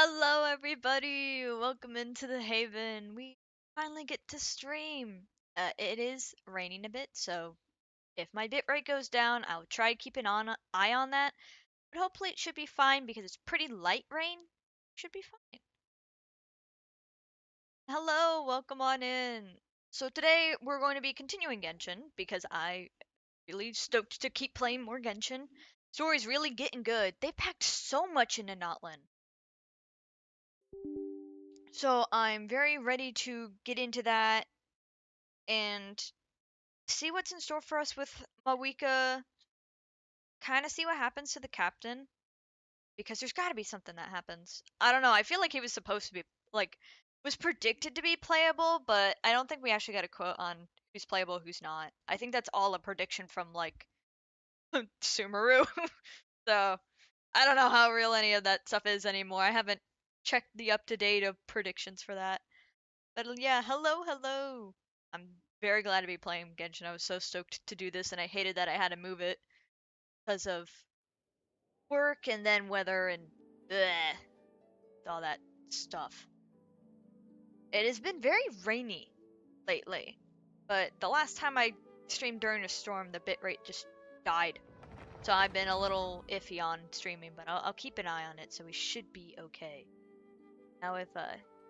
Hello, everybody! Welcome into the Haven. We finally get to stream. It is raining a bit, so if my bitrate goes down, I'll try to keep an eye on that. But hopefully it should be fine because it's pretty light rain. Should be fine. Hello, welcome on in. So today we're going to be continuing Genshin because I really stoked to keep playing more Genshin. Story's really getting good. They packed so much into Natlan. So I'm very ready to get into that and see what's in store for us with Mavuika. Kind of see what happens to the captain because there's got to be something that happens. I don't know. I feel like he was supposed to be like was predicted to be playable, but I don't think we actually got a quote on who's playable, who's not. I think that's all a prediction from like Sumeru. So I don't know how real any of that stuff is anymore. I haven't checked the up to date of predictions for that. But yeah, hello. I'm very glad to be playing Genshin. I was so stoked to do this, and I hated that I had to move it because of work and then weather and bleh, all that stuff. It has been very rainy lately, but the last time I streamed during a storm, the bitrate just died. So I've been a little iffy on streaming, but I'll keep an eye on it, so we should be okay. Now if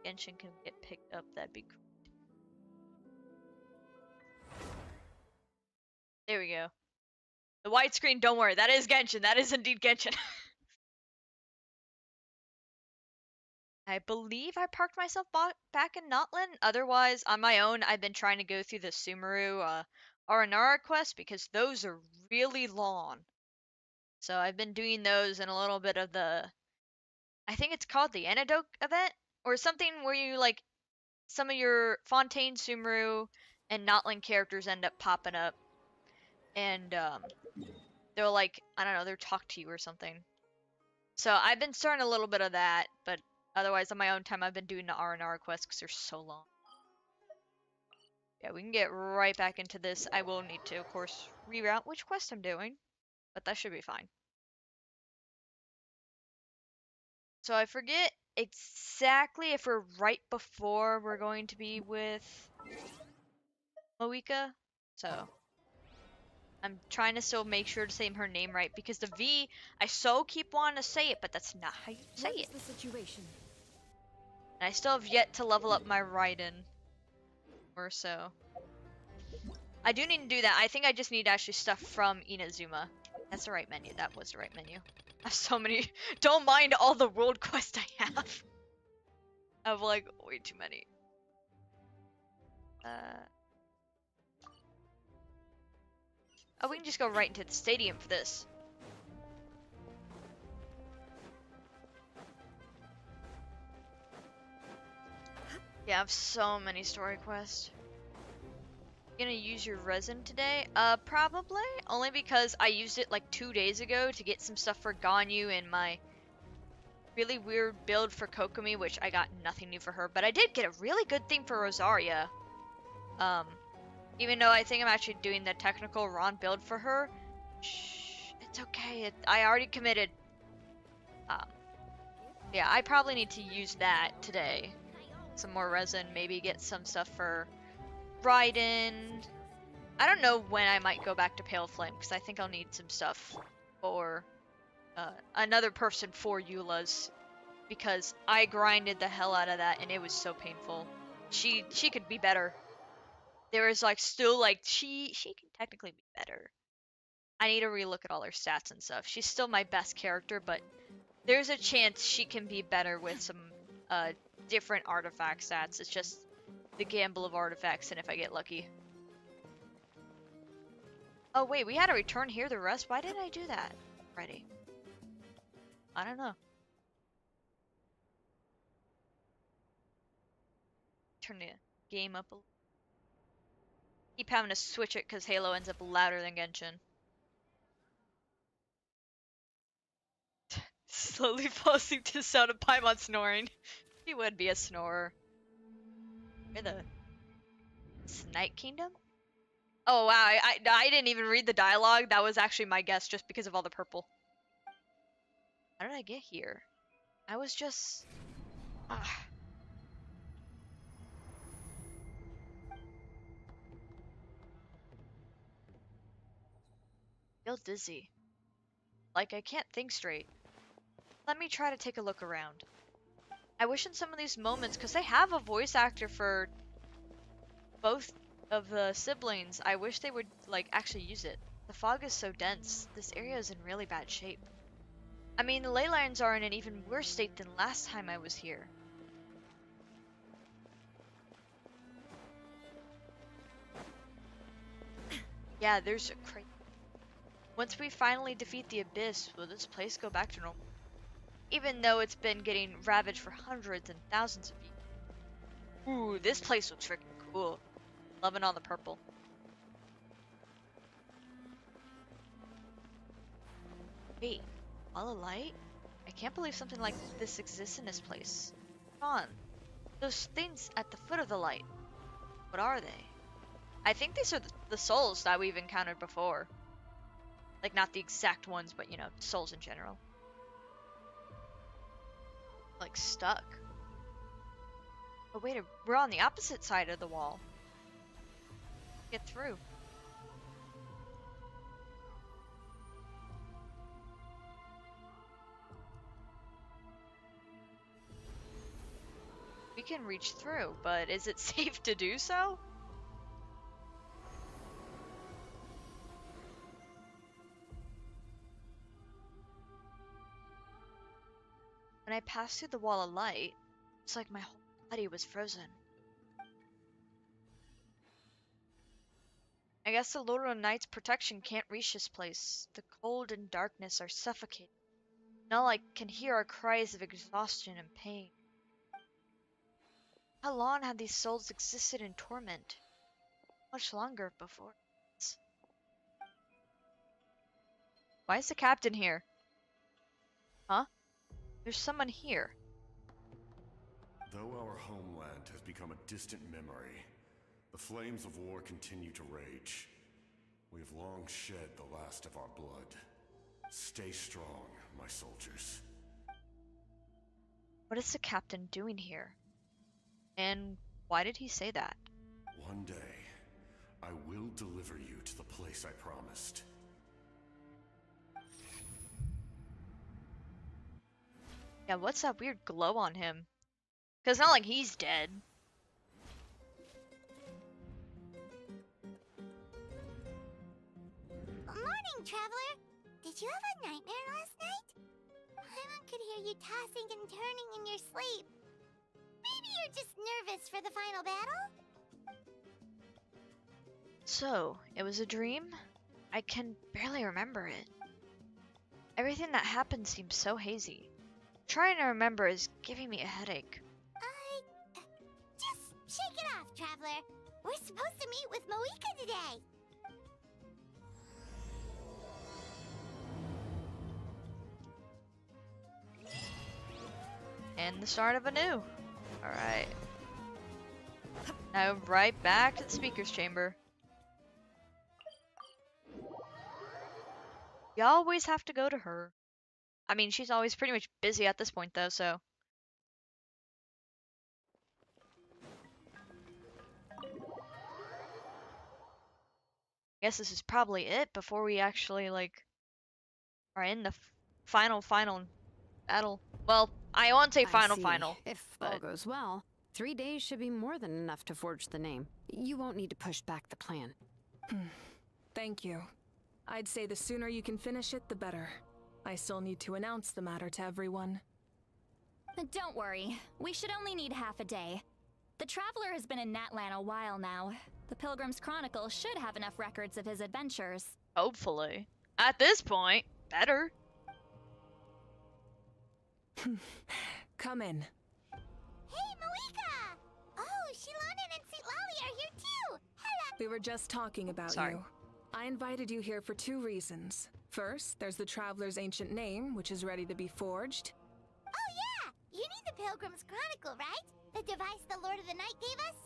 Genshin can get picked up, that'd be great. There we go. The widescreen, don't worry, that is Genshin. That is indeed Genshin. I believe I parked myself back in Natlan. Otherwise, on my own, I've been trying to go through the Sumeru Aranara quest because those are really long. So I've been doing those and a little bit of the, I think it's called the Antidote event or something where you like some of your Fontaine, Sumeru, and Natlan characters end up popping up, and they'll like I don't know, they'll talk to you or something. So I've been starting a little bit of that, but otherwise on my own time I've been doing the R&R quests because they're so long. Yeah, we can get right back into this. I will need to, of course, reroute which quest I'm doing, but that should be fine. So I forget exactly if we're right before we're going to be with Mavuika, so I'm trying to still make sure to say her name right because the V, I so keep wanting to say it, but that's not how you say it. What is the situation? And I still have yet to level up my Raiden, or so. I do need to do that. I think I just need actually stuff from Inazuma. That's the right menu. That was the right menu. I have so many. Don't mind all the world quests I have. I have like way too many. Oh, we can just go right into the stadium for this. Yeah, I have so many story quests. Gonna use your resin today? Probably. Only because I used it like 2 days ago to get some stuff for Ganyu and my really weird build for Kokomi, which I got nothing new for her. But I did get a really good thing for Rosaria. Even though I think I'm actually doing the technical Ron build for her. Shh, it's okay. I already committed. Yeah, I probably need to use that today. Some more resin, maybe get some stuff for Raiden. I don't know when I might go back to Pale Flame, because I think I'll need some stuff for another person for Eula's, because I grinded the hell out of that, and it was so painful. She could be better. There is like still like she can technically be better. I need to relook at all her stats and stuff. She's still my best character, but there's a chance she can be better with some different artifact stats. It's just the gamble of artifacts, and if I get lucky. Oh wait, we had a return here the rest? Why didn't I do that already? I don't know. Turn the game up a little. Keep having to switch it because Halo ends up louder than Genshin. Slowly falling to the sound of Paimon snoring. He would be a snorer. You're the Night Kingdom? Oh wow, I didn't even read the dialogue. That was actually my guess just because of all the purple. How did I get here? I was just Ah, feel dizzy. Like I can't think straight. Let me try to take a look around. I wish in some of these moments, because they have a voice actor for both of the siblings, I wish they would, like, actually use it. The fog is so dense. This area is in really bad shape. I mean, the ley lines are in an even worse state than last time I was here. Yeah, there's a crate. Once we finally defeat the abyss, will this place go back to normal? Even though it's been getting ravaged for hundreds and thousands of years. Ooh, this place looks freaking cool. Loving all the purple. Wait, all a light? I can't believe something like this exists in this place. Hold on, those things at the foot of the light. What are they? I think these are the souls that we've encountered before. Like, not the exact ones, but, you know, souls in general. Like, stuck. Oh, wait, we're on the opposite side of the wall. Get through. We can reach through, but is it safe to do so? When I passed through the wall of light, it's like my whole body was frozen. I guess the Lord of Night's protection can't reach this place. The cold and darkness are suffocating. And all I can hear are cries of exhaustion and pain. How long had these souls existed in torment? Much longer before this. Why is the captain here? Huh? There's someone here. Though our homeland has become a distant memory, the flames of war continue to rage. We have long shed the last of our blood. Stay strong, my soldiers. What is the captain doing here? And why did he say that? One day, I will deliver you to the place I promised. Yeah, what's that weird glow on him? Cause not like he's dead. Morning, traveler. Did you have a nightmare last night? Paimon could hear you tossing and turning in your sleep. Maybe you're just nervous for the final battle? So, it was a dream? I can barely remember it. Everything that happened seems so hazy. Trying to remember is giving me a headache. Just shake it off, traveler. We're supposed to meet with Mavuika today. And the start of a new. Alright. Now right back to the speaker's chamber. You always have to go to her. I mean, she's always pretty much busy at this point though, so. Guess this is probably it before we actually, like, are in the final battle. Well, I won't say final, If but all goes well, 3 days should be more than enough to forge the name. You won't need to push back the plan. Thank you. I'd say the sooner you can finish it, the better. I still need to announce the matter to everyone. Don't worry. We should only need half a day. The Traveler has been in Natlan a while now. The Pilgrim's Chronicle should have enough records of his adventures. hopefully. At this point, better. Come in. Hey, Mavuika! Oh, Shilonen and St. Lally are here too! Hello! We were just talking about Sorry. you. I invited you here for 2 reasons. First, there's the Traveler's ancient name, which is ready to be forged. Oh yeah! You need the Pilgrim's Chronicle, right? The device the Lord of the Night gave us?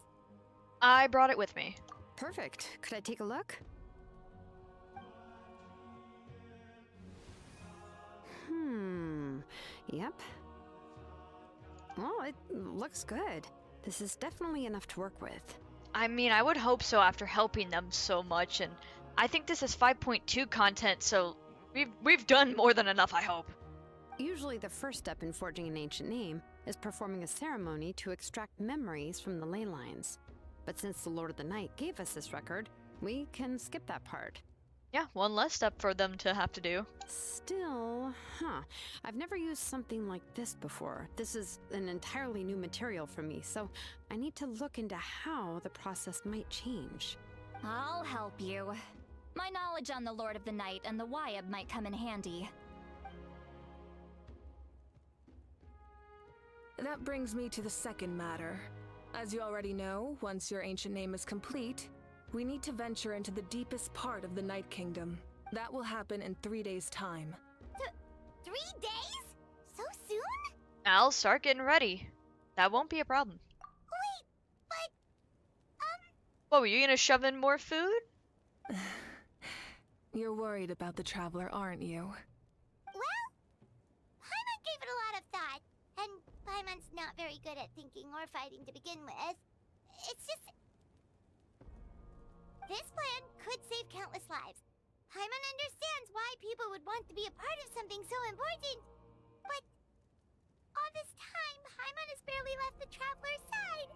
I brought it with me. Perfect. Could I take a look? Yep. Well, it looks good. This is definitely enough to work with. I mean, I would hope so after helping them so much, and I think this is 5.2 content, so we've done more than enough, I hope. Usually the first step in forging an ancient name is performing a ceremony to extract memories from the ley lines. But since the Lord of the Night gave us this record, we can skip that part. Yeah, one less step for them to have to do. Still, I've never used something like this before. This is an entirely new material for me, so I need to look into how the process might change. I'll help you. My knowledge on the Lord of the Night and the Wyab might come in handy. That brings me to the second matter. As you already know, once your ancient name is complete, we need to venture into the deepest part of the Night Kingdom. That will happen in 3 days' time. 3 days? So soon? I'll start getting ready. That won't be a problem. Wait, but... What, were you gonna shove in more food? You're worried about the Traveler, aren't you? Well, Paimon gave it a lot of thought, and Paimon's not very good at thinking or fighting to begin with. It's just... This plan could save countless lives. Paimon understands why people would want to be a part of something so important. But all this time, Paimon has barely left the Traveler's side.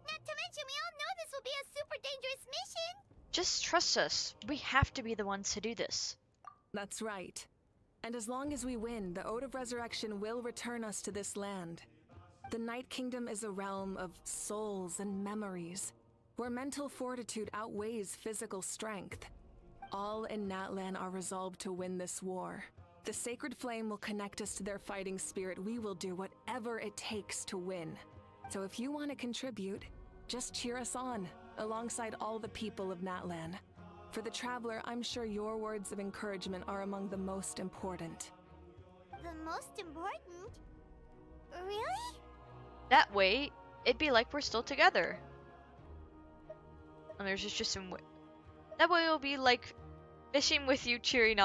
Not to mention, we all know this will be a super dangerous mission. Just trust us. We have to be the ones to do this. That's right. And as long as we win, the Ode of Resurrection will return us to this land. The Night Kingdom is a realm of souls and memories, where mental fortitude outweighs physical strength. All in Natlan are resolved to win this war. The sacred flame will connect us to their fighting spirit. We will do whatever it takes to win. So if you want to contribute, just cheer us on, alongside all the people of Natlan. For the Traveler, I'm sure your words of encouragement are among the most important. The most important? Really? That way, it'd be like we're still together. And there's just some... That way it'll be like fishing with you, cheering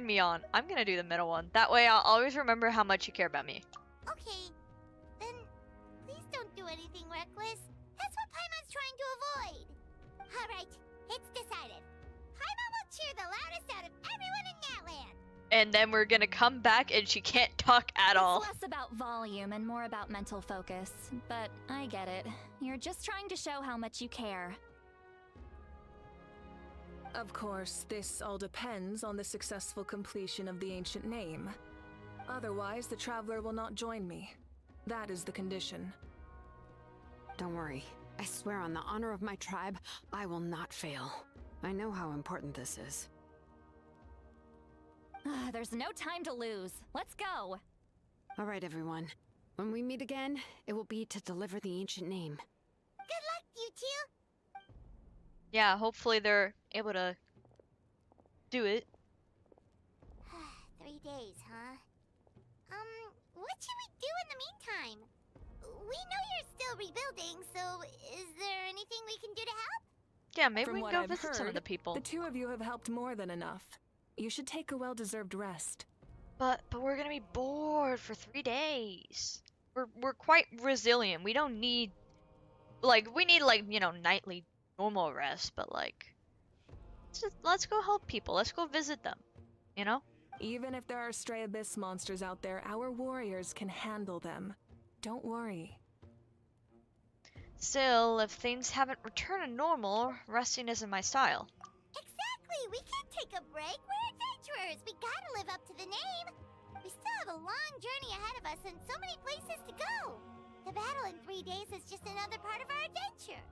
me on. I'm gonna do the middle one. That way I'll always remember how much you care about me. Okay, then please don't do anything reckless. That's what Paimon's trying to avoid. Alright, it's decided. Paimon will cheer the loudest out of everyone in Natlan. And then we're gonna come back and she can't talk at all. It's less about volume and more about mental focus. But I get it. You're just trying to show how much you care. Of course, this all depends on the successful completion of the ancient name. Otherwise, the Traveler will not join me. That is the condition. Don't worry. I swear on the honor of my tribe, I will not fail. I know how important this is. There's no time to lose. Let's go. All right, everyone. When we meet again, it will be to deliver the ancient name. Good luck, you two. Yeah, hopefully they're able to do it. 3 days, huh? What should we do in the meantime? We know you're still rebuilding, so is there anything we can do to help? Yeah, maybe From we what can go I've visit some of heard, the people. The two of you have helped more than enough. You should take a well-deserved rest. But we're gonna be bored for 3 days. We're quite resilient. We don't need we need nightly normal rest, but let's go help people. Let's go visit them. You know? Even if there are stray abyss monsters out there, our warriors can handle them. Don't worry. Still, if things haven't returned to normal, resting isn't my style. Exactly! We can't take a break. We're adventurers. We gotta live up to the name. We still have a long journey ahead of us and so many places to go. The battle in 3 days is just another part of our adventure.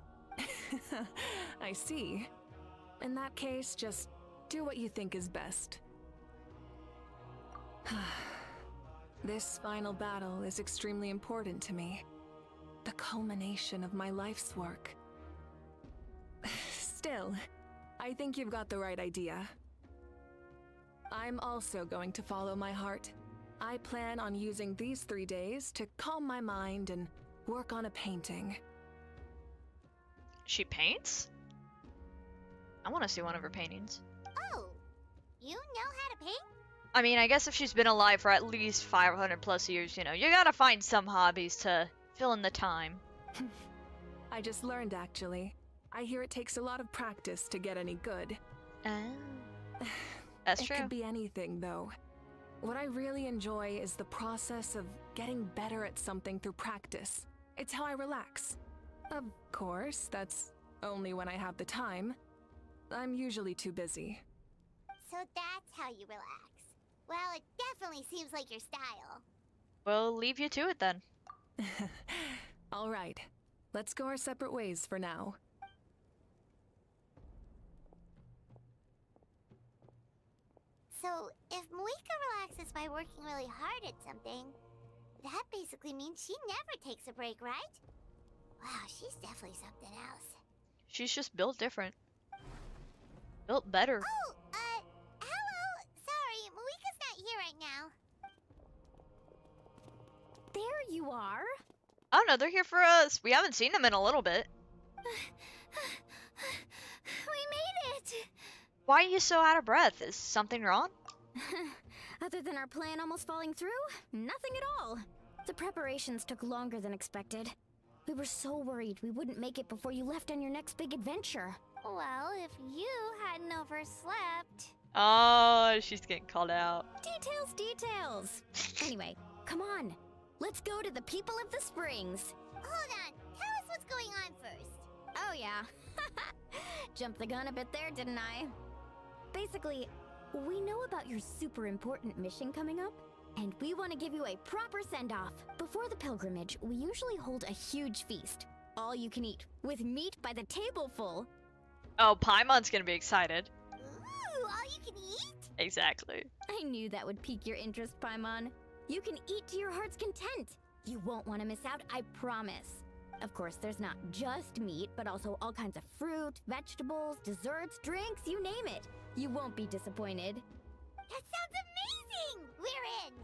I see. In that case, just do what you think is best. This final battle is extremely important to me. The culmination of my life's work. Still, I think you've got the right idea. I'm also going to follow my heart. I plan on using these 3 days to calm my mind and work on a painting. She paints? I want to see one of her paintings. Oh, you know how to paint? I mean, I guess if she's been alive for at least 500 plus years, you know, you gotta find some hobbies to fill in the time. I just learned, actually. I hear it takes a lot of practice to get any good. Oh. That's It true. could be anything, though. What I really enjoy is the process of getting better at something through practice. It's how I relax. Of course, that's only when I have the time. I'm usually too busy. So that's how you relax. Well, it definitely seems like your style. We'll leave you to it then. All right, let's go our separate ways for now. So, if Mavuika relaxes by working really hard at something, that basically means she never takes a break, right? Wow, she's definitely something else. She's just built different. Built better. Oh, hello! Sorry, Mavuika's not here right now. There you are. Oh no, they're here for us. We haven't seen them in a little bit. We made it! Why are you so out of breath? Is something wrong? Other than our plan almost falling through, nothing at all. The preparations took longer than expected. We were so worried we wouldn't make it before you left on your next big adventure. Well, if you hadn't overslept... Oh, she's getting called out. Details! Anyway, come on. Let's go to the people of the springs. Hold on, tell us what's going on first. Oh yeah. Jumped the gun a bit there, didn't I? Basically, we know about your super important mission coming up, and we want to give you a proper send-off. Before the pilgrimage, we usually hold a huge feast. All you can eat, with meat by the table full. Oh, Paimon's gonna be excited. Ooh, all you can eat? Exactly. I knew that would pique your interest, Paimon. You can eat to your heart's content. You won't want to miss out, I promise. Of course, there's not just meat, but also all kinds of fruit, vegetables, desserts, drinks, you name it. You won't be disappointed. That sounds amazing! We're in!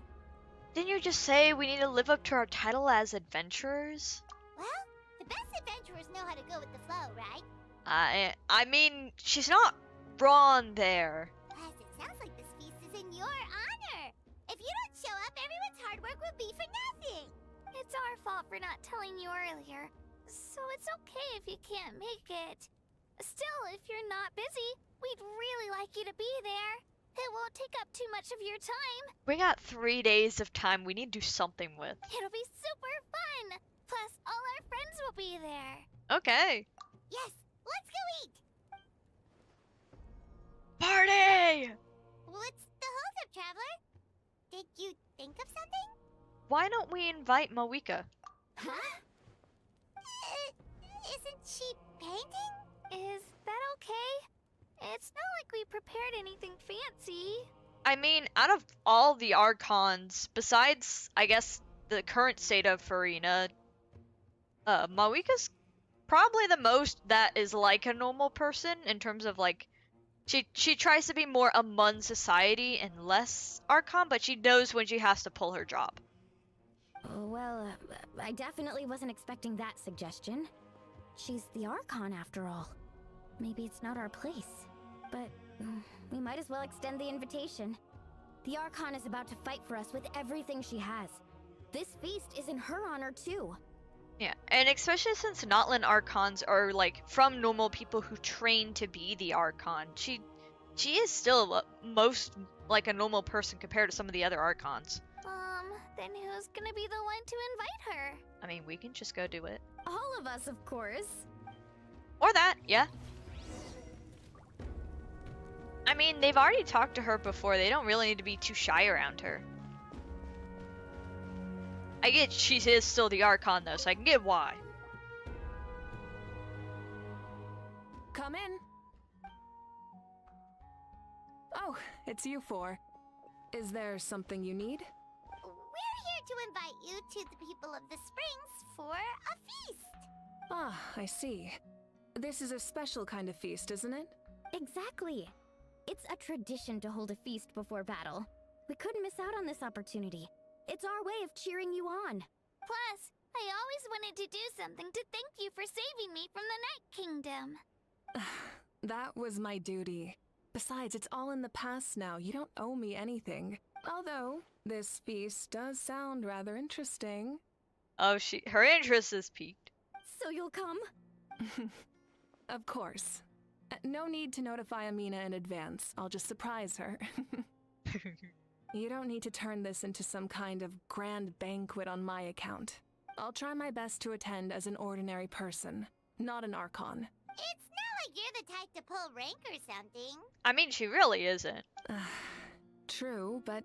Didn't you just say we need to live up to our title as adventurers? Well, the best adventurers know how to go with the flow, right? I mean, she's not wrong there. Plus, it sounds like this feast is in your honor. If you don't show up, everyone's hard work will be for nothing. It's our fault for not telling you earlier, so it's okay if you can't make it. Still, if you're not busy, we'd really like you to be there. It won't take up too much of your time. We got 3 days of time we need to do something with. It'll be super fun. Plus, all our friends will be there. Okay. Yes, let's go eat. Party! What's the holdup, Traveler? Did you think of something? Why don't we invite Mavuika? Huh? Isn't she painting? Is that okay? It's not like we prepared anything fancy. I mean, out of all the Archons, besides, I guess, the current state of Farina, Mavuika's probably the most that is like a normal person in terms of, like, she tries to be more among society and less Archon, but she knows when she has to pull her job. Well, I definitely wasn't expecting that suggestion. She's the Archon after all. Maybe it's not our place. But we might as well extend the invitation. The Archon is about to fight for us with everything she has. This feast is in her honor too. Yeah, and especially since Natlan Archons are, like, from normal people who train to be the Archon, she is still most like a normal person compared to some of the other Archons. Then who's gonna be the one to invite her? I mean, we can just go do it. All of us, of course. Or that, yeah. I mean, they've already talked to her before. They don't really need to be too shy around her. I get she is still the Archon, though, so I can get why. Come in. Oh, it's you four. Is there something you need? We're here to invite you to the people of the springs for a feast. Ah, I see. This is a special kind of feast, isn't it? Exactly. It's a tradition to hold a feast before battle. We couldn't miss out on this opportunity. It's our way of cheering you on. Plus, I always wanted to do something to thank you for saving me from the Night Kingdom. That was my duty. Besides, it's all in the past now. You don't owe me anything. Although, this feast does sound rather interesting. Oh, her interest is piqued. So you'll come? Of course. No need to notify Amina in advance. I'll just surprise her. You don't need to turn this into some kind of grand banquet on my account. I'll try my best to attend as an ordinary person, not an Archon. It's not like you're the type to pull rank or something. I mean, she really isn't. True, but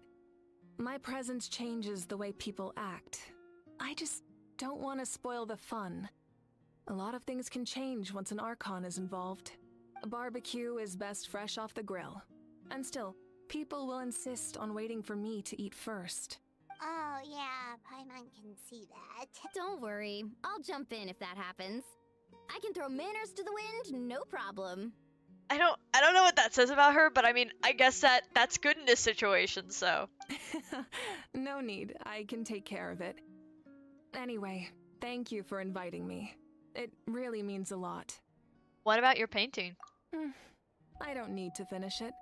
my presence changes the way people act. I just don't want to spoil the fun. A lot of things can change once an Archon is involved. A barbecue is best fresh off the grill. And still, people will insist on waiting for me to eat first. Oh, yeah, Paimon can see that. Don't worry, I'll jump in if that happens. I can throw manners to the wind, no problem. I don't know what that says about her, but I mean, I guess that's good in this situation, so. No need, I can take care of it. Anyway, thank you for inviting me. It really means a lot. What about your painting? I don't need to finish it.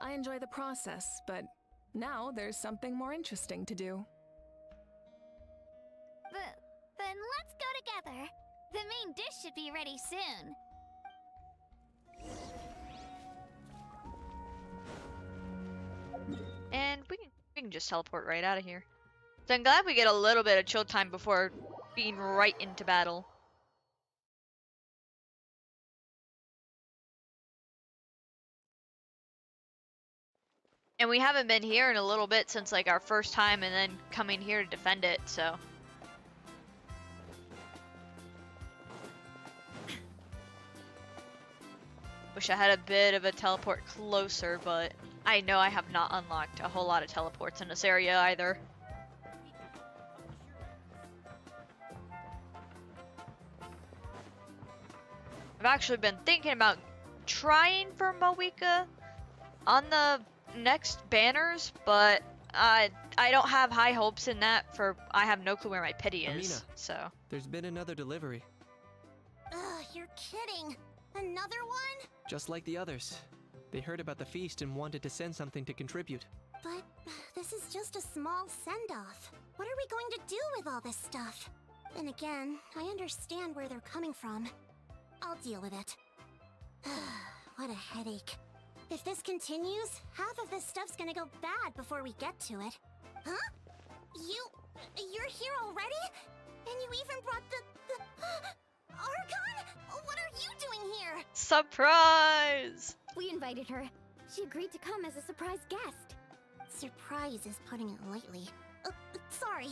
I enjoy the process, but now there's something more interesting to do. Then let's go together. The main dish should be ready soon. And we can just teleport right out of here. So I'm glad we get a little bit of chill time before being right into battle. And we haven't been here in a little bit since like our first time and then coming here to defend it, so. Wish I had a bit of a teleport closer, but I know I have not unlocked a whole lot of teleports in this area either. I've actually been thinking about trying for Mavuika on the next banners, but I don't have high hopes in that for I have no clue where my pity is. Amina, so there's been another delivery. Ugh, you're kidding. Another one? Just like the others. They heard about the feast and wanted to send something to contribute. But this is just a small send-off. What are we going to do with all this stuff? And again, I understand where they're coming from. I'll deal with it. What a headache. If this continues, half of this stuff's gonna go bad before we get to it. Huh? You're here already? And you even brought the Archon? What are you doing here? surprise! We invited her. She agreed to come as a surprise guest. Surprise is putting it lightly. Sorry.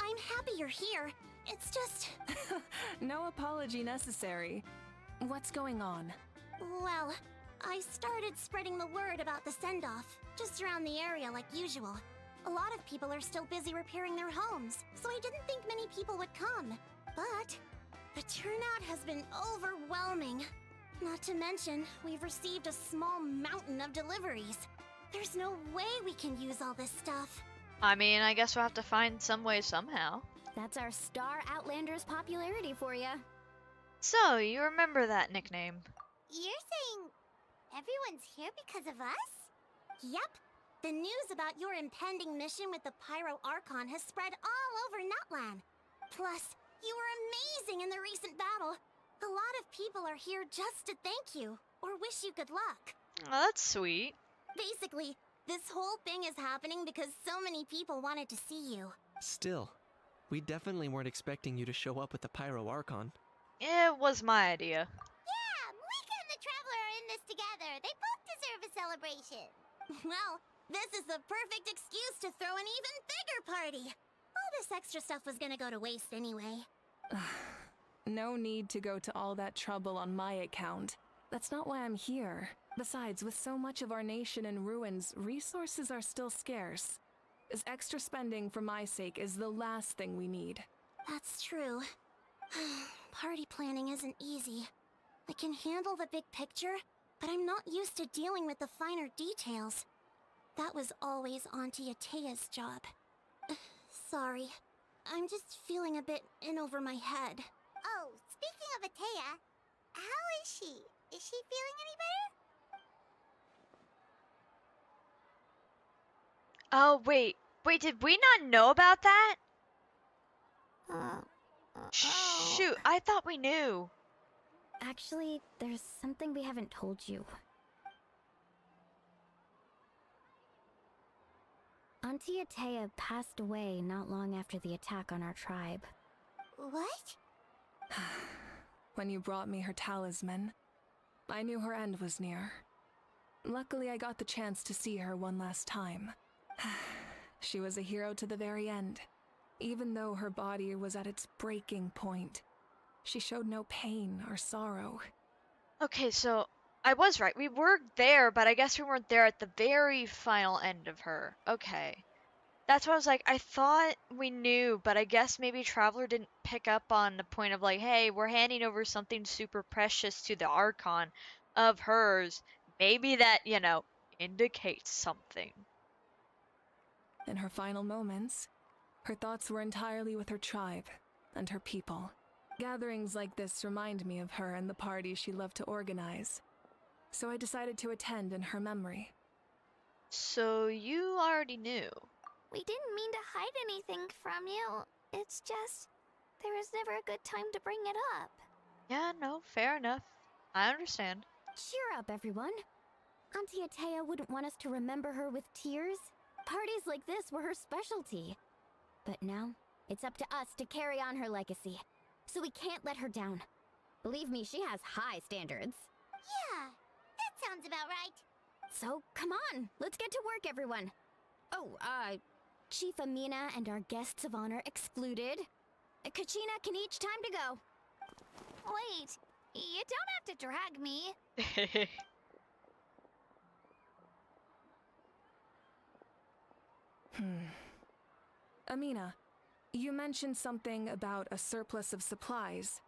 I'm happy you're here. It's just... No apology necessary. What's going on? Well, I started spreading the word about the send-off, just around the area like usual. A lot of people are still busy repairing their homes, so I didn't think many people would come. But the turnout has been overwhelming. Not to mention, we've received a small mountain of deliveries. There's no way we can use all this stuff. I mean, I guess we'll have to find some way somehow. That's our Star Outlander's popularity for you. So, you remember that nickname? You're saying everyone's here because of us? Yep. The news about your impending mission with the Pyro Archon has spread all over Natlan. Plus, you were amazing in the recent battle. A lot of people are here just to thank you, or wish you good luck. Oh, that's sweet. Basically, this whole thing is happening because so many people wanted to see you. Still, we definitely weren't expecting you to show up with the Pyro Archon. It was my idea. Yeah, Mavuika and the Traveler are in this together. They both deserve a celebration. Well, this is the perfect excuse to throw an even bigger party. All this extra stuff was gonna go to waste anyway. No need to go to all that trouble on my account. That's not why I'm here. Besides, with so much of our nation in ruins, resources are still scarce. This extra spending for my sake is the last thing we need. That's true. Party planning isn't easy. I can handle the big picture, but I'm not used to dealing with the finer details. That was always Auntie Atea's job. Sorry. I'm just feeling a bit in over my head. Oh, speaking of Atea, how is she? Is she feeling any better? Oh, wait. Wait, did we not know about that? Oh. Shoot, I thought we knew. Actually, there's something we haven't told you. Auntie Atea passed away not long after the attack on our tribe. What? When you brought me her talisman, I knew her end was near. Luckily, I got the chance to see her one last time. She was a hero to the very end. Even though her body was at its breaking point, she showed no pain or sorrow. Okay, so I was right. We were there, but I guess we weren't there at the very final end of her. Okay. That's what I was like. I thought we knew, but I guess maybe Traveler didn't pick up on the point of like, hey, we're handing over something super precious to the Archon of hers. Maybe that, indicates something. In her final moments, her thoughts were entirely with her tribe and her people. Gatherings like this remind me of her and the parties she loved to organize. So I decided to attend in her memory. So you already knew. We didn't mean to hide anything from you. It's just, there was never a good time to bring it up. Yeah, no, fair enough. I understand. Cheer up, everyone. Auntie Atea wouldn't want us to remember her with tears. Parties like this were her specialty. But now, it's up to us to carry on her legacy. So we can't let her down. Believe me, she has high standards. Yeah, that sounds about right. So, come on, let's get to work, everyone. Oh, Chief Amina and our guests of honor excluded. Kachina can each time to go. Wait, you don't have to drag me. Amina, you mentioned something about a surplus of supplies.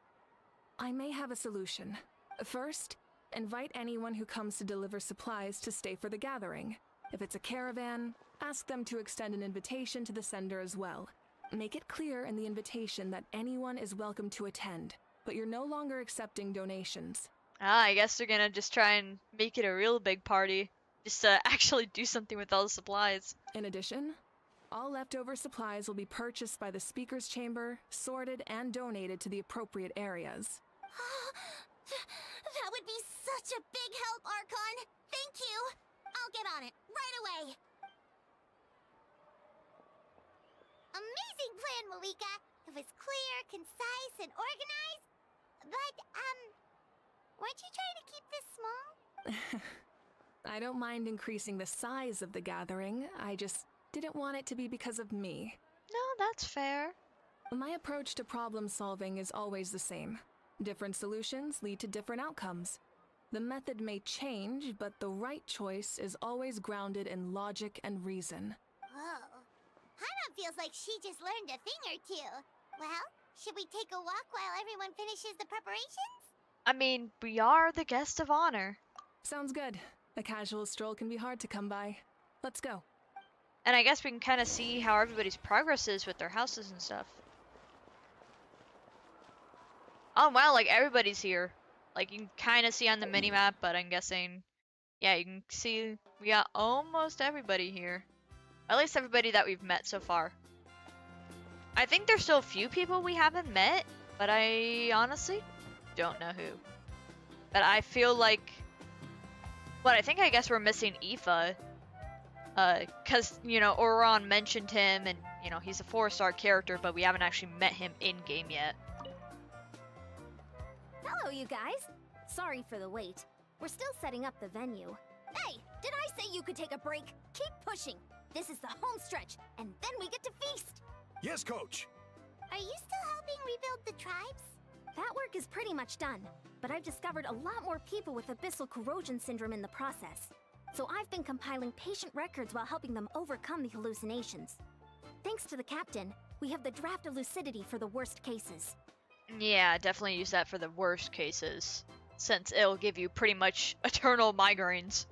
I may have a solution. First, invite anyone who comes to deliver supplies to stay for the gathering. If it's a caravan, ask them to extend an invitation to the sender as well. Make it clear in the invitation that anyone is welcome to attend, but you're no longer accepting donations. I guess they're gonna just try and make it a real big party. Just to actually do something with all the supplies. In addition, all leftover supplies will be purchased by the speaker's chamber, sorted, and donated to the appropriate areas. That would be such a big help, Archon. Thank you. I'll get on it right away. Amazing plan, Mavuika. It was clear, concise, and organized. But, weren't you trying to keep this small? I don't mind increasing the size of the gathering, I just didn't want it to be because of me. No, that's fair. My approach to problem solving is always the same. Different solutions lead to different outcomes. The method may change, but the right choice is always grounded in logic and reason. Whoa. Hana feels like she just learned a thing or two. Well, should we take a walk while everyone finishes the preparations? I mean, we are the guest of honor. Sounds good. A casual stroll can be hard to come by. Let's go. And I guess we can kind of see how everybody's progress is with their houses and stuff. Oh wow, like everybody's here. Like you can kind of see on the mini-map, but I'm guessing, yeah, you can see we got almost everybody here. At least everybody that we've met so far. I think there's still a few people we haven't met, but I honestly don't know who. But I feel like, I guess we're missing Aoether. Cause, Oron mentioned him and, he's a 4-star character, but we haven't actually met him in-game yet. Hello, you guys. Sorry for the wait. We're still setting up the venue. Hey, did I say you could take a break? Keep pushing. This is the home stretch, and then we get to feast. Yes, Coach. Are you still helping rebuild the tribes? That work is pretty much done, but I've discovered a lot more people with abyssal corrosion syndrome in the process. So I've been compiling patient records while helping them overcome the hallucinations. Thanks to the captain, we have the draft of lucidity for the worst cases. Yeah, definitely use that for the worst cases, since it'll give you pretty much eternal migraines.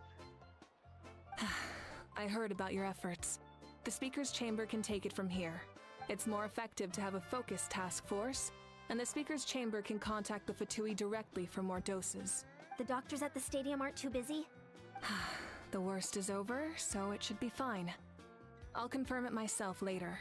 I heard about your efforts. The speaker's chamber can take it from here. It's more effective to have a focused task force, and the speaker's chamber can contact the Fatui directly for more doses. The doctors at the stadium aren't too busy? The worst is over, so it should be fine. I'll confirm it myself later.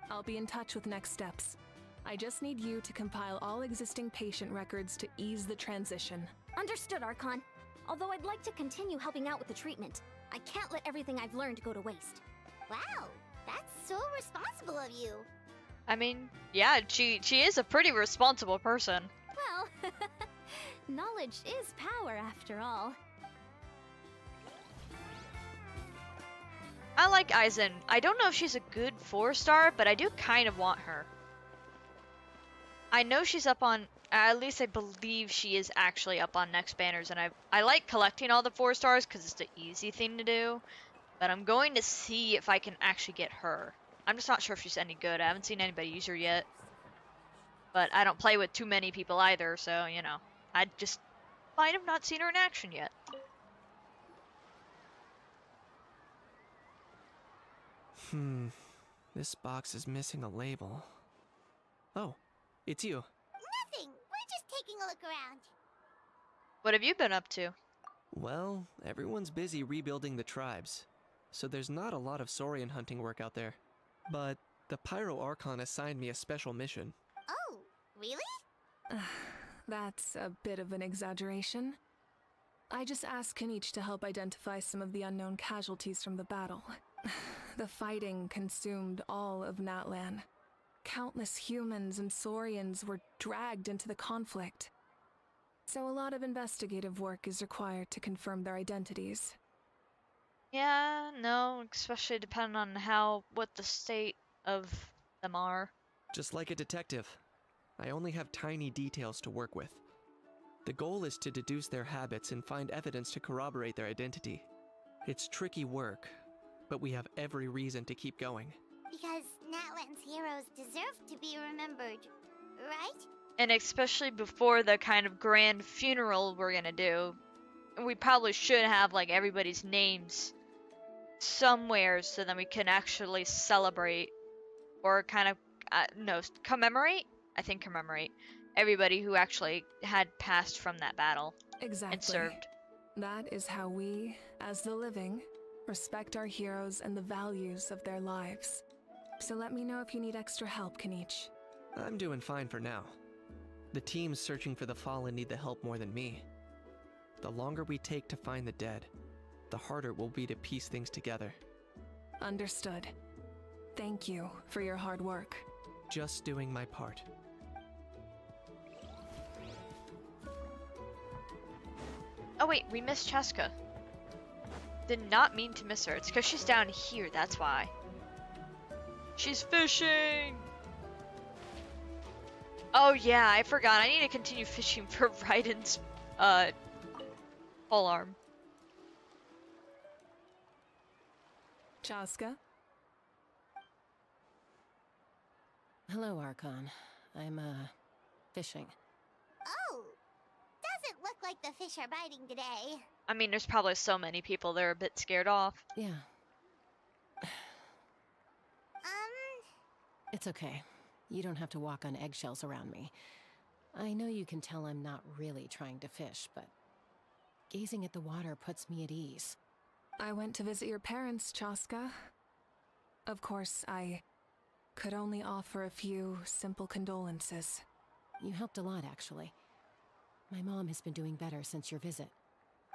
I'll be in touch with next steps. I just need you to compile all existing patient records to ease the transition. Understood, Archon. Although I'd like to continue helping out with the treatment, I can't let everything I've learned go to waste. Wow, that's so responsible of you. I mean, yeah, she is a pretty responsible person. Well, knowledge is power after all. I like Aizen. I don't know if she's a good 4-star, but I do kind of want her. I know she's up on, at least I believe she is actually up on next banners, and I like collecting all the 4-stars because it's the easy thing to do, but I'm going to see if I can actually get her. I'm just not sure if she's any good. I haven't seen anybody use her yet, but I don't play with too many people either, so, you know, I just might have not seen her in action yet. This box is missing a label. Oh, it's you. Nothing. We're just taking a look around. What have you been up to? Well, everyone's busy rebuilding the tribes, so there's not a lot of saurian hunting work out there. But the Pyro Archon assigned me a special mission. Oh, really? That's a bit of an exaggeration. I just asked Kanich to help identify some of the unknown casualties from the battle. The fighting consumed all of Natlan. Countless humans and saurians were dragged into the conflict. So a lot of investigative work is required to confirm their identities. Yeah, no, especially depending on what the state of them are. Just like a detective, I only have tiny details to work with. The goal is to deduce their habits and find evidence to corroborate their identity. It's tricky work, but we have every reason to keep going. Because Natlan's heroes deserve to be remembered, right? And especially before the kind of grand funeral we're gonna do, we probably should have like everybody's names somewhere so then we can actually celebrate or kind of commemorate. I think commemorate everybody who actually had passed from that battle. Exactly. And served. That is how we, as the living, respect our heroes and the values of their lives. So let me know if you need extra help, Kanich. I'm doing fine for now. The teams searching for the fallen need the help more than me. The longer we take to find the dead, the harder it will be to piece things together. Understood. Thank you for your hard work. Just doing my part. Oh wait, we missed Cheska. Did not mean to miss her. It's because she's down here, that's why. She's fishing! Oh yeah, I forgot. I need to continue fishing for Raiden's, polearm. Chaska? Hello, Archon. I'm, fishing. Oh, doesn't look like the fish are biting today. I mean, there's probably so many people they're a bit scared off. Yeah. It's okay. You don't have to walk on eggshells around me. I know you can tell I'm not really trying to fish, but gazing at the water puts me at ease. I went to visit your parents, Chaska. Of course, I could only offer a few simple condolences. You helped a lot, actually. My mom has been doing better since your visit.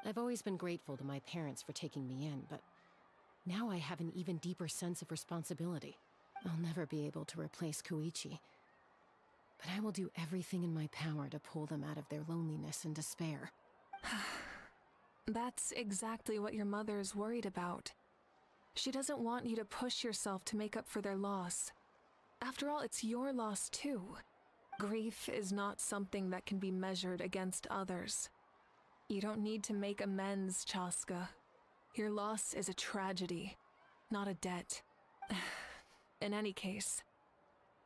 I've always been grateful to my parents for taking me in, but now I have an even deeper sense of responsibility. I'll never be able to replace Koichi, but I will do everything in my power to pull them out of their loneliness and despair. That's exactly what your mother is worried about. She doesn't want you to push yourself to make up for their loss. After all, it's your loss too. Grief is not something that can be measured against others. You don't need to make amends, Chaska. Your loss is a tragedy, not a debt. In any case,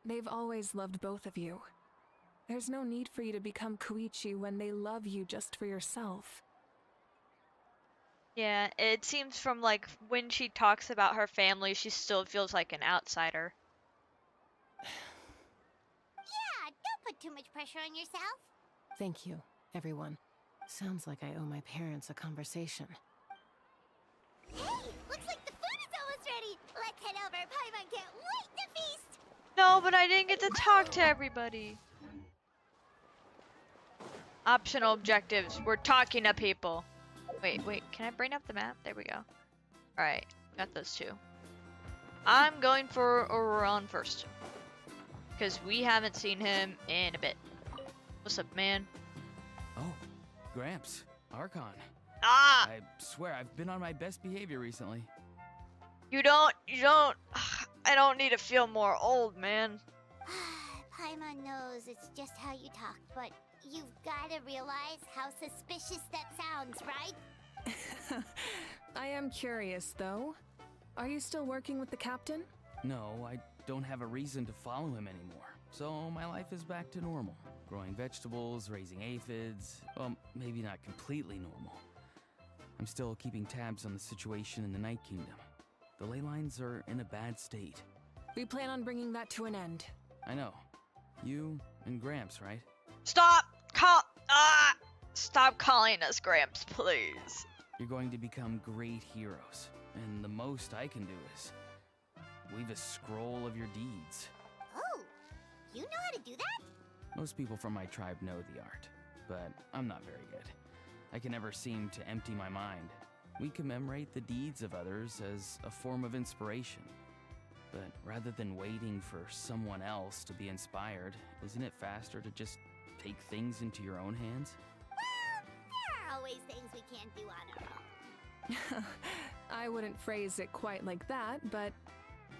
they've always loved both of you. There's no need for you to become Koichi when they love you just for yourself. Yeah, it seems from like when she talks about her family, she still feels like an outsider. Yeah, don't put too much pressure on yourself. Thank you, everyone. Sounds like I owe my parents a conversation. Hey, looks like the food is almost ready. Let's head over. Paimon can't wait to feast. No, but I didn't get to talk to everybody. Optional objectives. We're talking to people. Wait, can I bring up the map? There we go. Alright, got those two. I'm going for Auron first. Because we haven't seen him in a bit. What's up, man? Oh, Gramps, Archon. Ah! I swear I've been on my best behavior recently. You don't, I don't need to feel more old, man. Paimon knows it's just how you talk, but you've got to realize how suspicious that sounds, right? I am curious, though. Are you still working with the captain? No, I don't have a reason to follow him anymore. So my life is back to normal. Growing vegetables, raising aphids. Well, maybe not completely normal. I'm still keeping tabs on the situation in the Night Kingdom. The ley lines are in a bad state. We plan on bringing that to an end. I know. You and Gramps, right? Stop calling us Gramps, please. You're going to become great heroes. And the most I can do is weave a scroll of your deeds. Oh, you know how to do that? Most people from my tribe know the art, but I'm not very good. I can never seem to empty my mind. We commemorate the deeds of others as a form of inspiration. But rather than waiting for someone else to be inspired, isn't it faster to just take things into your own hands? Well, there are always things we can't do on our own. I wouldn't phrase it quite like that, but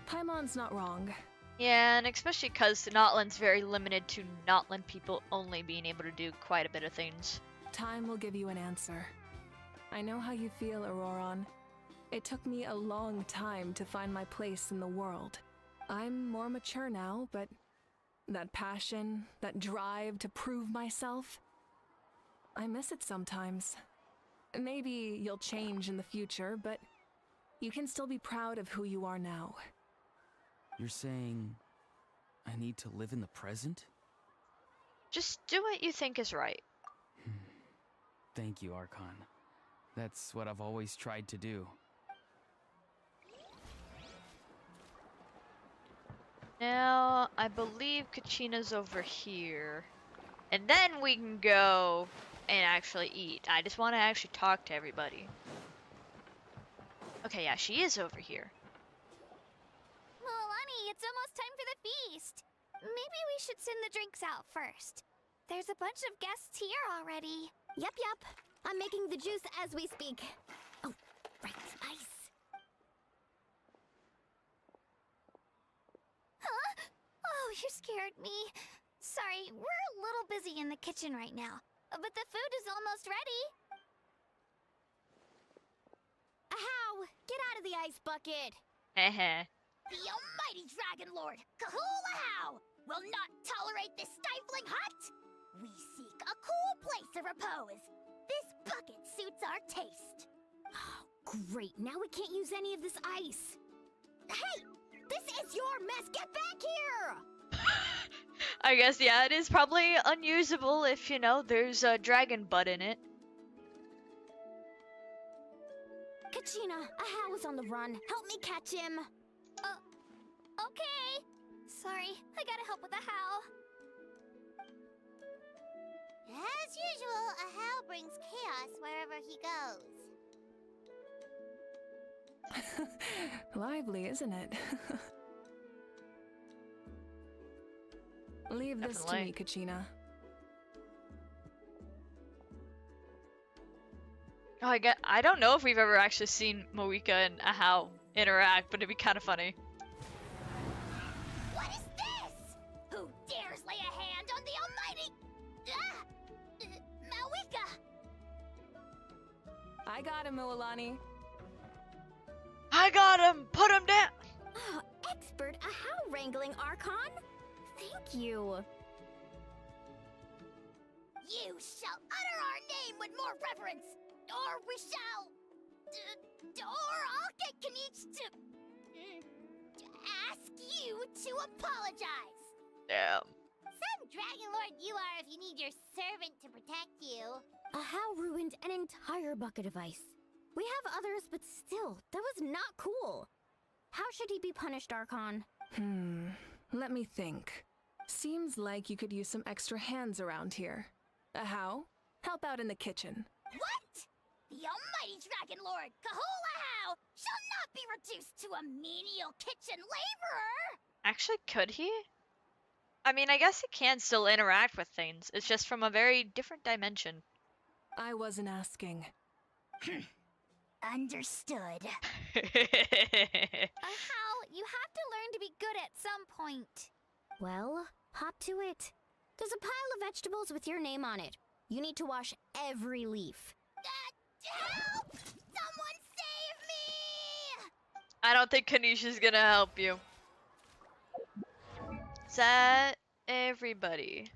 Paimon's not wrong. Yeah, and especially because Natlan's very limited to Natlan people only being able to do quite a bit of things. Time will give you an answer. I know how you feel, Auroron. It took me a long time to find my place in the world. I'm more mature now, but that passion, that drive to prove myself, I miss it sometimes. Maybe you'll change in the future, but you can still be proud of who you are now. You're saying I need to live in the present? Just do what you think is right. Thank you, Archon. That's what I've always tried to do. Now, I believe Kachina's over here. And then we can go and actually eat. I just want to actually talk to everybody. Okay, yeah, she is over here. Milani, it's almost time for the feast. Maybe we should send the drinks out first. There's a bunch of guests here already. Yup. I'm making the juice as we speak. Oh, right, ice. Huh? Oh, you scared me. Sorry, we're a little busy in the kitchen right now. But the food is almost ready. Ahow! Get out of the ice bucket! Heh. The almighty Dragon Lord, Kahulahow, will not tolerate this stifling hut. We seek a cool place to repose. This bucket suits our taste. Oh, great. Now we can't use any of this ice. Hey! This is your mess! Get back here! I guess, yeah, it is probably unusable if, you know, there's a dragon butt in it. Kachina, Ahow is on the run. Help me catch him. Okay. Sorry, I gotta help with the how. As usual, Ahow brings chaos wherever he goes. Lively, isn't it? Leave this to me, Kachina. Oh, I don't know if we've ever actually seen Mavuika and Ahow interact, but it'd be kind of funny. What is this? Who dares lay a hand on the almighty... Mavuika! I got him, Mualani. I got him! Put him down! Oh, expert Ahow wrangling, Archon. Thank you. You shall utter our name with more reverence, or we shall... or I'll get Kanich to ask you to apologize. Damn. Some Dragon Lord you are if you need your servant to protect you. Ahow ruined an entire bucket of ice. We have others, but still, that was not cool. How should he be punished, Archon? Let me think. Seems like you could use some extra hands around here. How? Help out in the kitchen. What? The almighty Dragon Lord, Kahula shall not be reduced to a menial kitchen laborer! Actually, could he? I mean, I guess he can still interact with things. It's just from a very different dimension. I wasn't asking. Understood. How? You have to learn to be good at some point. Well, hop to it. There's a pile of vegetables with your name on it. You need to wash every leaf. Help! Someone save me! I don't think Kanisha's gonna help you. Is that everybody?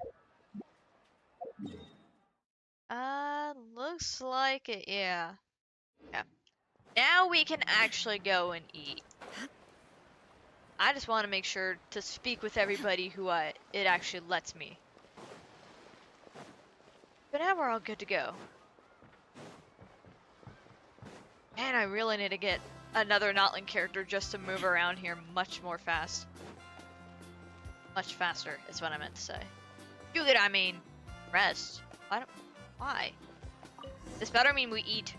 Looks like it, yeah. Yeah. Now we can actually go and eat. I just want to make sure to speak with everybody who it actually lets me. But now we're all good to go. Man, I really need to get another Natlan character just to move around here much more fast. Much faster is what I meant to say. You get, I mean, rest. Why? This better mean we eat.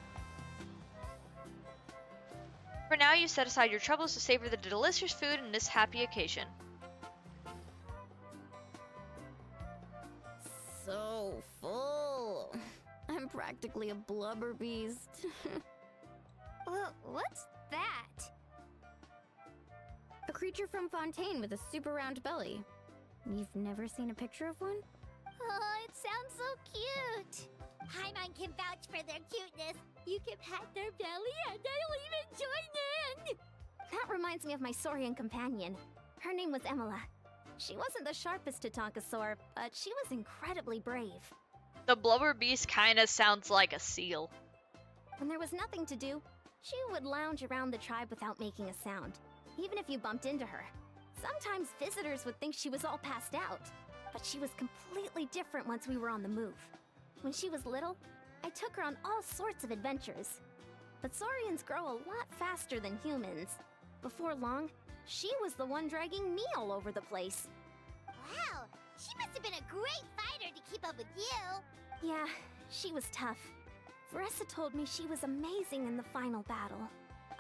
For now, you set aside your troubles to savor the delicious food in this happy occasion. So full. I'm practically a blubber beast. What's that? A creature from Fontaine with a super round belly. You've never seen a picture of one? Oh, it sounds so cute. Paimon can vouch for their cuteness. You can pat their belly and I'll even join in. That reminds me of my Saurian companion. Her name was Emila. She wasn't the sharpest Tatankasaur, but she was incredibly brave. The blubber beast kinda sounds like a seal. When there was nothing to do, she would lounge around the tribe without making a sound, even if you bumped into her. Sometimes visitors would think she was all passed out, but she was completely different once we were on the move. When she was little, I took her on all sorts of adventures. But Saurians grow a lot faster than humans. Before long, she was the one dragging me all over the place. Wow, she must have been a great fighter to keep up with you. Yeah, she was tough. Veressa told me she was amazing in the final battle.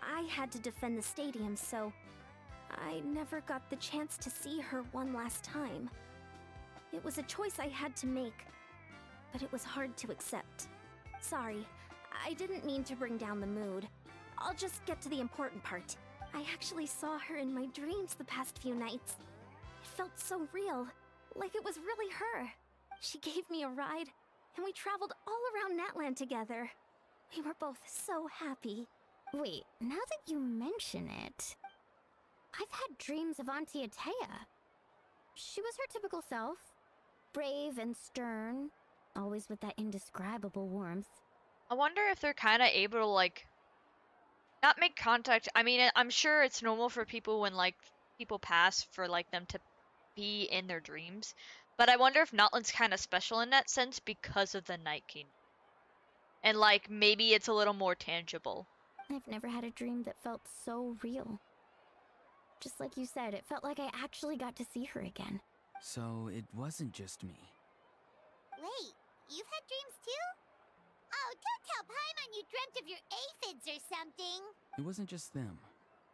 I had to defend the stadium, so I never got the chance to see her one last time. It was a choice I had to make, but it was hard to accept. Sorry, I didn't mean to bring down the mood. I'll just get to the important part. I actually saw her in my dreams the past few nights. It felt so real, like it was really her. She gave me a ride, and we traveled all around Natlan together. We were both so happy. Wait, now that you mention it, I've had dreams of Auntie AETHER. She was her typical self. Brave and stern, always with that indescribable warmth. I wonder if they're kinda able to, like, not make contact. I mean, I'm sure it's normal for people when, like, people pass for, like, them to be in their dreams. But I wonder if Natlan's kinda special in that sense because of the Night King. And, like, maybe it's a little more tangible. I've never had a dream that felt so real. Just like you said, it felt like I actually got to see her again. So it wasn't just me. Wait, you've had dreams too? Oh, don't tell Paimon you dreamt of your aphids or something. It wasn't just them.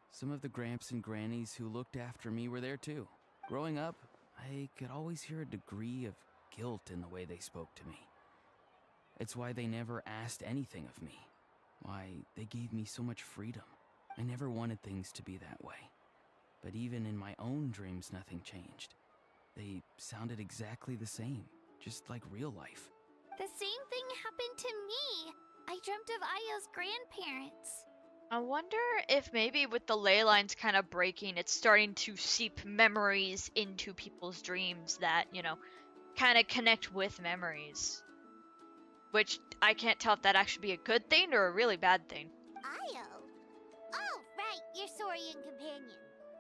Some of the Gramps and Grannies who looked after me were there too. Growing up, I could always hear a degree of guilt in the way they spoke to me. It's why they never asked anything of me. Why they gave me so much freedom. I never wanted things to be that way. But even in my own dreams, nothing changed. They sounded exactly the same, just like real life. The same thing happened to me. I dreamt of Ayo's grandparents. I wonder if maybe with the ley lines kind of breaking, it's starting to seep memories into people's dreams that, you know, kind of connect with memories. Which I can't tell if that actually be a good thing or a really bad thing. Ayo? Oh, right, your Saurian companion.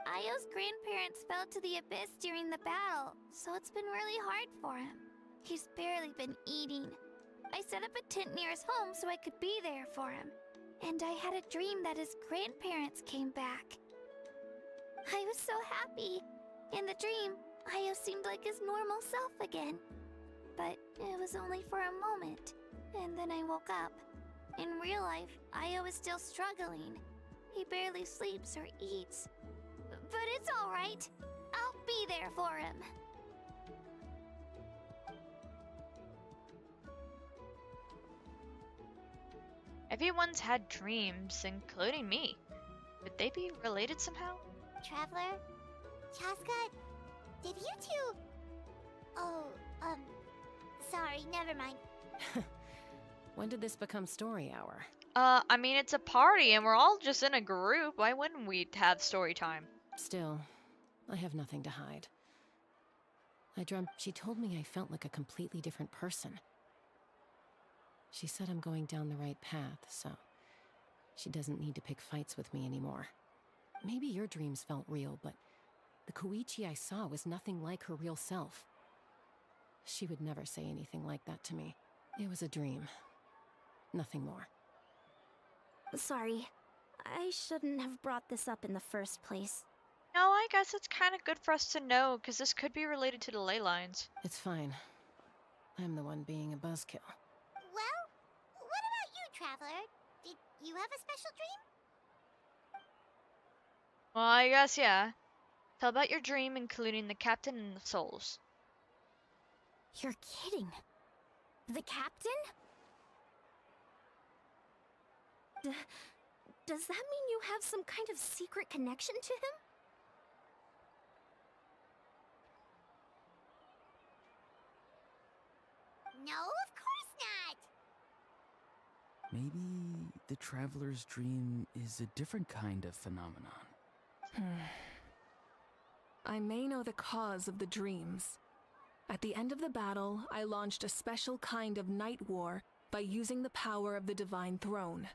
Ayo's grandparents fell to the abyss during the battle, so it's been really hard for him. He's barely been eating. I set up a tent near his home so I could be there for him. And I had a dream that his grandparents came back. I was so happy. In the dream, Io seemed like his normal self again. But it was only for a moment. And then I woke up. In real life, Io is still struggling. He barely sleeps or eats. But it's alright. I'll be there for him. Everyone's had dreams, including me. Could they be related somehow? Traveler? Chaska? Did you two... Oh, sorry, never mind. When did this become story hour? I mean, it's a party and we're all just in a group. Why wouldn't we have story time? Still, I have nothing to hide. I dreamt she told me I felt like a completely different person. She said I'm going down the right path, so she doesn't need to pick fights with me anymore. Maybe your dreams felt real, but the Koichi I saw was nothing like her real self. She would never say anything like that to me. It was a dream. Nothing more. Sorry. I shouldn't have brought this up in the first place. No, I guess it's kind of good for us to know, because this could be related to the ley lines. It's fine. I'm the one being a buzzkill. Well, what about you, Traveler? Did you have a special dream? Well, I guess, yeah. Tell about your dream, including the captain and the souls. You're kidding. The captain? Does that mean you have some kind of secret connection to him? No, of course not! Maybe the traveler's dream is a different kind of phenomenon. I may know the cause of the dreams. At the end of the battle, I launched a special kind of night war by using the power of the Divine Throne.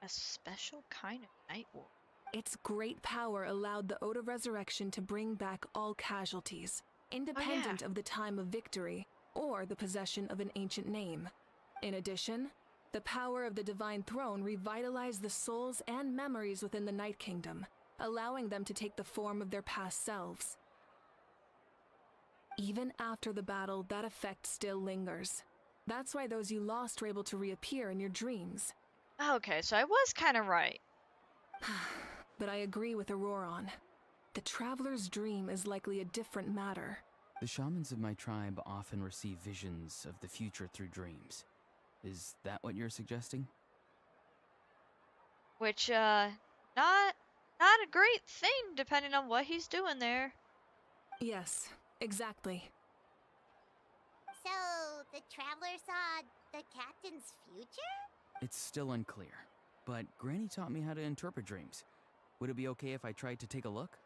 A special kind of night war. Its great power allowed the Ode of Resurrection to bring back all casualties, independent of the time of victory or the possession of an ancient name. In addition, the power of the Divine Throne revitalized the souls and memories within the Night Kingdom, allowing them to take the form of their past selves. Even after the battle, that effect still lingers. That's why those you lost were able to reappear in your dreams. Okay, so I was kind of right. But I agree with Auroron. The Traveler's dream is likely a different matter. The shamans of my tribe often receive visions of the future through dreams. Is that what you're suggesting? Which, not a great thing, depending on what he's doing there. Yes, exactly. So, the Traveler saw the captain's future? It's still unclear, but Granny taught me how to interpret dreams. Would it be okay if I tried to take a look?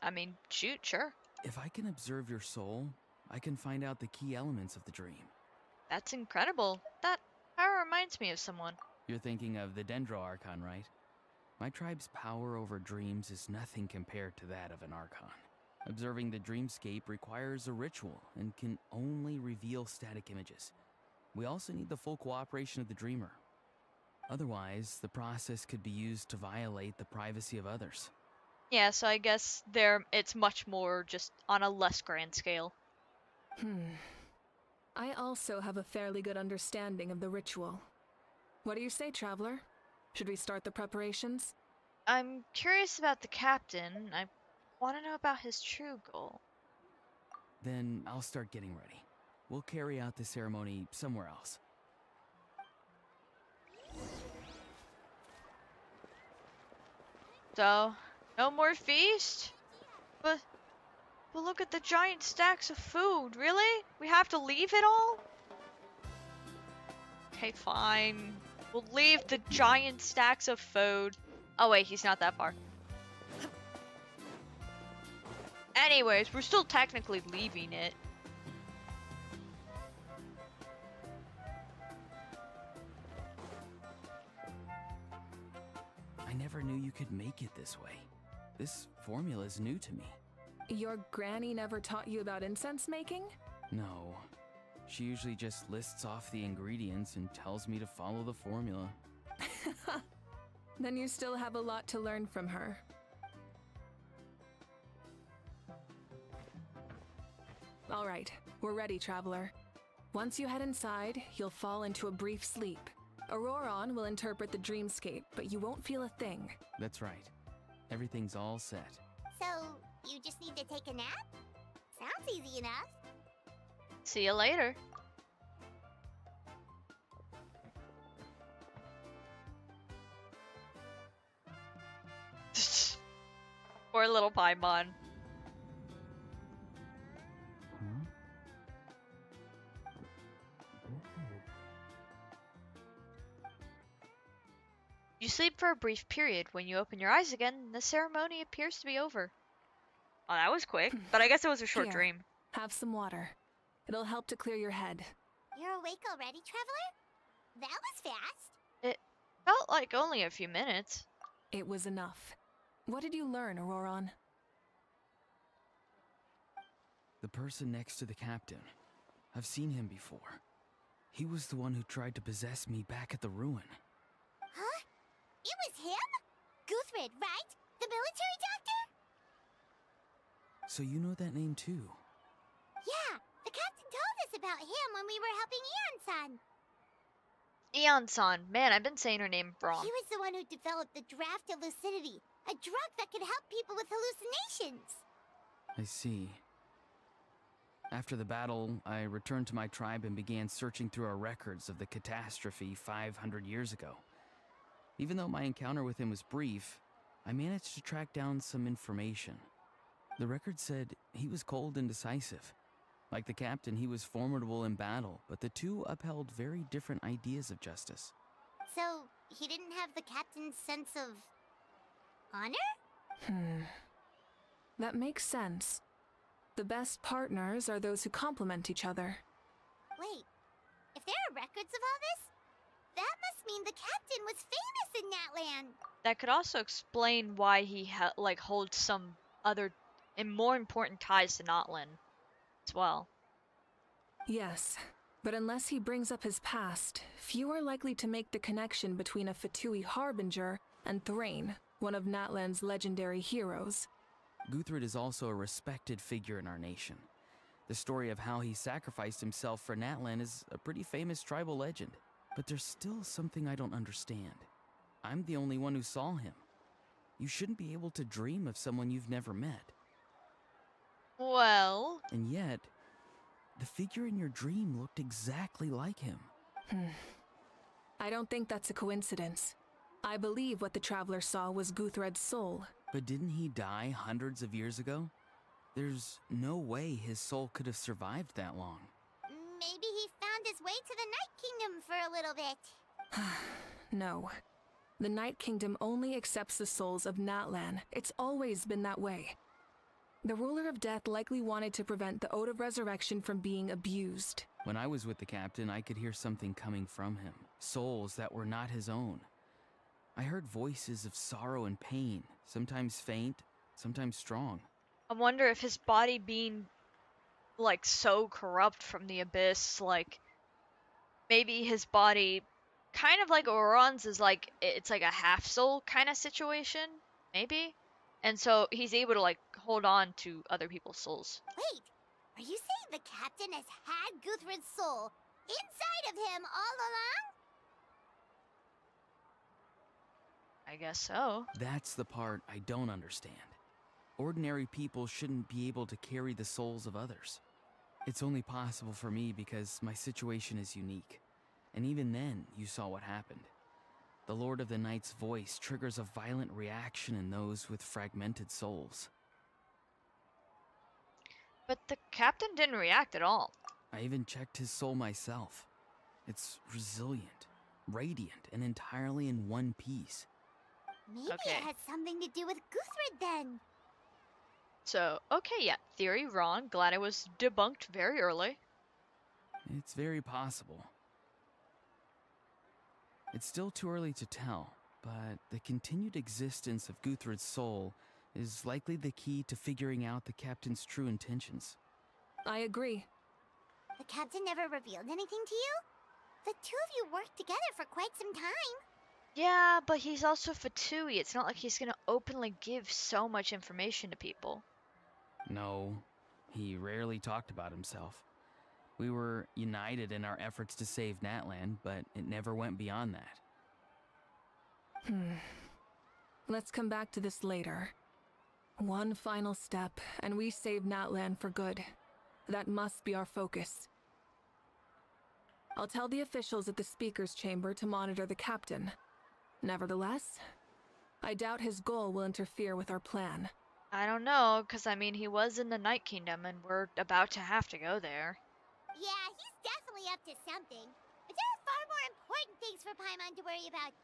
I mean, shoot, sure. If I can observe your soul, I can find out the key elements of the dream. That's incredible. That power reminds me of someone. You're thinking of the Dendro Archon, right? My tribe's power over dreams is nothing compared to that of an Archon. Observing the dreamscape requires a ritual and can only reveal static images. We also need the full cooperation of the dreamer. Otherwise, the process could be used to violate the privacy of others. Yeah, so I guess it's much more just on a less grand scale. I also have a fairly good understanding of the ritual. What do you say, Traveler? Should we start the preparations? I'm curious about the captain. I want to know about his true goal. Then I'll start getting ready. We'll carry out the ceremony somewhere else. So, no more feast? But look at the giant stacks of food, really? We have to leave it all? Okay, fine. We'll leave the giant stacks of food. Oh wait, he's not that far. Anyways, we're still technically leaving it. I never knew you could make it this way. This formula is new to me. Your granny never taught you about incense making? No. She usually just lists off the ingredients and tells me to follow the formula. Then you still have a lot to learn from her. All right, we're ready, Traveler. Once you head inside, you'll fall into a brief sleep. Auroron will interpret the dreamscape, but you won't feel a thing. That's right. Everything's all set. So, you just need to take a nap? Sounds easy enough. See you later. Poor little Paimon. You sleep for a brief period. When you open your eyes again, the ceremony appears to be over. Oh, that was quick, but I guess it was a short Here. dream. Have some water. It'll help to clear your head. You're awake already, Traveler? That was fast. It felt like only a few minutes. It was enough. What did you learn, Auroron? The person next to the captain. I've seen him before. He was the one who tried to possess me back at the ruin. Huh? It was him? Guthrid, right? The military doctor? So you know that name too? Yeah, the captain told us about him when we were helping Eon-san. Eon-san. Man, I've been saying her name wrong. He was the one who developed the draft of lucidity, a drug that could help people with hallucinations. I see. After the battle, I returned to my tribe and began searching through our records of the catastrophe 500 years ago. Even though my encounter with him was brief, I managed to track down some information. The record said he was cold and decisive. Like the captain, he was formidable in battle, but the two upheld very different ideas of justice. So, he didn't have the captain's sense of honor? That makes sense. The best partners are those who complement each other. Wait, if there are records of all this, that must mean the captain was famous in Natlan. That could also explain why he holds some other and more important ties to Natlan as well. Yes, but unless he brings up his past, few are likely to make the connection between a Fatui harbinger and Thrain, one of Natlan's legendary heroes. Guthrid is also a respected figure in our nation. The story of how he sacrificed himself for Natlan is a pretty famous tribal legend. But there's still something I don't understand. I'm the only one who saw him. You shouldn't be able to dream of someone you've never met. Well... And yet, the figure in your dream looked exactly like him. I don't think that's a coincidence. I believe what the Traveler saw was Guthred's soul. But didn't he die hundreds of years ago? There's no way his soul could have survived that long. Maybe he found his way to the Night Kingdom for a little bit. No. The Night Kingdom only accepts the souls of Natlan. It's always been that way. The Ruler of Death likely wanted to prevent the Ode of Resurrection from being abused. When I was with the captain, I could hear something coming from him. Souls that were not his own. I heard voices of sorrow and pain, sometimes faint, sometimes strong. I wonder if his body being, so corrupt from the abyss, maybe his body, kind of like Auron's, is it's like a half-soul kind of situation, maybe? And so he's able to, hold on to other people's souls. Wait, are you saying the captain has had Guthrid's soul inside of him all along? I guess so. That's the part I don't understand. Ordinary people shouldn't be able to carry the souls of others. It's only possible for me because my situation is unique. And even then, you saw what happened. The Lord of the Night's voice triggers a violent reaction in those with fragmented souls. But the captain didn't react at all. I even checked his soul myself. It's resilient, radiant, and entirely in one piece. Maybe Okay. it had something to do with Guthrid then. So, okay, yeah, theory wrong. Glad it was debunked very early. It's very possible. It's still too early to tell, but the continued existence of Guthrid's soul is likely the key to figuring out the captain's true intentions. I agree. The captain never revealed anything to you? The two of you worked together for quite some time. Yeah, but he's also Fatui. It's not like he's gonna openly give so much information to people. No, He rarely talked about himself. We were united in our efforts to save Natlan, but it never went beyond that. Let's come back to this later. One final step, and we save Natlan for good. That must be our focus. I'll tell the officials at the speaker's chamber to monitor the captain. Nevertheless, I doubt his goal will interfere with our plan. I don't know, because I mean, he was in the Night Kingdom and we're about to have to go there. Yeah, he's definitely up to something. But there are far more important things for Paimon to worry about.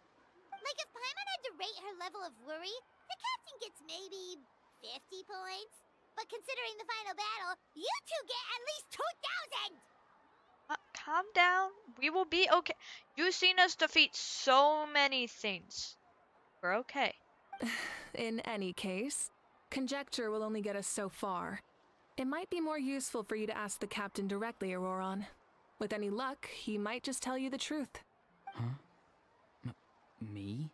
Like if Paimon had to rate her level of worry, the captain gets maybe 50 points. But considering the final battle, you two get at least 2,000! Calm down. We will be okay. You've seen us defeat so many things. We're okay. In any case, conjecture will only get us so far. It might be more useful for you to ask the captain directly, Auroron. With any luck, he might just tell you the truth. Huh? Me?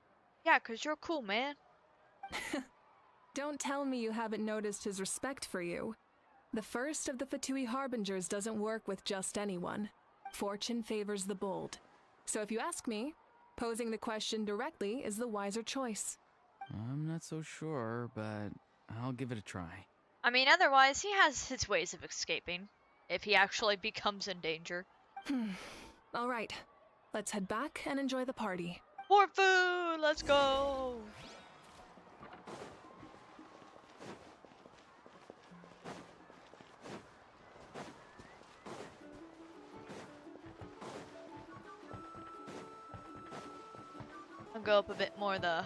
Yeah, 'cause you're cool, man. Don't tell me you haven't noticed his respect for you. The first of the Fatui Harbingers doesn't work with just anyone. Fortune favors the bold. So if you ask me, posing the question directly is the wiser choice. I'm not so sure, but I'll give it a try. I mean, otherwise, he has his ways of escaping. If he actually becomes in danger. All right, let's head back and enjoy the party. More food! Let's go! I'll go up a bit more the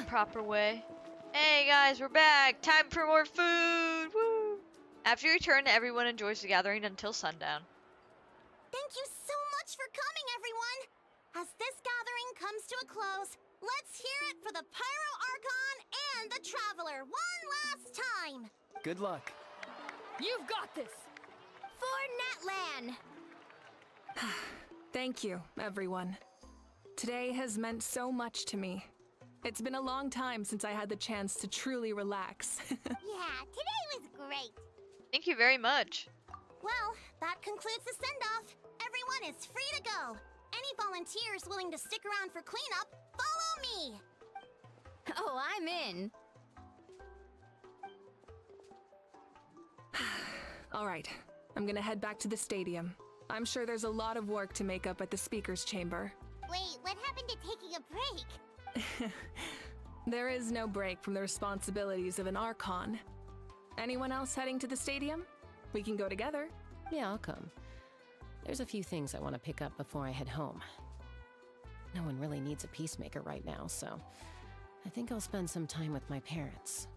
proper way. Hey guys, we're back! Time for more food! Woo! After you return, everyone enjoys the gathering until sundown. Thank you so much for coming, everyone! As this gathering comes to a close, let's hear it for the Pyro Archon and the Traveler one last time! Good luck. You've got this! For Natlan! Thank you, everyone. Today has meant so much to me. It's been a long time since I had the chance to truly relax. Yeah, today was great! Thank you very much. Well, that concludes the send-off. Everyone is free to go. Any volunteers willing to stick around for cleanup, follow me! Oh, I'm in. All right, I'm gonna head back to the stadium. I'm sure there's a lot of work to make up at the speaker's chamber. Wait, what happened to taking a break? There is no break from the responsibilities of an Archon. Anyone else heading to the stadium? We can go together. Yeah, I'll come. There's a few things I want to pick up before I head home. No one really needs a peacemaker right now, so I think I'll spend some time with my parents.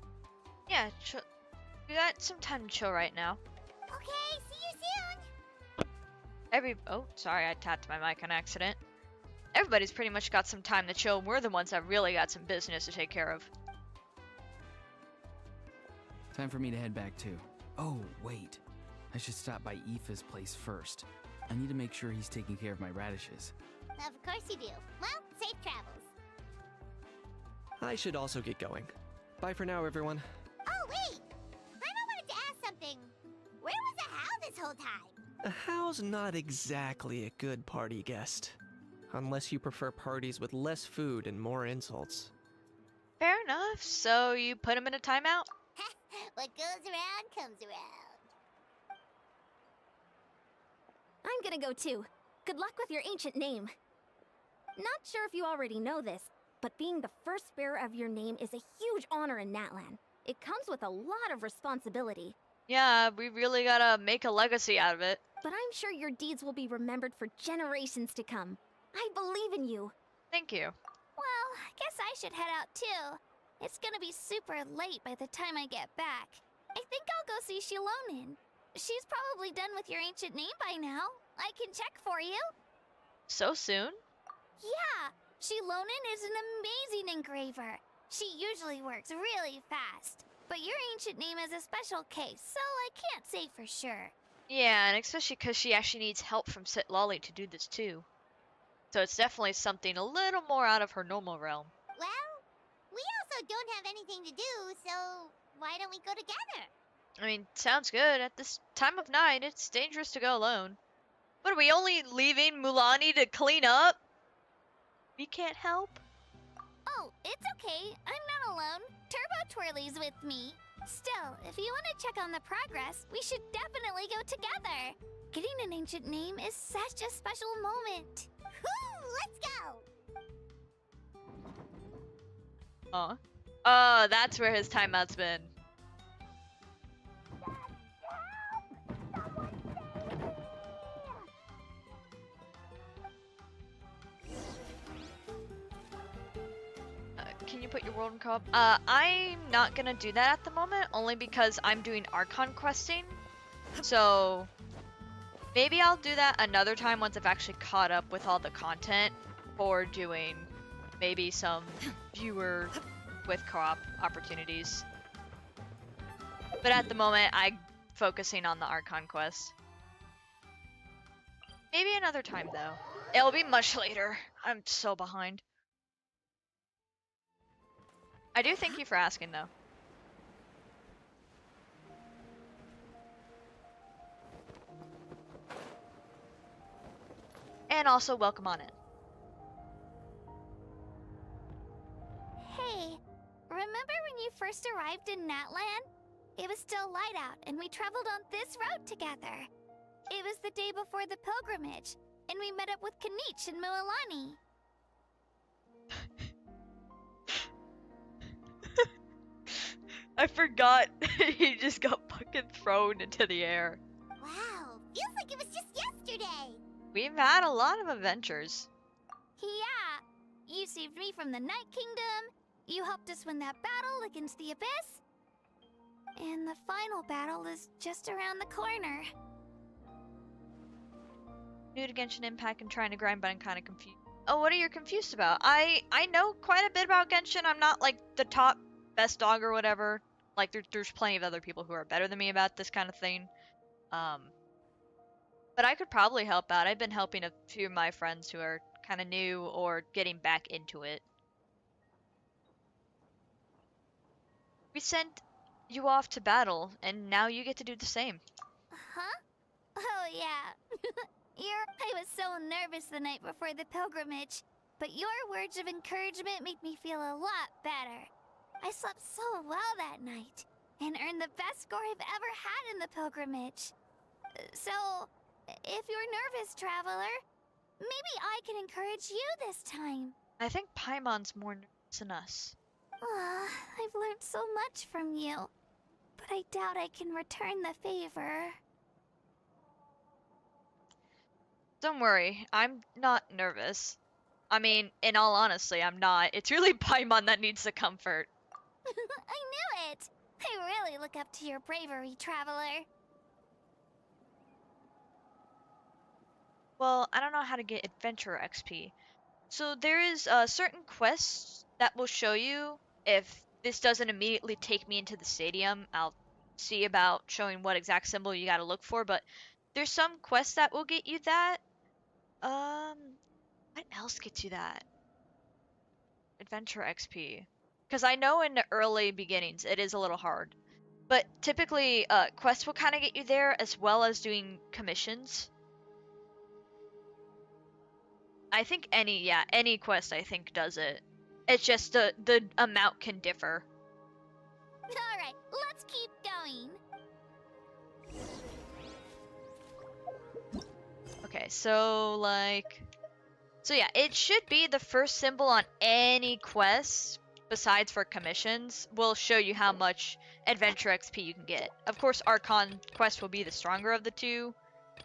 Yeah, we got some time to chill right now. Okay, see you soon! Oh, sorry, I tapped my mic on accident. Everybody's pretty much got some time to chill. We're the ones that really got some business to take care of. Time for me to head back too. Oh, wait. I should stop by Aoethher's place first. I need to make sure he's taking care of my radishes. Of course you do. Well, safe travels. I should also get going. Bye for now, everyone. Oh, wait! I wanted to ask something. Where was the How this whole time? A How's not exactly a good party guest. Unless you prefer parties with less food and more insults. Fair enough. So you put him in a timeout? What goes around comes around. I'm gonna go too. Good luck with your ancient name. Not sure if you already know this, but being the first bearer of your name is a huge honor in Natlan. It comes with a lot of responsibility. Yeah, we really gotta make a legacy out of it. But I'm sure your deeds will be remembered for generations to come. I believe in you. Thank you. Well, I guess I should head out too. It's gonna be super late by the time I get back. I think I'll go see Shilonin. She's probably done with your ancient name by now. I can check for you. So soon? Yeah, Shilonin is an amazing engraver. She usually works really fast. But your ancient name is a special case, so I can't say for sure. Yeah, and especially because she actually needs help from Sit Lolly to do this too. So it's definitely something a little more out of her normal realm. Well, we also don't have anything to do, so why don't we go together? I mean, sounds good. At this time of night, it's dangerous to go alone. What, are we only leaving Mulani to clean up? We can't help? Oh, it's okay. I'm not alone. Turbo Twirly's with me. Still, if you want to check on the progress, we should definitely go together. Getting an ancient name is such a special moment. Woo! Let's go! Oh. Oh, that's where his timeout's been. Can you put your world in co-op? I'm not gonna do that at the moment, only because I'm doing Archon questing. So, maybe I'll do that another time once I've actually caught up with all the content for doing maybe some viewer with co-op opportunities. But at the moment, I'm focusing on the Archon quest. Maybe another time, though. It'll be much later. I'm so behind. I do thank you for asking, though. And also, welcome on in. Hey, remember when you first arrived in Natlan? It was still light out, and we traveled on this road together. It was the day before the pilgrimage, and we met up with Kanich and Moalani. I forgot he just got fucking thrown into the air. Wow, feels like it was just yesterday. We've had a lot of adventures. Yeah, you saved me from the Night Kingdom. You helped us win that battle against the Abyss. And the final battle is just around the corner. New to Genshin Impact and trying to grind, but I'm kind of confused. Oh, what are you confused about? I know quite a bit about Genshin. I'm not like the top best dog or whatever. Like there's plenty of other people who are better than me about this kind of thing. But I could probably help out. I've been helping a few of my friends who are kind of new or getting back into it. We sent you off to battle, and now you get to do the same. Huh? Oh, yeah. I was so nervous the night before the pilgrimage, but your words of encouragement made me feel a lot better. I slept so well that night, and earned the best score I've ever had in the pilgrimage. So, if you're nervous, traveler, maybe I can encourage you this time. I think Paimon's more nervous than us. I've learned so much from you, but I doubt I can return the favor. Don't worry, I'm not nervous. I mean, in all honesty, I'm not. It's really Paimon that needs the comfort. I knew it! I really look up to your bravery, traveler. Well, I don't know how to get adventurer XP. So there is certain quests that will show you if this doesn't immediately take me into the stadium. I'll see about showing what exact symbol you gotta look for, but there's some quests that will get you that. What else gets you that? Adventure XP. Because I know in the early beginnings it is a little hard. But typically, quests will kind of get you there as well as doing commissions. I think any quest I think does it. It's just the amount can differ. Alright, let's keep going. Okay, so yeah, it should be the first symbol on any quest, besides for commissions, will show you how much adventure XP you can get. Of course, Archon quest will be the stronger of the two,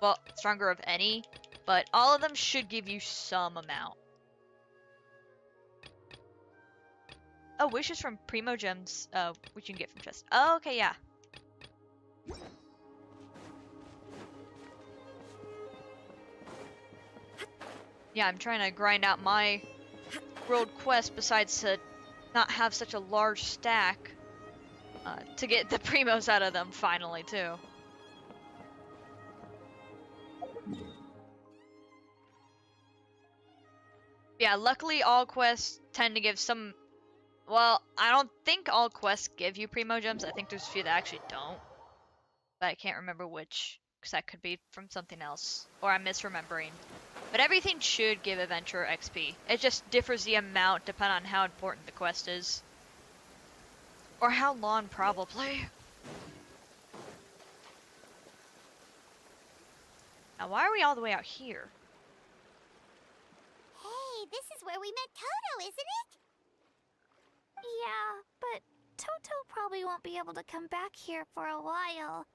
well, stronger of any, but all of them should give you some amount. Oh, wishes from Primo Gems, which you can get from chest. Oh, okay, yeah. Yeah, I'm trying to grind out my world quest besides to not have such a large stack to get the primos out of them finally, too. Yeah, luckily all quests tend to give some... Well, I don't think all quests give you Primo Gems. I think there's a few that actually don't. but I can't remember which, because that could be from something else, or I'm misremembering. But everything should give adventurer XP. It just differs the amount depending on how important the quest is. Or how long, probably. Now, why are we all the way out here? Hey, this is where we met Toto, isn't it? Yeah, but Toto probably won't be able to come back here for a while.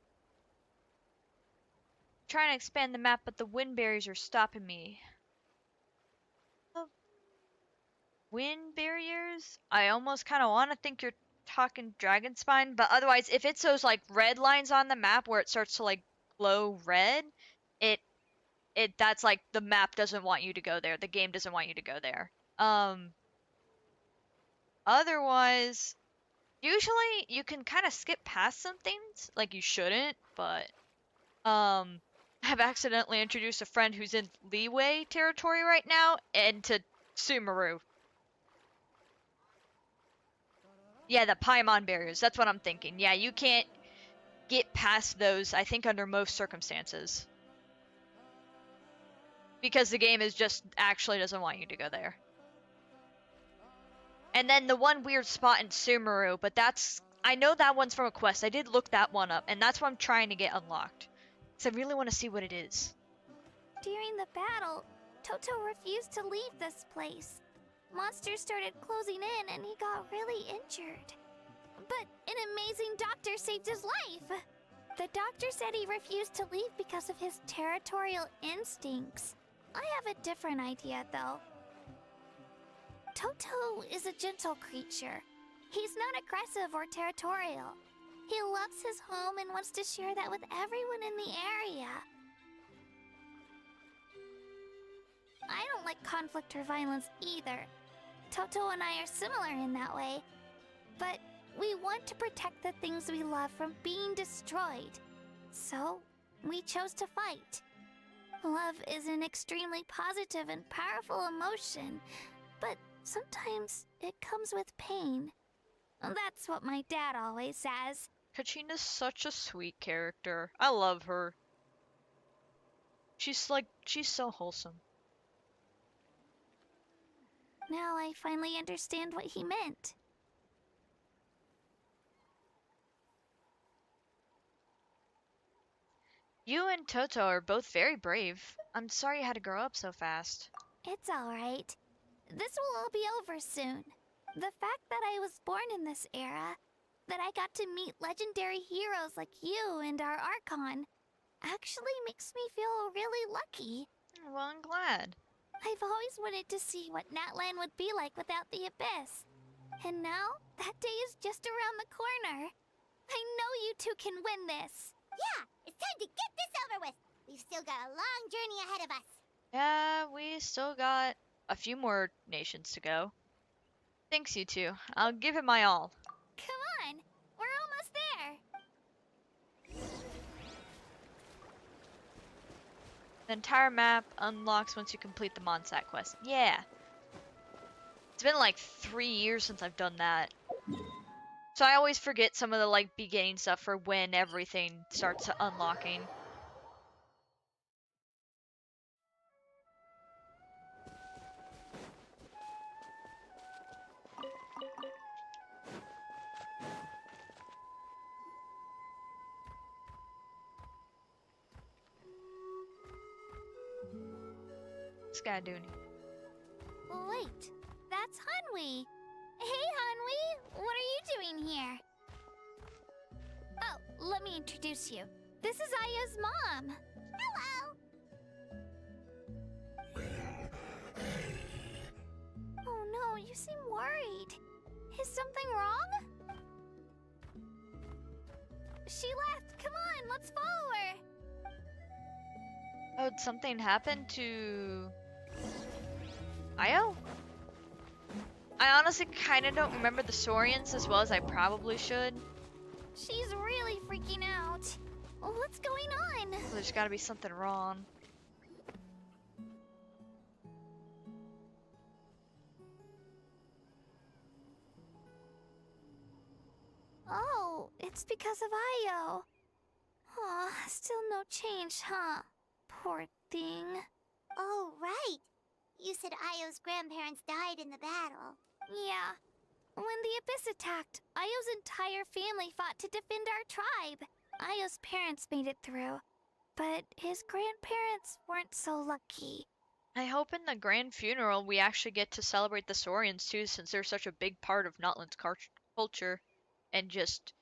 Trying to expand the map, but the wind barriers are stopping me. Wind barriers? I almost kind of want to think you're talking dragon spine, but otherwise, if it's those like red lines on the map where it starts to like glow red, it that's like the map doesn't want you to go there. The game doesn't want you to go there. Otherwise, usually you can kind of skip past some things, like you shouldn't, but I've accidentally introduced a friend who's in Leeway territory right now into Sumeru. Yeah, the Paimon barriers. That's what I'm thinking. Yeah, you can't get past those, I think, under most circumstances. Because the game is just actually doesn't want you to go there. And then the one weird spot in Sumeru, but that's... I know that one's from a quest. I did look that one up, and that's what I'm trying to get unlocked. Because I really want to see what it is. During the battle, Toto refused to leave this place. Monsters started closing in and he got really injured. But an amazing doctor saved his life! The doctor said he refused to leave because of his territorial instincts. I have a different idea, though. Toto is a gentle creature. He's not aggressive or territorial. He loves his home and wants to share that with everyone in the area. I don't like conflict or violence either. Toto and I are similar in that way. But we want to protect the things we love from being destroyed. So, we chose to fight. Love is an extremely positive and powerful emotion, but sometimes it comes with pain. That's what my dad always says. Kachina's such a sweet character. I love her. She's so wholesome. Now I finally understand what he meant. You and Toto are both very brave. I'm sorry you had to grow up so fast. It's alright. This will all be over soon. The fact that I was born in this era, that I got to meet legendary heroes like you and our Archon, actually makes me feel really lucky. Well, I'm glad. I've always wanted to see what Natlan would be like without the Abyss. And now, that day is just around the corner. I know you two can win this. Yeah, it's time to get this over with. We've still got a long journey ahead of us. Yeah, we still got a few more nations to go. Thanks, you two. I'll give it my all. Come on, we're almost there. The entire map unlocks once you complete the Monsat quest. Yeah. It's been like 3 years since I've done that. So I always forget some of the like beginning stuff for when everything starts unlocking. What's this guy doing? Wait, that's Hanwi. Hey, Hanwi, what are you doing here? Oh, let me introduce you. This is Aya's mom. Hello. Oh no, you seem worried. Is something wrong? She left. Come on, let's follow her. Oh, did something happen to Io? I honestly kind of don't remember the Saurians as well as I probably should. She's really freaking out. What's going on? There's gotta be something wrong. Oh, it's because of Io. Still no change, huh? Poor thing. Oh, right. You said Io's grandparents died in the battle. Yeah. When the Abyss attacked, Io's entire family fought to defend our tribe. Io's parents made it through, but his grandparents weren't so lucky. I hope in the grand funeral we actually get to celebrate the Saurians too, since they're such a big part of Natlan's culture and just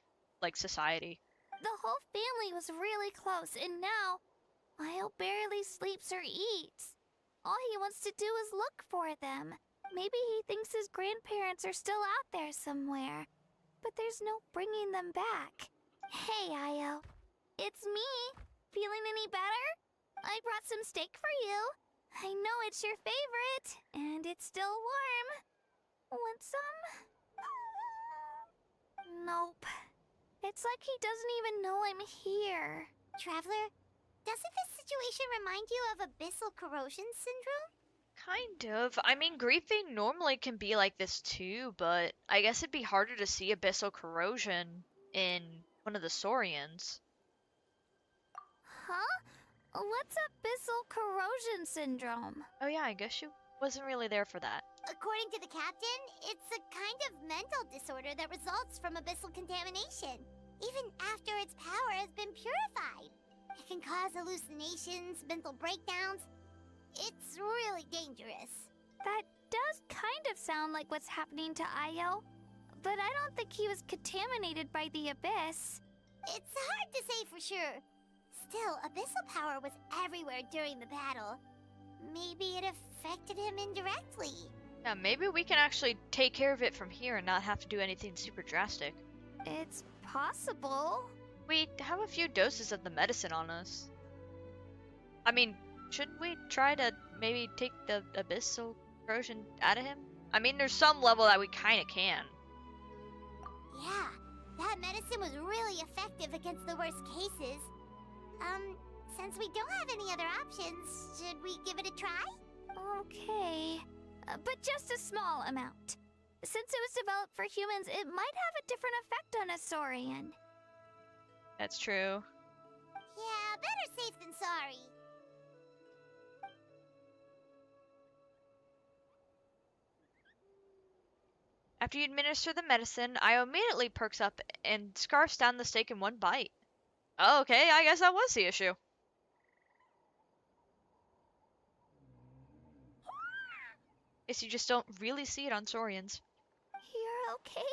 like society. The whole family was really close, and now Io barely sleeps or eats. All he wants to do is look for them. Maybe he thinks his grandparents are still out there somewhere, but there's no bringing them back. Hey, Io. It's me. Feeling any better? I brought some steak for you. I know it's your favorite, and it's still warm. Want some? Nope. It's like he doesn't even know I'm here. Traveler, doesn't this situation remind you of abyssal corrosion syndrome? Kind of. I mean, griefing normally can be like this too, but I guess it'd be harder to see abyssal corrosion in one of the Saurians. Huh? What's abyssal corrosion syndrome? Oh yeah, I guess you wasn't really there for that. According to the captain, it's a kind of mental disorder that results from abyssal contamination, even after its power has been purified. It can cause hallucinations, mental breakdowns. It's really dangerous. That does kind of sound like what's happening to Io, but I don't think he was contaminated by the Abyss. It's hard to say for sure. Still, abyssal power was everywhere during the battle. Maybe it affected him indirectly. Yeah, maybe we can actually take care of it from here and not have to do anything super drastic. It's possible. We have a few doses of the medicine on us. I mean, shouldn't we try to maybe take the abyssal corrosion out of him? I mean, there's some level that we kind of can. Yeah, that medicine was really effective against the worst cases. Since we don't have any other options, should we give it a try? Okay, but just a small amount. Since it was developed for humans, it might have a different effect on a Saurian. That's true. Yeah, better safe than sorry. After you administer the medicine, Io immediately perks up and scarfs down the steak in one bite. Okay, I guess that was the issue. Guess you just don't really see it on Saurians. You're okay?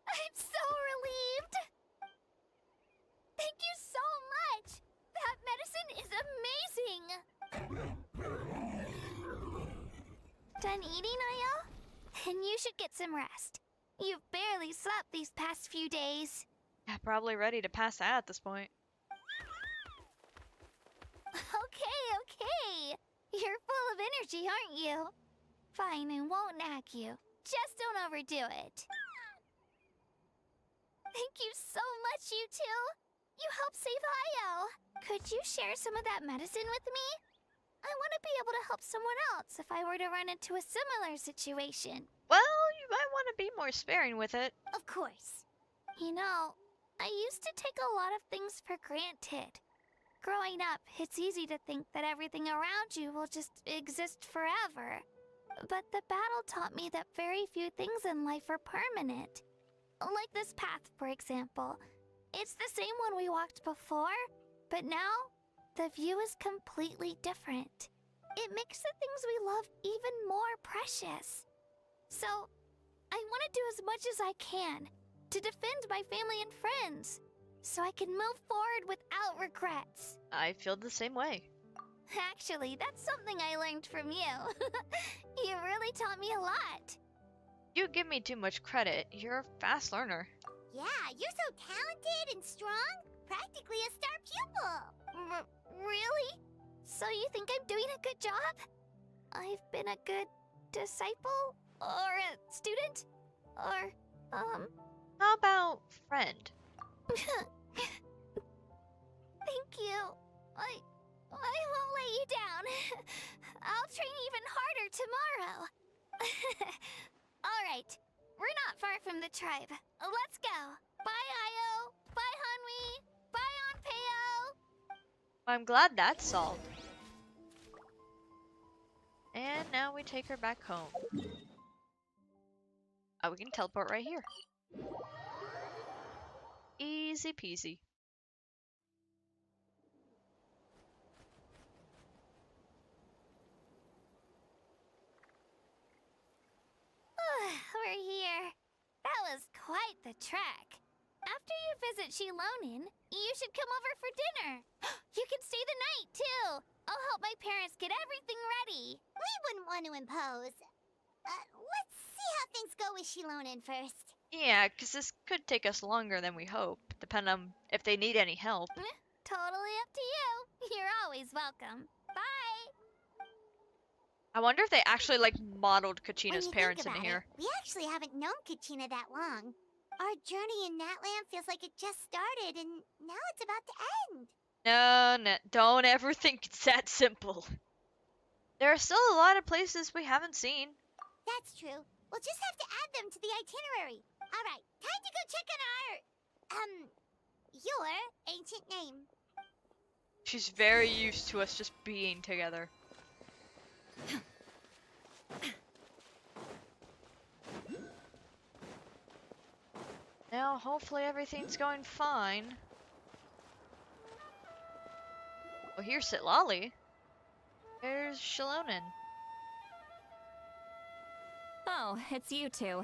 I'm so relieved! Thank you so much! That medicine is amazing! Done eating, Io? Then you should get some rest. You've barely slept these past few days. Yeah, probably ready to pass out at this point. Okay. You're full of energy, aren't you? Fine, I won't nag you. Just don't overdo it. Thank you so much, you two. You helped save Io. Could you share some of that medicine with me? I want to be able to help someone else if I were to run into a similar situation. Well, you might want to be more sparing with it. Of course. You know, I used to take a lot of things for granted. Growing up, it's easy to think that everything around you will just exist forever. But the battle taught me that very few things in life are permanent. Like this path, for example. It's the same one we walked before, but now the view is completely different. It makes the things we love even more precious. So, I want to do as much as I can to defend my family and friends, so I can move forward without regrets. I feel the same way. Actually, that's something I learned from you. You really taught me a lot. You give me too much credit. You're a fast learner. Yeah, you're so talented and strong. Practically a star pupil. Really? So you think I'm doing a good job? I've been a good disciple? Or a student? Or, How about friend? Thank you. I won't let you down. I'll train even harder tomorrow. All right. We're not far from the tribe. Let's go. Bye, Io. Bye, Hanwi. Bye, Onpeo. I'm glad that's solved. And now we take her back home. Oh, we can teleport right here. Easy peasy. We're here. That was quite the trek. After you visit Shilonin, you should come over for dinner. You can stay the night, too. I'll help my parents get everything ready. We wouldn't want to impose. Let's see how things go with Shilonin first. Yeah, because this could take us longer than we hope, depending on if they need any help. Totally up to you. You're always welcome. Bye. I wonder if they actually, like, modeled When Kachina's you parents think in about here. it, we actually haven't known Kachina that long. Our journey in Natlan feels like it just started, and now it's about to end. No, don't ever think it's that simple. There are still a lot of places we haven't seen. That's true. We'll just have to add them to the itinerary. All right, time to go check on your ancient name. She's very used to us just being together. Now, hopefully everything's going fine. Well, here's Sitlali. There's Shilonin. Oh, it's you two.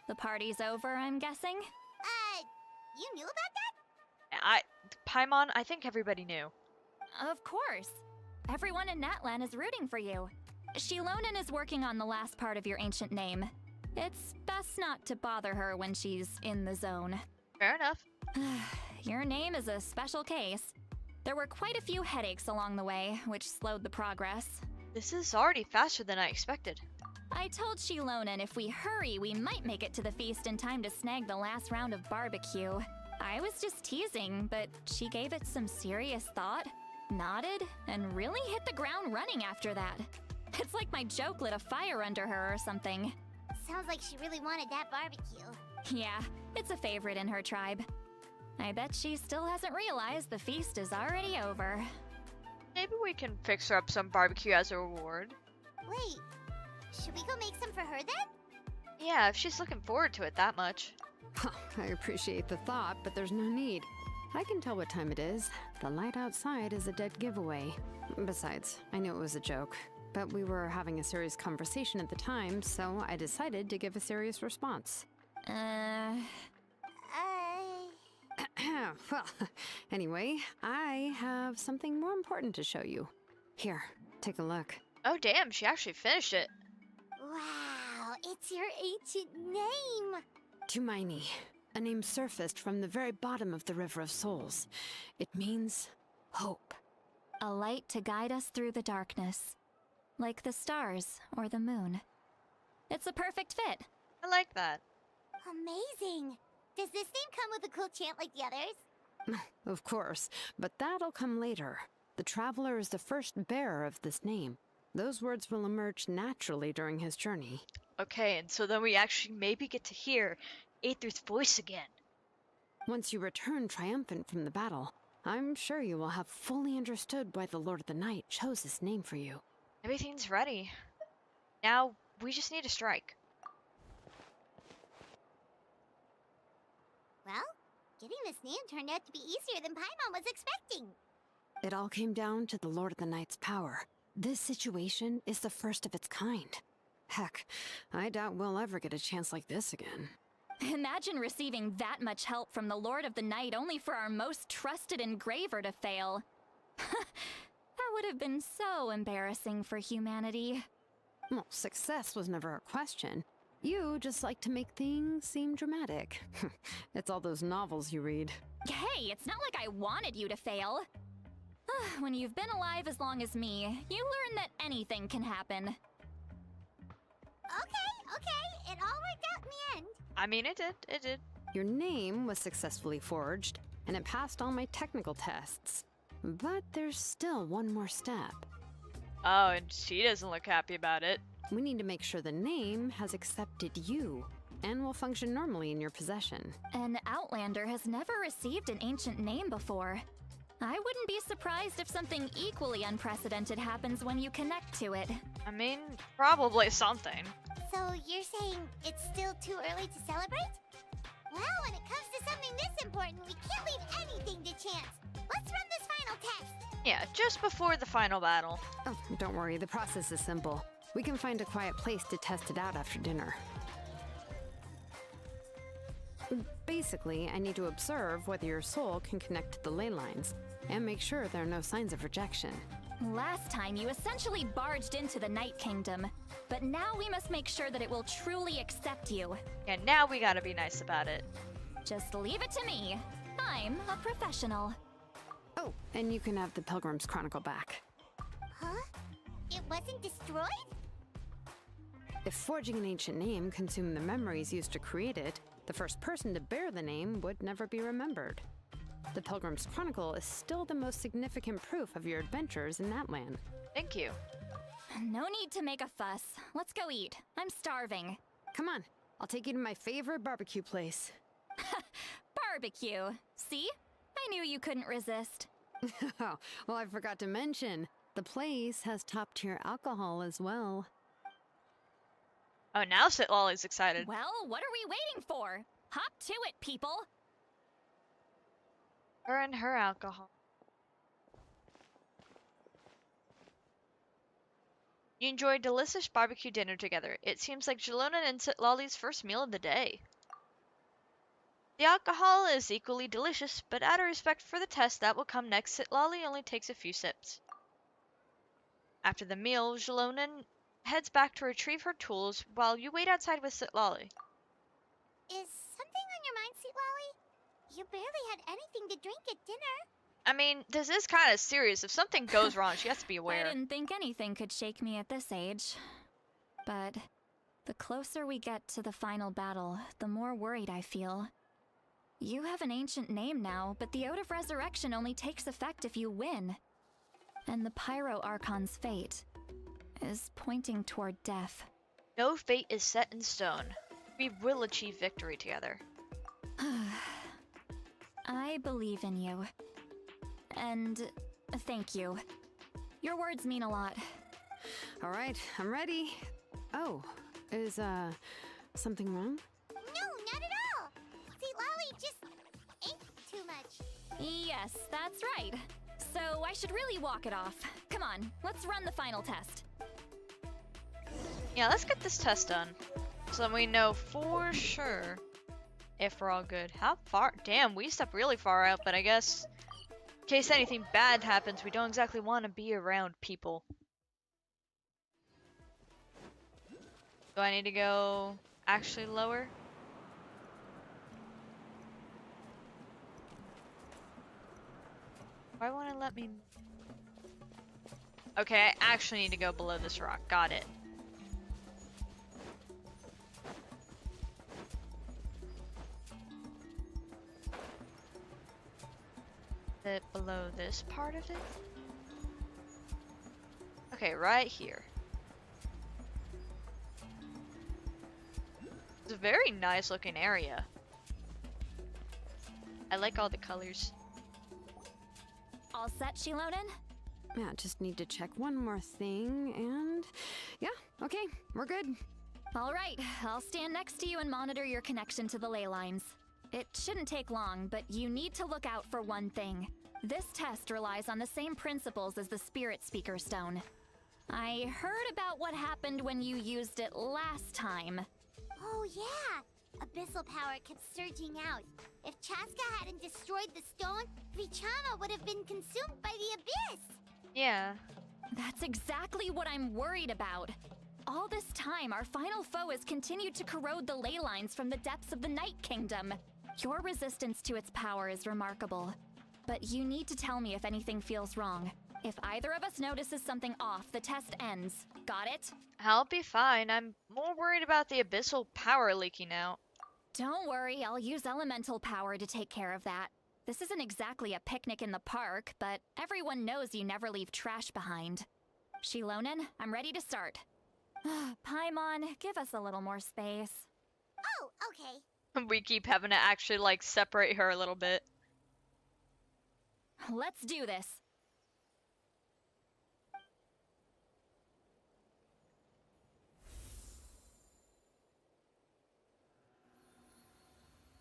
The party's over, I'm guessing? You knew about that? Paimon, I think everybody knew. Of course. Everyone in Natlan is rooting for you. Shilonin is working on the last part of your ancient name. It's best not to bother her when she's in the zone. Fair enough. Your name is a special case. There were quite a few headaches along the way, which slowed the progress. This is already faster than I expected. I told Shilonin if we hurry, we might make it to the feast in time to snag the last round of barbecue. I was just teasing, but she gave it some serious thought, nodded, and really hit the ground running after that. It's like my joke lit a fire under her or something. Sounds like she really wanted that barbecue. Yeah, it's a favorite in her tribe. I bet she still hasn't realized the feast is already over. Maybe we can fix her up some barbecue as a reward. Wait, should we go make some for her then? Yeah, if she's looking forward to it that much. I appreciate the thought, but there's no need. I can tell what time it is. The light outside is a dead giveaway. Besides, I knew it was a joke, but we were having a serious conversation at the time, so I decided to give a serious response. Well, anyway, I have something more important to show you. Here, take a look. Oh damn, she actually finished it. Wow, it's your ancient name. Tumaini, a name surfaced from the very bottom of the River of Souls. It means hope. A light to guide us through the darkness. Like the stars or the moon. It's a perfect fit. I like that. Amazing. Does this name come with a cool chant like the others? Of course, but that'll come later. The Traveler is the first bearer of this name. Those words will emerge naturally during his journey. Okay, and so then we actually maybe get to hear Aether's voice again. Once you return triumphant from the battle, I'm sure you will have fully understood why the Lord of the Night chose this name for you. Everything's ready. Now, we just need to strike. Well, getting this name turned out to be easier than Paimon was expecting. It all came down to the Lord of the Night's power. This situation is the first of its kind. Heck, I doubt we'll ever get a chance like this again. Imagine receiving that much help from the Lord of the Night only for our most trusted engraver to fail. That would have been so embarrassing for humanity. Well, success was never a question. You just like to make things seem dramatic. It's all those novels you read. Hey, it's not like I wanted you to fail. When you've been alive as long as me, you learn that anything can happen. Okay, it all worked out in the end. I mean, it did. Your name was successfully forged, and it passed all my technical tests. But there's still one more step. Oh, and she doesn't look happy about it. We need to make sure the name has accepted you, and will function normally in your possession. An Outlander has never received an ancient name before. I wouldn't be surprised if something equally unprecedented happens when you connect to it. I mean, probably something. So you're saying it's still too early to celebrate? Well, when it comes to something this important, we can't leave anything to chance. Let's run this final test. Yeah, just before the final battle. Oh, don't worry, the process is simple. We can find a quiet place to test it out after dinner. Basically, I need to observe whether your soul can connect to the ley lines, and make sure there are no signs of rejection. Last time, you essentially barged into the Night Kingdom, but now we must make sure that it will truly accept you. Yeah, now we gotta be nice about it. Just leave it to me. I'm a professional. Oh, and you can have the Pilgrim's Chronicle back. Huh? It wasn't destroyed? If forging an ancient name consumed the memories used to create it, the first person to bear the name would never be remembered. The Pilgrim's Chronicle is still the most significant proof of your adventures in Natlan. Thank you. No need to make a fuss. Let's go eat. I'm starving. Come on, I'll take you to my favorite barbecue place. Barbecue. See? I knew you couldn't resist. Oh, well, I forgot to mention, the place has top-tier alcohol as well. Oh, now Sitlolly's excited. Well, what are we waiting for? Hop to it, people! Her and her alcohol. You enjoy a delicious barbecue dinner together. It seems like Jalonan and Sitlolly's first meal of the day. The alcohol is equally delicious, but out of respect for the test that will come next, Sitlolly only takes a few sips. After the meal, Jalonan heads back to retrieve her tools while you wait outside with Sitlolly. Is something on your mind, Sweet Lolly? You barely had anything to drink at dinner. I mean, this is kind of serious. If something goes wrong, she has to be I aware. didn't think anything could shake me at this age. But the closer we get to the final battle, the more worried I feel. You have an ancient name now, but the Oath of Resurrection only takes effect if you win. And the Pyro Archon's fate is pointing toward death. No fate is set in stone. We will achieve victory together. I believe in you. And thank you. Your words mean a lot. All right, I'm ready. Oh, is, something wrong? No, not at all. Sweet Lolly just ate too much. Yes, that's right. So I should really walk it off. Come on, let's run the final test. Yeah, let's get this test done. So we know for sure if we're all good. How far? Damn, we stepped really far out, but I guess in case anything bad happens, we don't exactly want to be around people. Do I need to go actually lower? Why won't it let me? Okay, I actually need to go below this rock. Got it. Is it below this part of it? Okay, right here. It's a very nice looking area. I like all the colors. All set, Shilonen? Yeah, just need to check one more thing, and yeah, okay, we're good. All right, I'll stand next to you and monitor your connection to the ley lines. It shouldn't take long, but you need to look out for one thing. This test relies on the same principles as the Spirit Speaker Stone. I heard about what happened when you used it last time. Oh yeah! Abyssal power kept surging out. If Chaska hadn't destroyed the stone, Vichama would have been consumed by the abyss! Yeah. That's exactly what I'm worried about. All this time, our final foe has continued to corrode the ley lines from the depths of the Night Kingdom. Your resistance to its power is remarkable. But you need to tell me if anything feels wrong. If either of us notices something off, the test ends. Got it? I'll be fine. I'm more worried about the abyssal power leaking out. Don't worry, I'll use elemental power to take care of that. This isn't exactly a picnic in the park, but everyone knows you never leave trash behind. Shilonen, I'm ready to start. Paimon, give us a little more space. Oh, okay. We keep having to actually, like, separate her a little bit. Let's do this.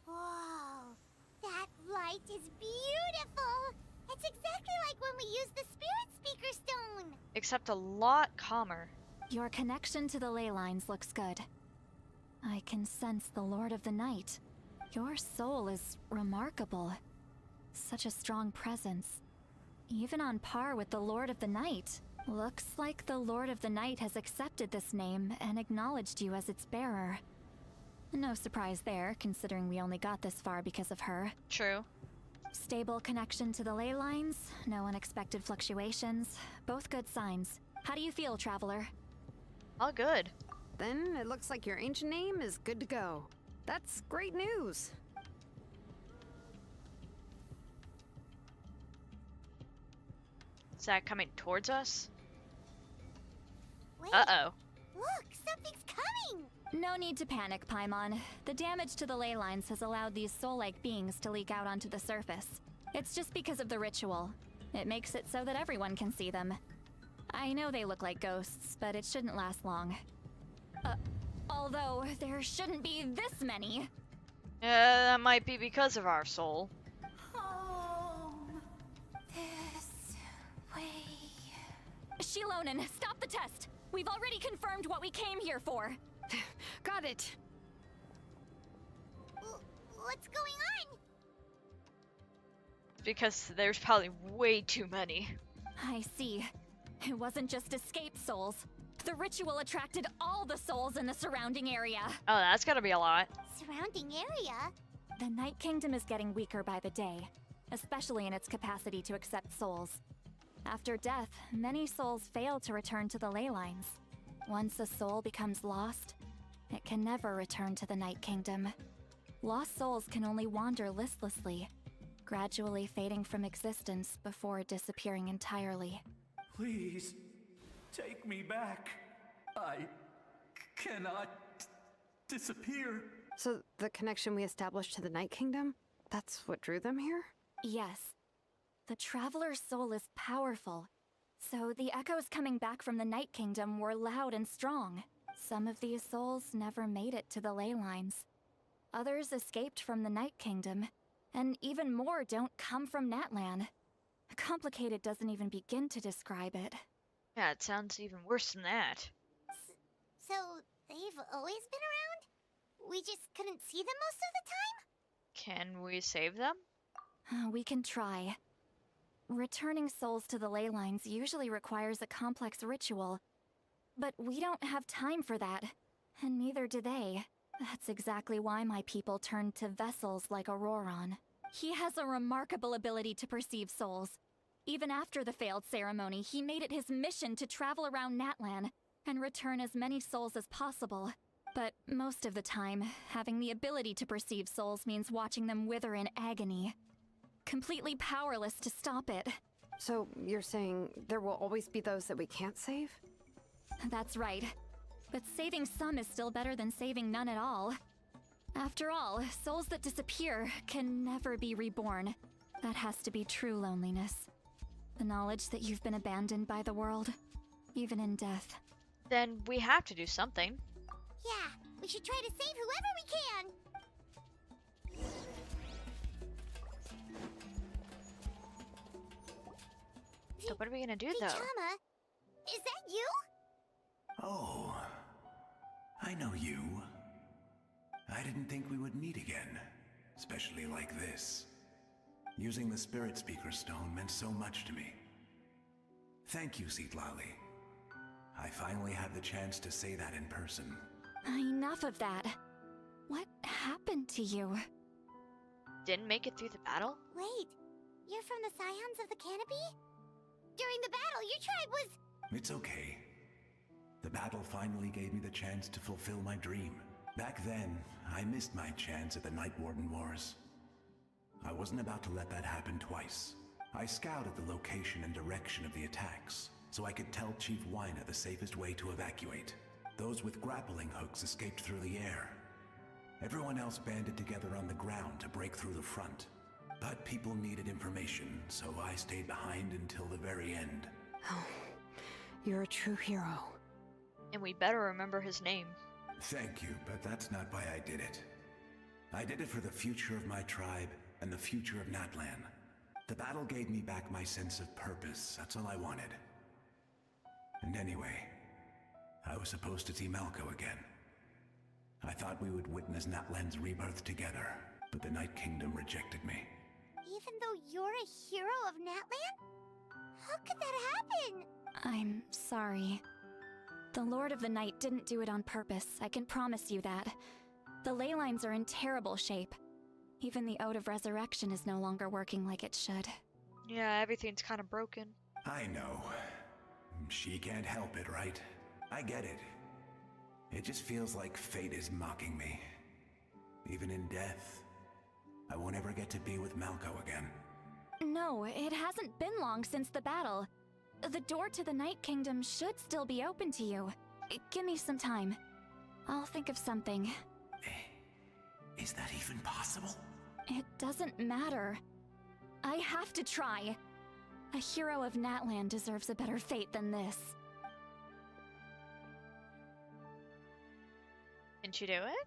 Whoa, that light is beautiful! It's exactly like when we used the Spirit Speaker Stone! Except a lot calmer. Your connection to the ley lines looks good. I can sense the Lord of the Night. Your soul is remarkable. Such a strong presence. Even on par with the Lord of the Night. Looks like the Lord of the Night has accepted this name and acknowledged you as its bearer. No surprise there, considering we only got this far because of her. True. Stable connection to the ley lines, no unexpected fluctuations, both good signs. How do you feel, Traveler? All good. Then it looks like your ancient name is good to go. That's great news. Is that coming towards us? Wait, Uh-oh. look, something's coming! No need to panic, Paimon. The damage to the ley lines has allowed these soul-like beings to leak out onto the surface. It's just because of the ritual. It makes it so that everyone can see them. I know they look like ghosts, but it shouldn't last long. Although, there shouldn't be this many. That might be because of our soul. Home. This way. Shilonen, stop the test! We've already confirmed what we came here for. Got it. What's going on? Because there's probably way too many. I see. It wasn't just escape souls. The ritual attracted all the souls in the surrounding area. Oh, that's gotta be a lot. Surrounding area? The Night Kingdom is getting weaker by the day, especially in its capacity to accept souls. After death, many souls fail to return to the ley lines. Once a soul becomes lost, it can never return to the Night Kingdom. Lost souls can only wander listlessly, gradually fading from existence before disappearing entirely. Please, take me back. I cannot disappear. So the connection we established to the Night Kingdom, that's what drew them here? Yes. The Traveler's soul is powerful, so the echoes coming back from the Night Kingdom were loud and strong. Some of these souls never made it to the ley lines. Others escaped from the Night Kingdom, and even more don't come from Natlan. Complicated doesn't even begin to describe it. Yeah, it sounds even worse than that. So, they've always been around? We just couldn't see them most of the time? Can we save them? We can try. Returning souls to the ley lines usually requires a complex ritual. But we don't have time for that, and neither do they. That's exactly why my people turned to vessels like Auroron. He has a remarkable ability to perceive souls. Even after the failed ceremony, he made it his mission to travel around Natlan and return as many souls as possible. But most of the time, having the ability to perceive souls means watching them wither in agony. Completely powerless to stop it. So you're saying there will always be those that we can't save? That's right. But saving some is still better than saving none at all. After all, souls that disappear can never be reborn. That has to be true loneliness. The knowledge that you've been abandoned by the world, even in death. Then we have to do something. Yeah, we should try to save whoever we can! So what are we gonna do, though? Chama, is that you? Oh, I know you. I didn't think we would meet again, especially like this. Using the Spirit Speaker Stone meant so much to me. Thank you, Citlali. I finally had the chance to say that in person. Enough of that. What happened to you? Didn't make it through the battle? Wait, you're from the Scions of the Canopy? During the battle, your tribe was... It's okay. The battle finally gave me the chance to fulfill my dream. Back then, I missed my chance at the Night Warden Wars. I wasn't about to let that happen twice. I scouted the location and direction of the attacks, so I could tell Chief Wyna the safest way to evacuate. Those with grappling hooks escaped through the air. Everyone else banded together on the ground to break through the front. But people needed information, so I stayed behind until the very end. Oh, you're a true hero. And we better remember his name. Thank you, but that's not why I did it. I did it for the future of my tribe and the future of Natlan. The battle gave me back my sense of purpose, that's all I wanted. And anyway, I was supposed to see Malco again. I thought we would witness Natlan's rebirth together, but the Night Kingdom rejected me. Even though you're a hero of Natlan? How could that happen? I'm sorry. The Lord of the Night didn't do it on purpose, I can promise you that. The ley lines are in terrible shape. Even the Ode of Resurrection is no longer working like it should. Yeah, everything's kind of broken. I know. She can't help it, right? I get it. It just feels like fate is mocking me. Even in death, I won't ever get to be with Malco again. No, it hasn't been long since the battle. The door to the Night Kingdom should still be open to you. Give me some time. I'll think of something. Is that even possible? It doesn't matter. I have to try. A hero of Natlan deserves a better fate than this. Can she do it?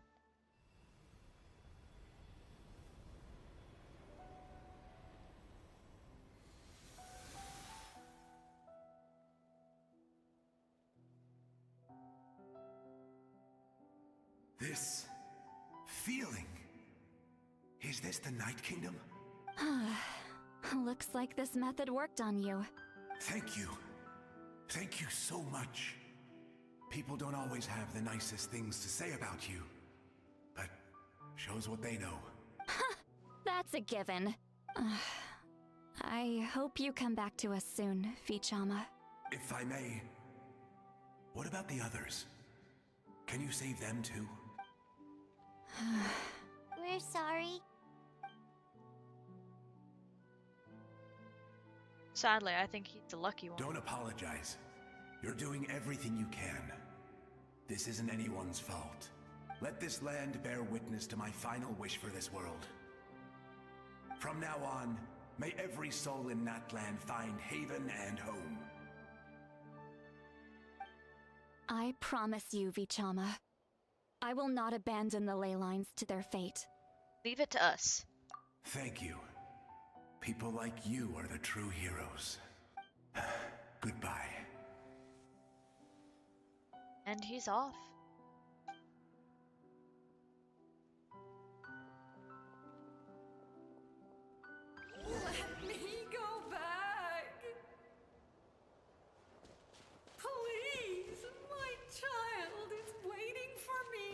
This feeling. Is this the Night Kingdom? Looks like this method worked on you. Thank you. Thank you so much. People don't always have the nicest things to say about you, but shows what they know. That's a given. I hope you come back to us soon, Vichama. If I may, what about the others? Can you save them too? We're sorry. Sadly, I think he's the lucky one. Don't apologize. You're doing everything you can. This isn't anyone's fault. Let this land bear witness to my final wish for this world. From now on, may every soul in Natlan find haven and home. I promise you, Vichama. I will not abandon the ley lines to their fate. Leave it to us. Thank you. People like you are the true heroes. Goodbye. And he's off. Let me go back! Please, my child is waiting for me!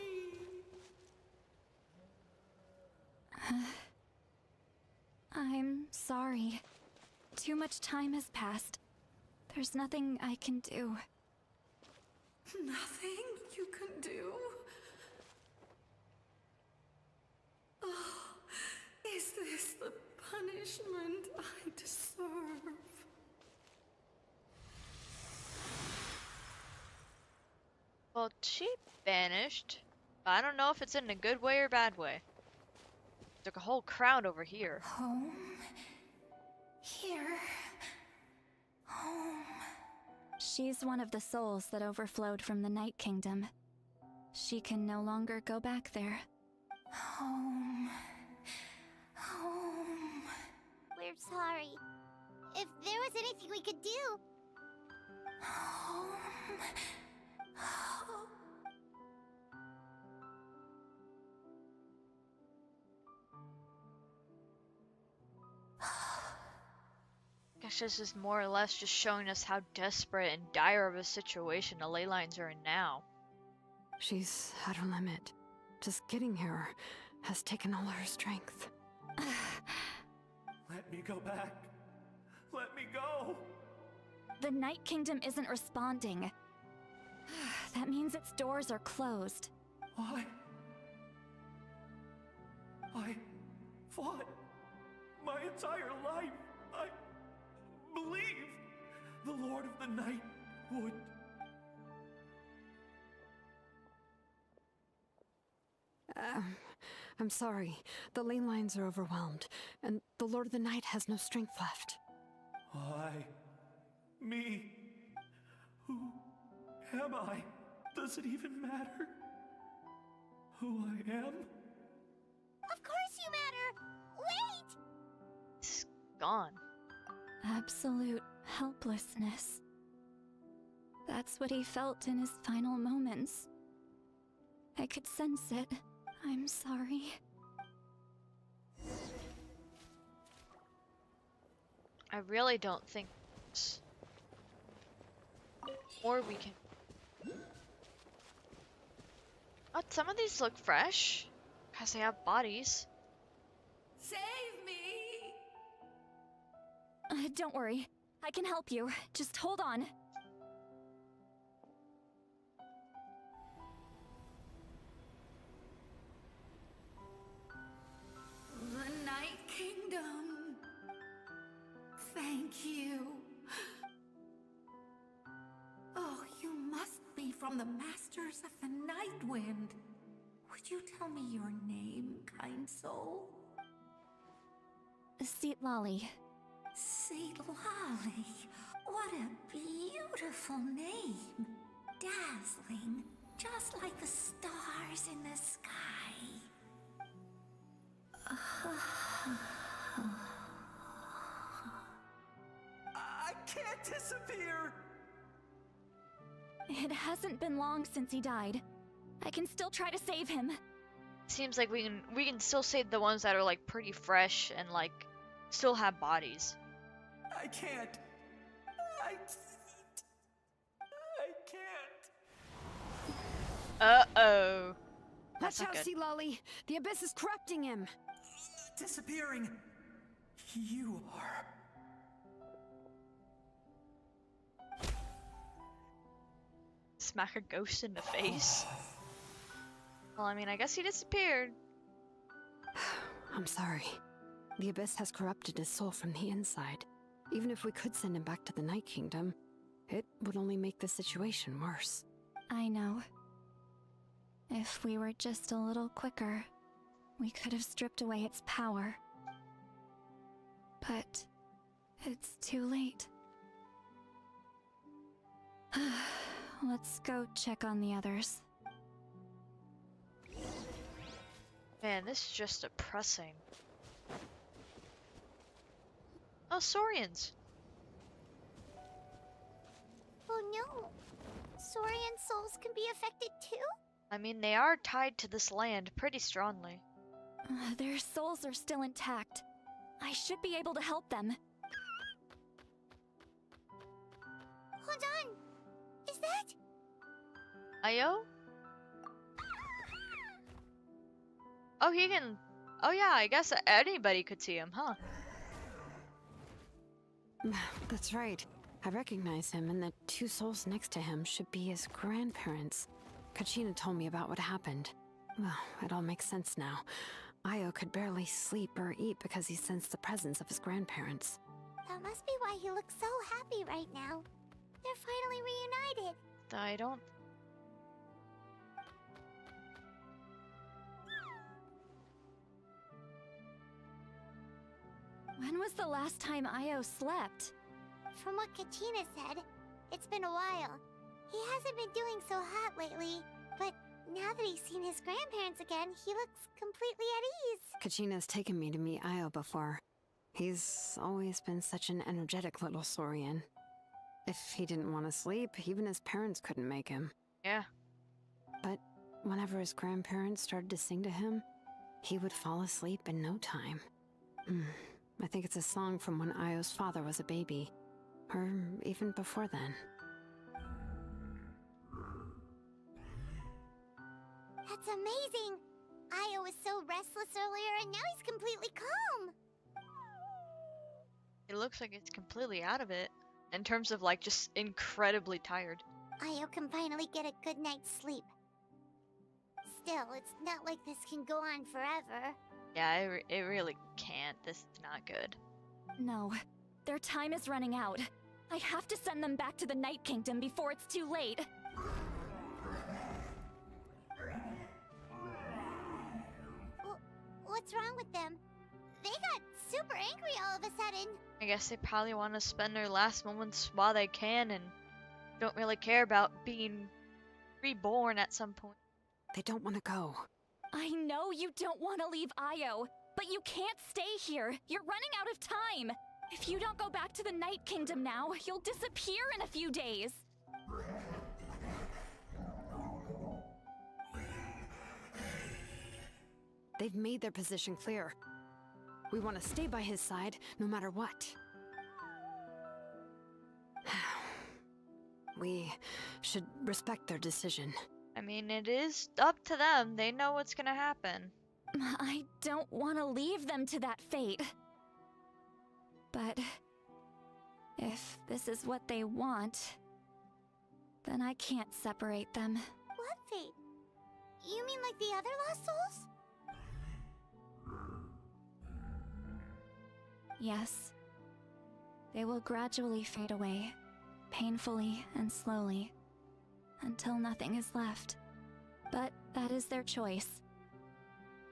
I'm sorry. Too much time has passed. There's nothing I can do. Nothing you can do? Oh, is this the punishment I deserve? Well, she vanished. I don't know if it's in a good way or bad way. Took a whole crowd over here. Home. Here. Home. She's one of the souls that overflowed from the Night Kingdom. She can no longer go back there. Home. Home. We're sorry. If there was anything we could do. Home. Guess this is more or less just showing us how desperate and dire of a situation the ley lines are in now. She's at her limit. Just getting here has taken all her strength. Let me go back. Let me go. The Night Kingdom isn't responding. That means its doors are closed. Why? I fought my entire life. I believed the Lord of the Night would. I'm sorry. The ley lines are overwhelmed, and the Lord of the Night has no strength left. Why? Me? Who am I? Does it even matter who I am? Of course you matter! Wait! It's gone. Absolute helplessness. That's what he felt in his final moments. I could sense it. I'm sorry. I really don't think or we can. Oh, some of these look fresh because they have bodies. Save me! Don't worry. I can help you. Just hold on. The Night Kingdom. Thank you. Oh, you must be from the Masters of the Night Wind. Would you tell me your name, kind soul? Seat Lolly. Lolly. What a beautiful name. Dazzling, just like the stars in the sky. I can't disappear! It hasn't been long since he died. I can still try to save him. Seems like we can still save the ones that are like pretty fresh and like still have bodies. I can't. I can't. Uh-oh. That's Watch not out, good. Sea Lolly! The abyss is corrupting him! Disappearing. You are. Smack a ghost in the face. Well, I mean, I guess he disappeared. I'm sorry. The abyss has corrupted his soul from the inside. Even if we could send him back to the Night Kingdom, it would only make the situation worse. I know. If we were just a little quicker, we could have stripped away its power. But it's too late. Let's go check on the others. Man, this is just depressing. Oh, Saurians. Oh no! Saurian souls can be affected too? I mean, they are tied to this land pretty strongly. Their souls are still intact. I should be able to help them. Hold on! Is that? Io? Oh, he can... Oh yeah, I guess anybody could see him, huh? That's right. I recognize him, and the two souls next to him should be his grandparents. Kachina told me about what happened. Well, it all makes sense now. Io could barely sleep or eat because he sensed the presence of his grandparents. That must be why he looks so happy right now. They're finally reunited. I don't... When was the last time Io slept? From what Kachina said, it's been a while. He hasn't been doing so hot lately, but now that he's seen his grandparents again, he looks completely at ease. Kachina's taken me to meet Io before. He's always been such an energetic little Saurian. If he didn't want to sleep, even his parents couldn't make him. Yeah. But whenever his grandparents started to sing to him, he would fall asleep in no time. I think it's a song from when Io's father was a baby. Or even before then. That's amazing! Io was so restless earlier and now he's completely calm! It looks like it's completely out of it. In terms of like just incredibly tired. Io can finally get a good night's sleep. Still, it's not like this can go on forever. Yeah, it really can't. This is not good. No. Their time is running out. I have to send them back to the Night Kingdom before it's too late. what's wrong with them. They got super angry all of a sudden. I guess they probably want to spend their last moments while they can and don't really care about being reborn at some point. They don't want to go. I know you don't want to leave Io, but you can't stay here. You're running out of time. If you don't go back to the Night Kingdom now, you'll disappear in a few days. They've made their position clear. We want to stay by his side, no matter what. We should respect their decision. I mean, it is up to them. They know what's gonna happen. I don't want to leave them to that fate. But if this is what they want, then I can't separate them. What fate? You mean like the other lost souls? Yes. They will gradually fade away, painfully and slowly, until nothing is left. But that is their choice.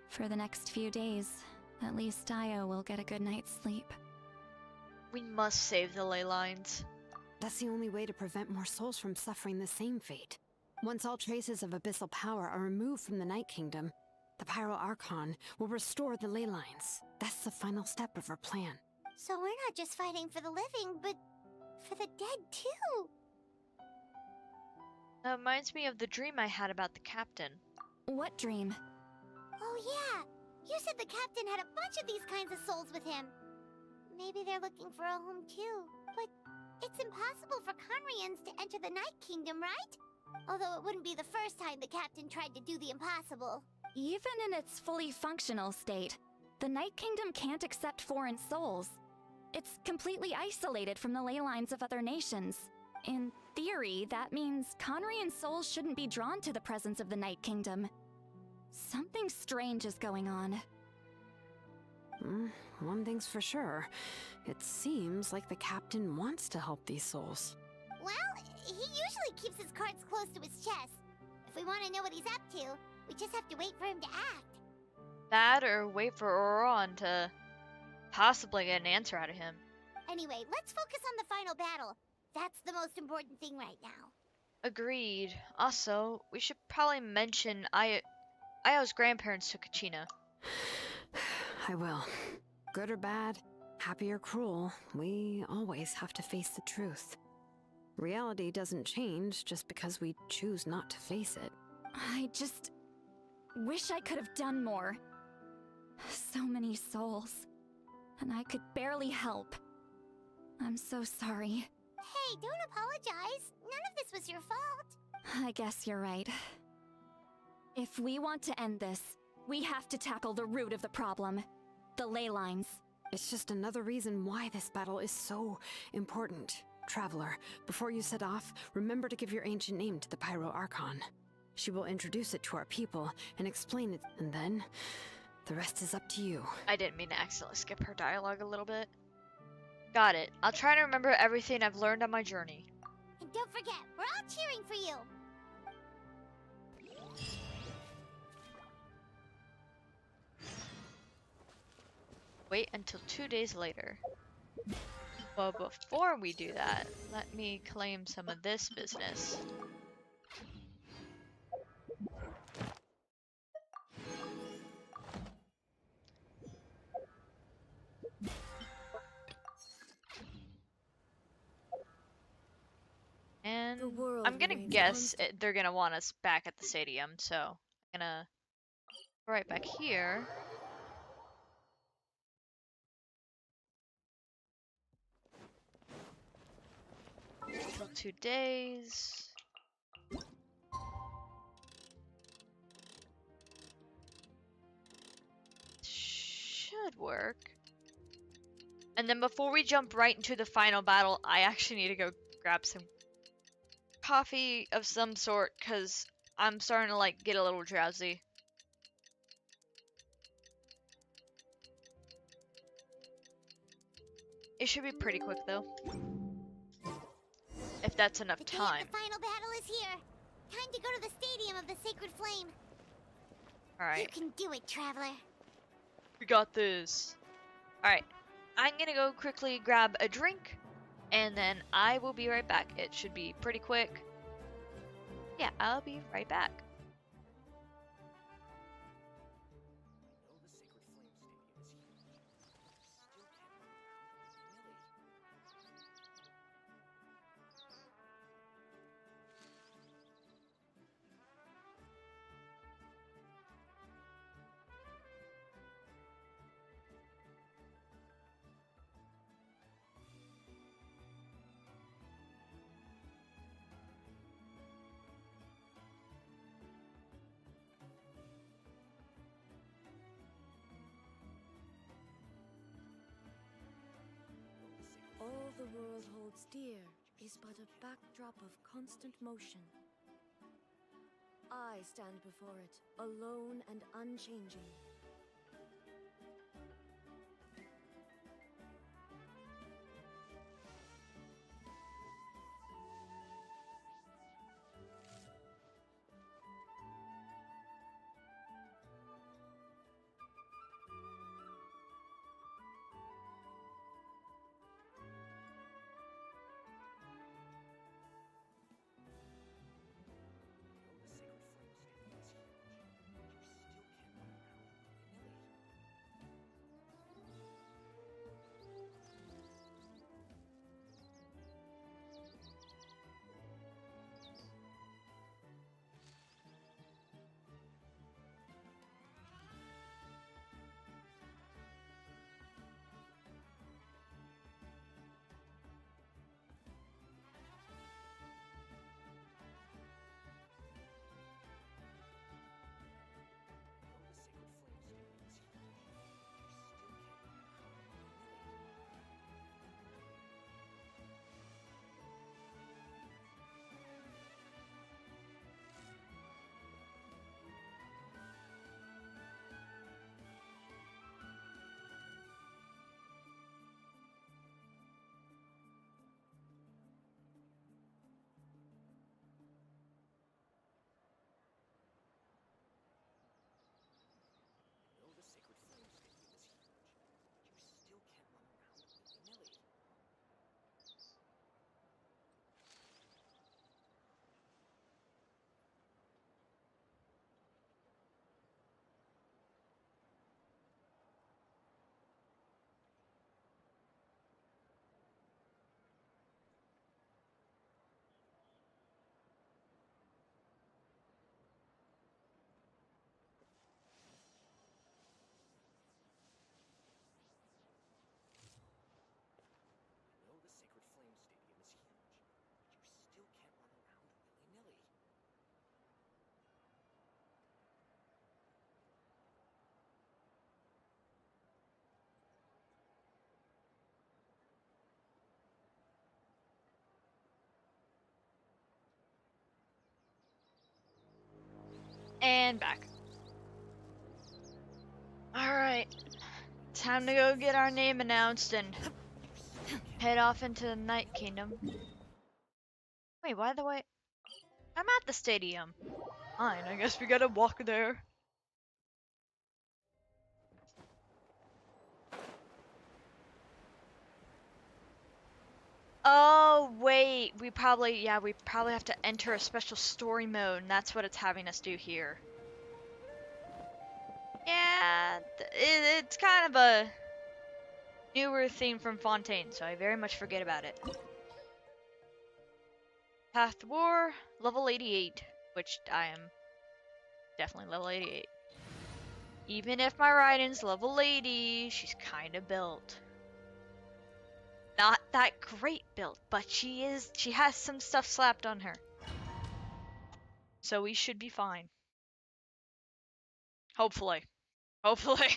For the next few days, at least Io will get a good night's sleep. We must save the ley lines. That's the only way to prevent more souls from suffering the same fate. Once all traces of abyssal power are removed from the Night Kingdom, the Pyro Archon will restore the ley lines. That's the final step of our plan. So we're not just fighting for the living, but for the dead too. That reminds me of the dream I had about the captain. What dream? Oh yeah, you said the captain had a bunch of these kinds of souls with him. Maybe they're looking for a home too. But it's impossible for Conrians to enter the Night Kingdom, right? Although it wouldn't be the first time the captain tried to do the impossible. Even in its fully functional state, the Night Kingdom can't accept foreign souls. It's completely isolated from the ley lines of other nations. In theory, that means Conrian souls shouldn't be drawn to the presence of the Night Kingdom. Something strange is going on. One thing's for sure. It seems like the captain wants to help these souls. Well, he usually keeps his cards close to his chest. If we want to know what he's up to, we just have to wait for him to act. That or wait for Oron to possibly get an answer out of him. Anyway, let's focus on the final battle. That's the most important thing right now. Agreed. Also, we should probably mention Io's grandparents to Kachina. I will. Good or bad, happy or cruel, we always have to face the truth. Reality doesn't change just because we choose not to face it. I just wish I could have done more. So many souls. And I could barely help. I'm so sorry. Hey, don't apologize. None of this was your fault. I guess you're right. If we want to end this, we have to tackle the root of the problem. The ley lines. It's just another reason why this battle is so important. Traveler, before you set off, remember to give your ancient name to the Pyro Archon. She will introduce it to our people and explain it, and then the rest is up to you. I didn't mean to accidentally skip her dialogue a little bit. Got it. I'll try to remember everything I've learned on my journey. And don't forget, we're all cheering for you. Wait until 2 days later. Well, before we do that, let me claim some of this business. And I'm gonna guess they're gonna want us back at the stadium, so I'm gonna go right back here. Till 2 days. Should work. And then before we jump right into the final battle, I actually need to go grab some coffee of some sort because I'm starting to like get a little drowsy. It should be pretty quick though. If that's enough time. The final battle is here. Time to go to the Stadium of the Sacred Flame. Alright. You can do it, Traveler. We got this. Alright, I'm gonna go quickly grab a drink, and then I will be right back. It should be pretty quick. Yeah, I'll be right back. All the world holds dear is but a backdrop of constant motion. I stand before it, alone and unchanging. And back. Alright. Time to go get our name announced and head off into the Night Kingdom. Wait, why the way? I'm at the stadium. Fine, I guess we gotta walk there. Oh, wait, we probably have to enter a special story mode, and that's what it's having us do here. Yeah, it's kind of a newer theme from Fontaine, so I very much forget about it. Path to War, level 88, which I am definitely level 88. Even if my Raiden's level 80, she's kinda built. Not that great built, but she has some stuff slapped on her. So we should be fine. Hopefully. Hopefully.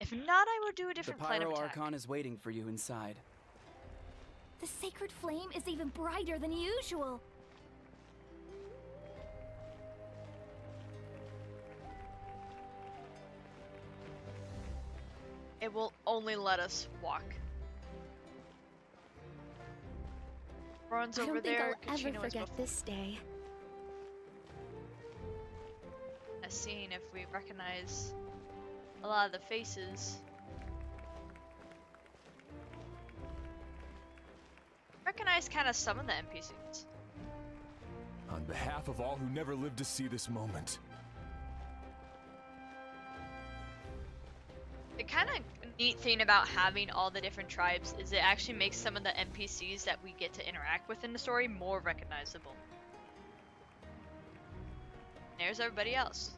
If not, I will do a different plan of The Pyro attack. Archon is waiting for you inside. The sacred flame is even brighter than usual. It will only let us walk. Ron's I over don't think there. I'll ever forget this day. Seeing if we recognize a lot of the faces. Recognize kind of some of the NPCs. On behalf of all who never lived to see this moment. The kind of neat thing about having all the different tribes is it actually makes some of the NPCs that we get to interact with in the story more recognizable. There's everybody else.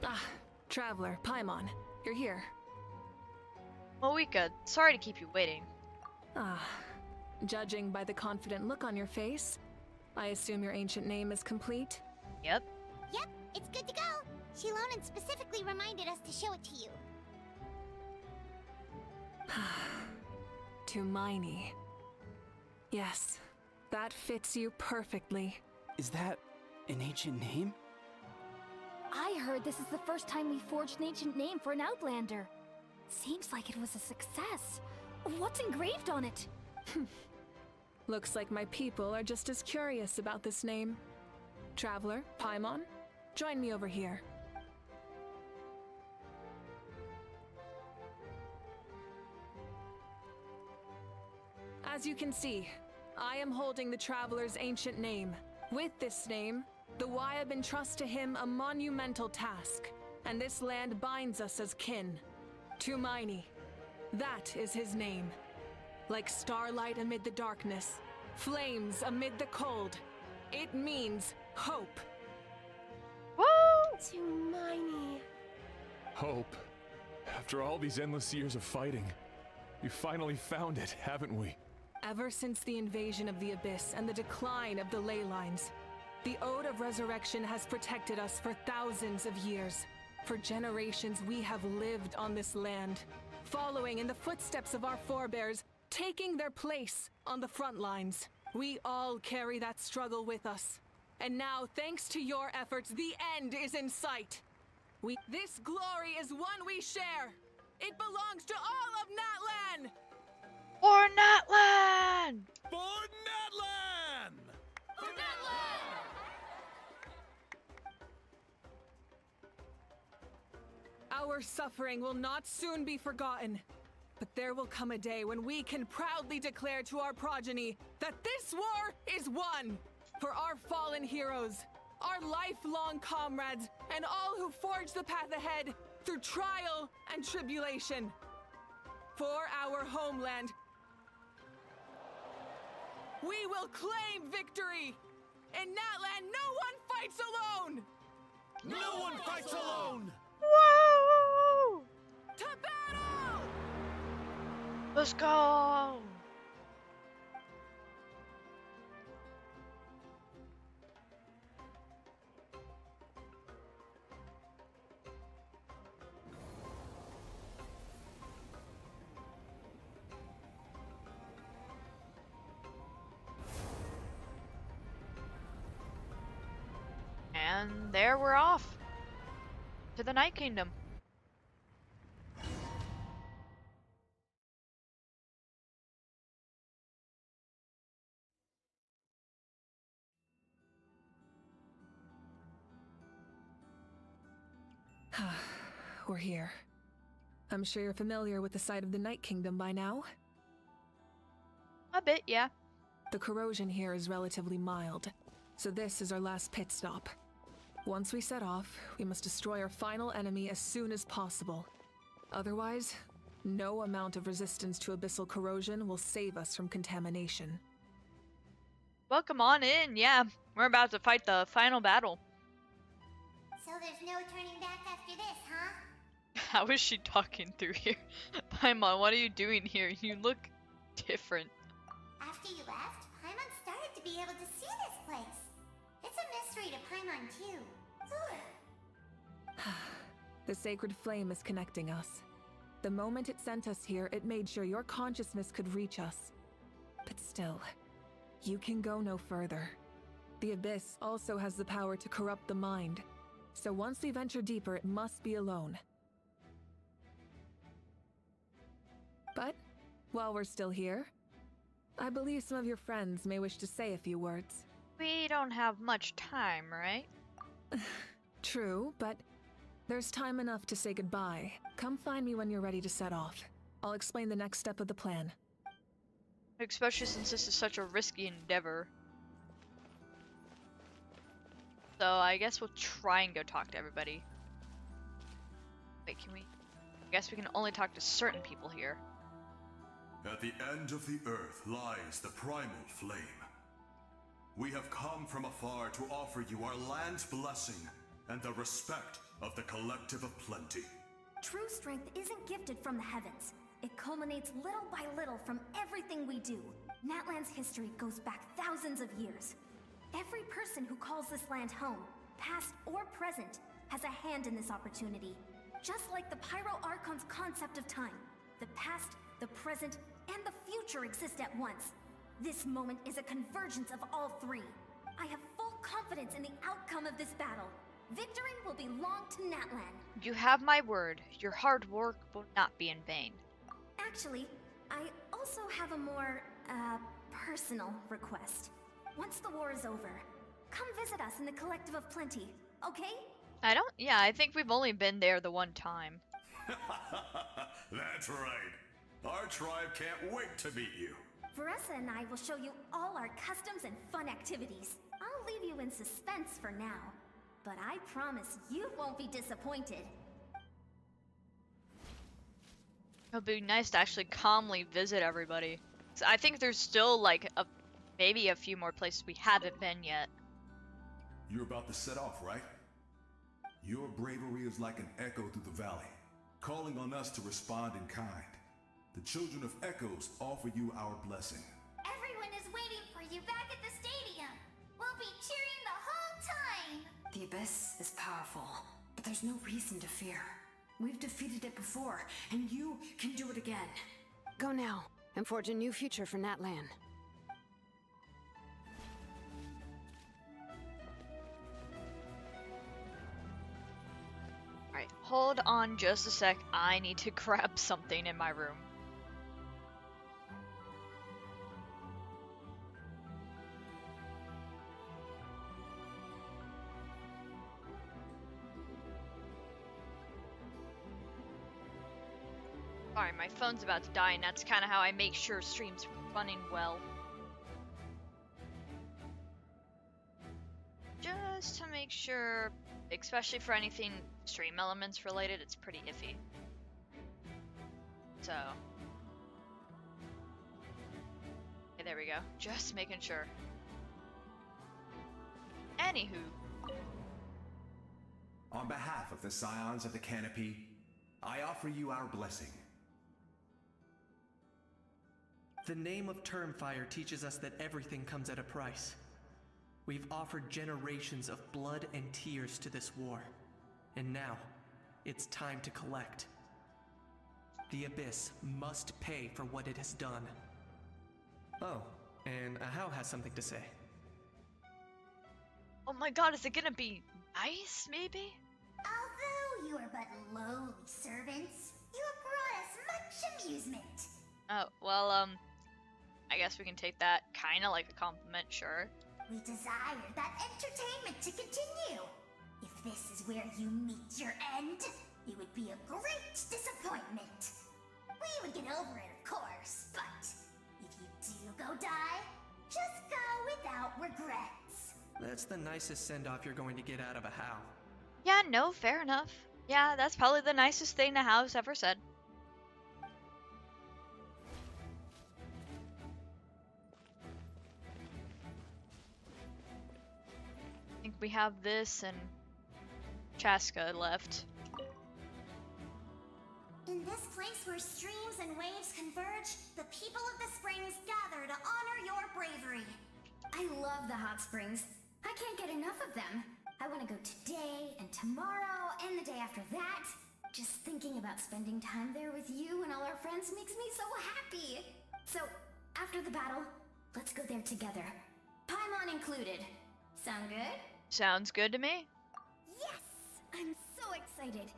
Ah, Traveler, Paimon, you're here. Mavuika, sorry to keep you waiting. Ah, judging by the confident look on your face, I assume your ancient name is complete? Yep. Yep, it's good to go. Shilonan specifically reminded us to show it to you. Tumaini. Yes, that fits you perfectly. Is that an ancient name? I heard this is the first time we forged an ancient name for an Outlander. Seems like it was a success. What's engraved on it? Looks like my people are just as curious about this name. Traveler, Paimon, join me over here. As you can see, I am holding the Traveler's ancient name. With this name, the Wyab entrust to him a monumental task, and this land binds us as kin. Tumaini. That is his name. Like starlight amid the darkness, flames amid the cold, it means hope. Woo! Tumaini. Hope. After all these endless years of fighting, we finally found it, haven't we? Ever since the invasion of the Abyss and the decline of the ley lines, the Ode of Resurrection has protected us for thousands of years. For generations we have lived on this land, following in the footsteps of our forebears, taking their place on the front lines. We all carry that struggle with us. And now, thanks to your efforts, the end is in sight. This glory is one we share. It belongs to all of Natlan! For Natlan! For Natlan! For Natlan! Our suffering will not soon be forgotten. But there will come a day when we can proudly declare to our progeny that this war is won! For our fallen heroes, our lifelong comrades, and all who forge the path ahead through trial and tribulation. For our homeland, we will claim victory! In Natlan, no one fights alone! No one fights alone! Whoa! To battle! Let's go! And there we're off to the Night Kingdom. We're here. I'm sure you're familiar with the site of the Night Kingdom by now. A bit, yeah. The corrosion here is relatively mild, so this is our last pit stop. Once we set off, we must destroy our final enemy as soon as possible. Otherwise, no amount of resistance to abyssal corrosion will save us from contamination. Welcome on in, yeah. We're about to fight the final battle. So there's no turning back after this, huh? How is she talking through here? Paimon, what are you doing here? You look different. After you left, Paimon started to be able to see this place. It's a mystery to Paimon, too. The sacred flame is connecting us. The moment it sent us here, it made sure your consciousness could reach us. But still, you can go no further. The Abyss also has the power to corrupt the mind. So once we venture deeper, it must be alone. But, while we're still here, I believe some of your friends may wish to say a few words. We don't have much time, right? True, but There's time enough to say goodbye. Come find me when you're ready to set off. I'll explain the next step of the plan. Especially since this is such a risky endeavor. So I guess we'll try and go talk to everybody. Wait, can we? I guess we can only talk to certain people here. At the end of the earth lies the primal flame. We have come from afar to offer you our land's blessing and the respect of the Collective of Plenty. True strength isn't gifted from the heavens. It culminates little by little from everything we do. Natlan's history goes back thousands of years. Every person who calls this land home, past or present, has a hand in this opportunity. Just like the Pyro Archon's concept of time, the past, the present, and the future exist at once. This moment is a convergence of all three. I have full confidence in the outcome of this battle. Victory will belong to Natlan. You have my word. Your hard work will not be in vain. Actually, I also have a more, personal request. Once the war is over, come visit us in the Collective of Plenty, okay? Yeah, I think we've only been there the one time. That's right. Our tribe can't wait to meet you. Veressa and I will show you all our customs and fun activities. I'll leave you in suspense for now, but I promise you won't be disappointed. It'd be nice to actually calmly visit everybody. So I think there's still like maybe a few more places we haven't been yet. You're about to set off, right? Your bravery is like an echo through the valley, calling on us to respond in kind. The Children of Echoes offer you our blessing. Everyone is waiting for you back at the stadium. We'll be cheering the whole time. The Abyss is powerful, but there's no reason to fear. We've defeated it before, and you can do it again. Go now, and forge a new future for Natlan. Alright, hold on just a sec. I need to grab something in my room. Sorry, my phone's about to die, and that's kind of how I make sure stream's running well. Just to make sure, especially for anything stream elements related, it's pretty iffy. So. Okay, there we go. Just making sure. Anywho. On behalf of the Scions of the Canopy, I offer you our blessing. The name of Termfire teaches us that everything comes at a price. We've offered generations of blood and tears to this war, and now it's time to collect. The Abyss must pay for what it has done. Oh, and Ahau has something to say. Oh my god, is it gonna be nice, maybe? Although you are but lowly servants, you have brought us much amusement. Oh, well, I guess we can take that kinda like a compliment, sure. We desire that entertainment to continue. If this is where you meet your end, it would be a great disappointment. We would get over it, of course, but if you do go die, just go without regrets. That's the nicest send-off you're going to get out of Ahau. Yeah, no, fair enough. Yeah, that's probably the nicest thing the house ever said. I think we have this and Chaska left. In this place where streams and waves converge, the people of the springs gather to honor your bravery. I love the hot springs. I can't get enough of them. I want to go today and tomorrow and the day after that. Just thinking about spending time there with you and all our friends makes me so happy. So, after the battle, let's go there together. Paimon included. Sound good? Sounds good to me. Yes! I'm so excited.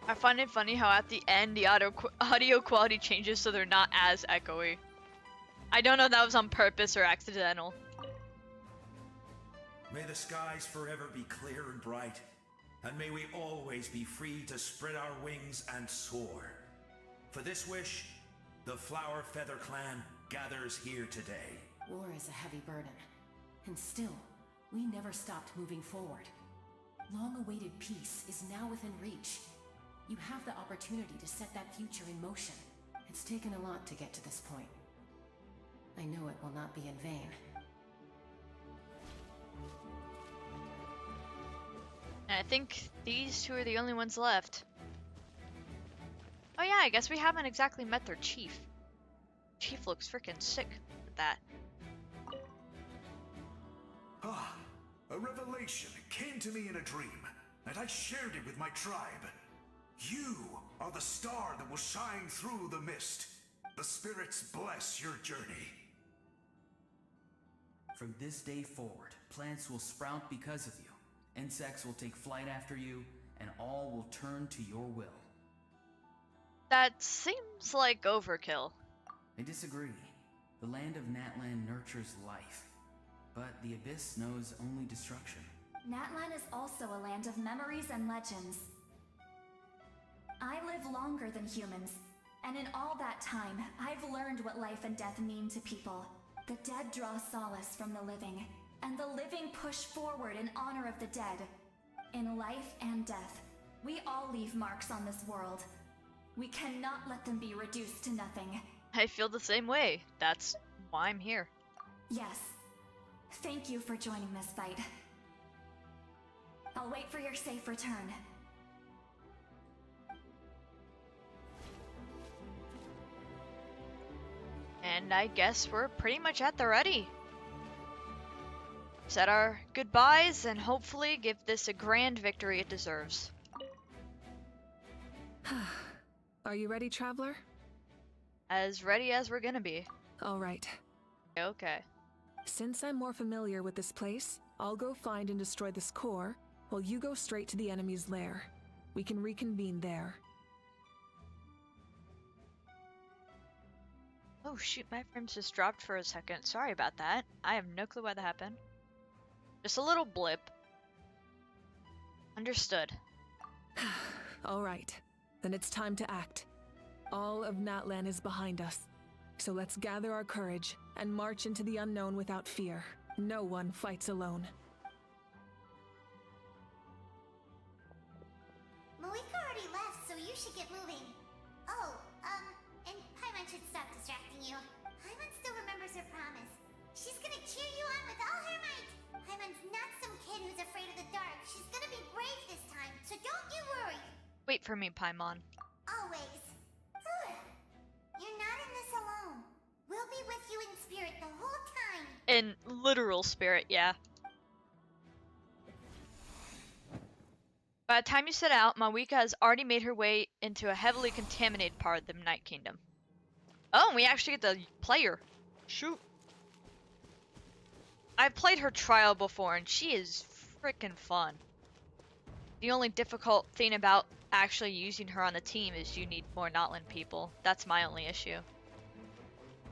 I find it funny how at the end the audio quality changes so they're not as echoey. I don't know if that was on purpose or accidental. May the skies forever be clear and bright, and may we always be free to spread our wings and soar. For this wish, the Flower Feather Clan gathers here today. War is a heavy burden, and still, we never stopped moving forward. Long-awaited peace is now within reach. You have the opportunity to set that future in motion. It's taken a lot to get to this point. I know it will not be in vain. And I think these two are the only ones left. Oh yeah, I guess we haven't exactly met their chief. Chief looks freaking sick with that. Ah, a revelation came to me in a dream, and I shared it with my tribe. You are the star that will shine through the mist. The spirits bless your journey. From this day forward, plants will sprout because of you. Insects will take flight after you, and all will turn to your will. That seems like overkill. I disagree. The land of Natlan nurtures life, but the Abyss knows only destruction. Natlan is also a land of memories and legends. I live longer than humans, and in all that time, I've learned what life and death mean to people. The dead draw solace from the living, and the living push forward in honor of the dead. In life and death, we all leave marks on this world. We cannot let them be reduced to nothing. I feel the same way. That's why I'm here. Yes. Thank you for joining this fight. I'll wait for your safe return. And I guess we're pretty much at the ready. Said our goodbyes and hopefully give this a grand victory it deserves. Are you ready, traveler? As ready as we're gonna be. All right. Okay. Since I'm more familiar with this place, I'll go find and destroy this core, while you go straight to the enemy's lair. We can reconvene there. Oh shoot, my frames just dropped for a second. Sorry about that. I have no clue why that happened. Just a little blip. Understood. All right. Then it's time to act. All of Natlan is behind us. So let's gather our courage and march into the unknown without fear. No one fights alone. Mavuika already left, so you should get moving. Oh, and Paimon should stop distracting you. Paimon still remembers her promise. She's gonna cheer you on with all her might. Paimon's not some kid who's afraid of the dark. She's gonna be brave this time, so don't you worry. Wait for me, Paimon. Always. You're not in this alone. We'll be with you in spirit the whole time. In literal spirit, yeah. By the time you set out, Mavuika has already made her way into a heavily contaminated part of the Night Kingdom. Oh, and we actually get to play her. Shoot. I've played her trial before, and she is freaking fun. The only difficult thing about actually using her on the team is you need more Natlan people. That's my only issue.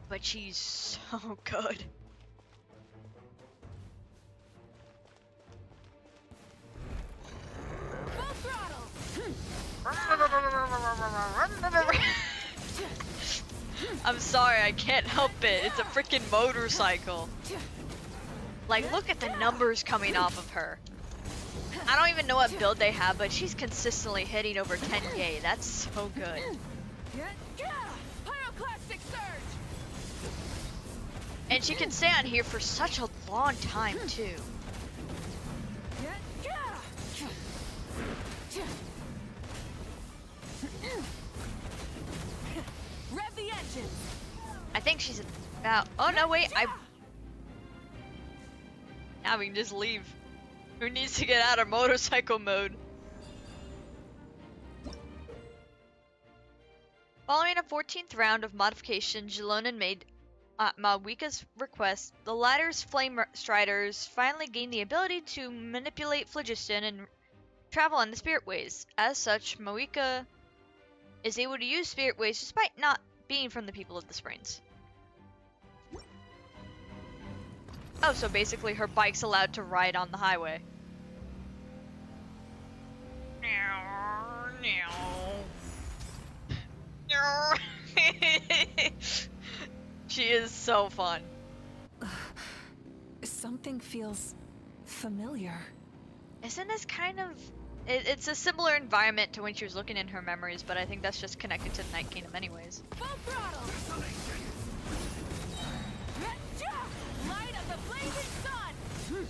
But she's so good. I'm sorry, I can't help it. It's a freaking motorcycle. Like, look at the numbers coming off of her. I don't even know what build they have, but she's consistently hitting over 10k. That's so good. Pyroclastic surge! And she can stay on here for such a long time, too. Rev the engine! I think she's about... Oh, no, wait. Now we can just leave. Who needs to get out of motorcycle mode? Following a 14th round of modification, Jilonan made Mavuika's request. The latter's flame striders finally gained the ability to manipulate phlogiston and travel on the spirit ways. As such, Mavuika is able to use spirit ways despite not being from the people of the springs. Oh, so basically her bike's allowed to ride on the highway. She is so fun. Something feels familiar. Isn't this kind of... It's a similar environment to when she was looking in her memories, but I think that's just connected to the Night Kingdom anyways. Full throttle! Light of the blazing sun!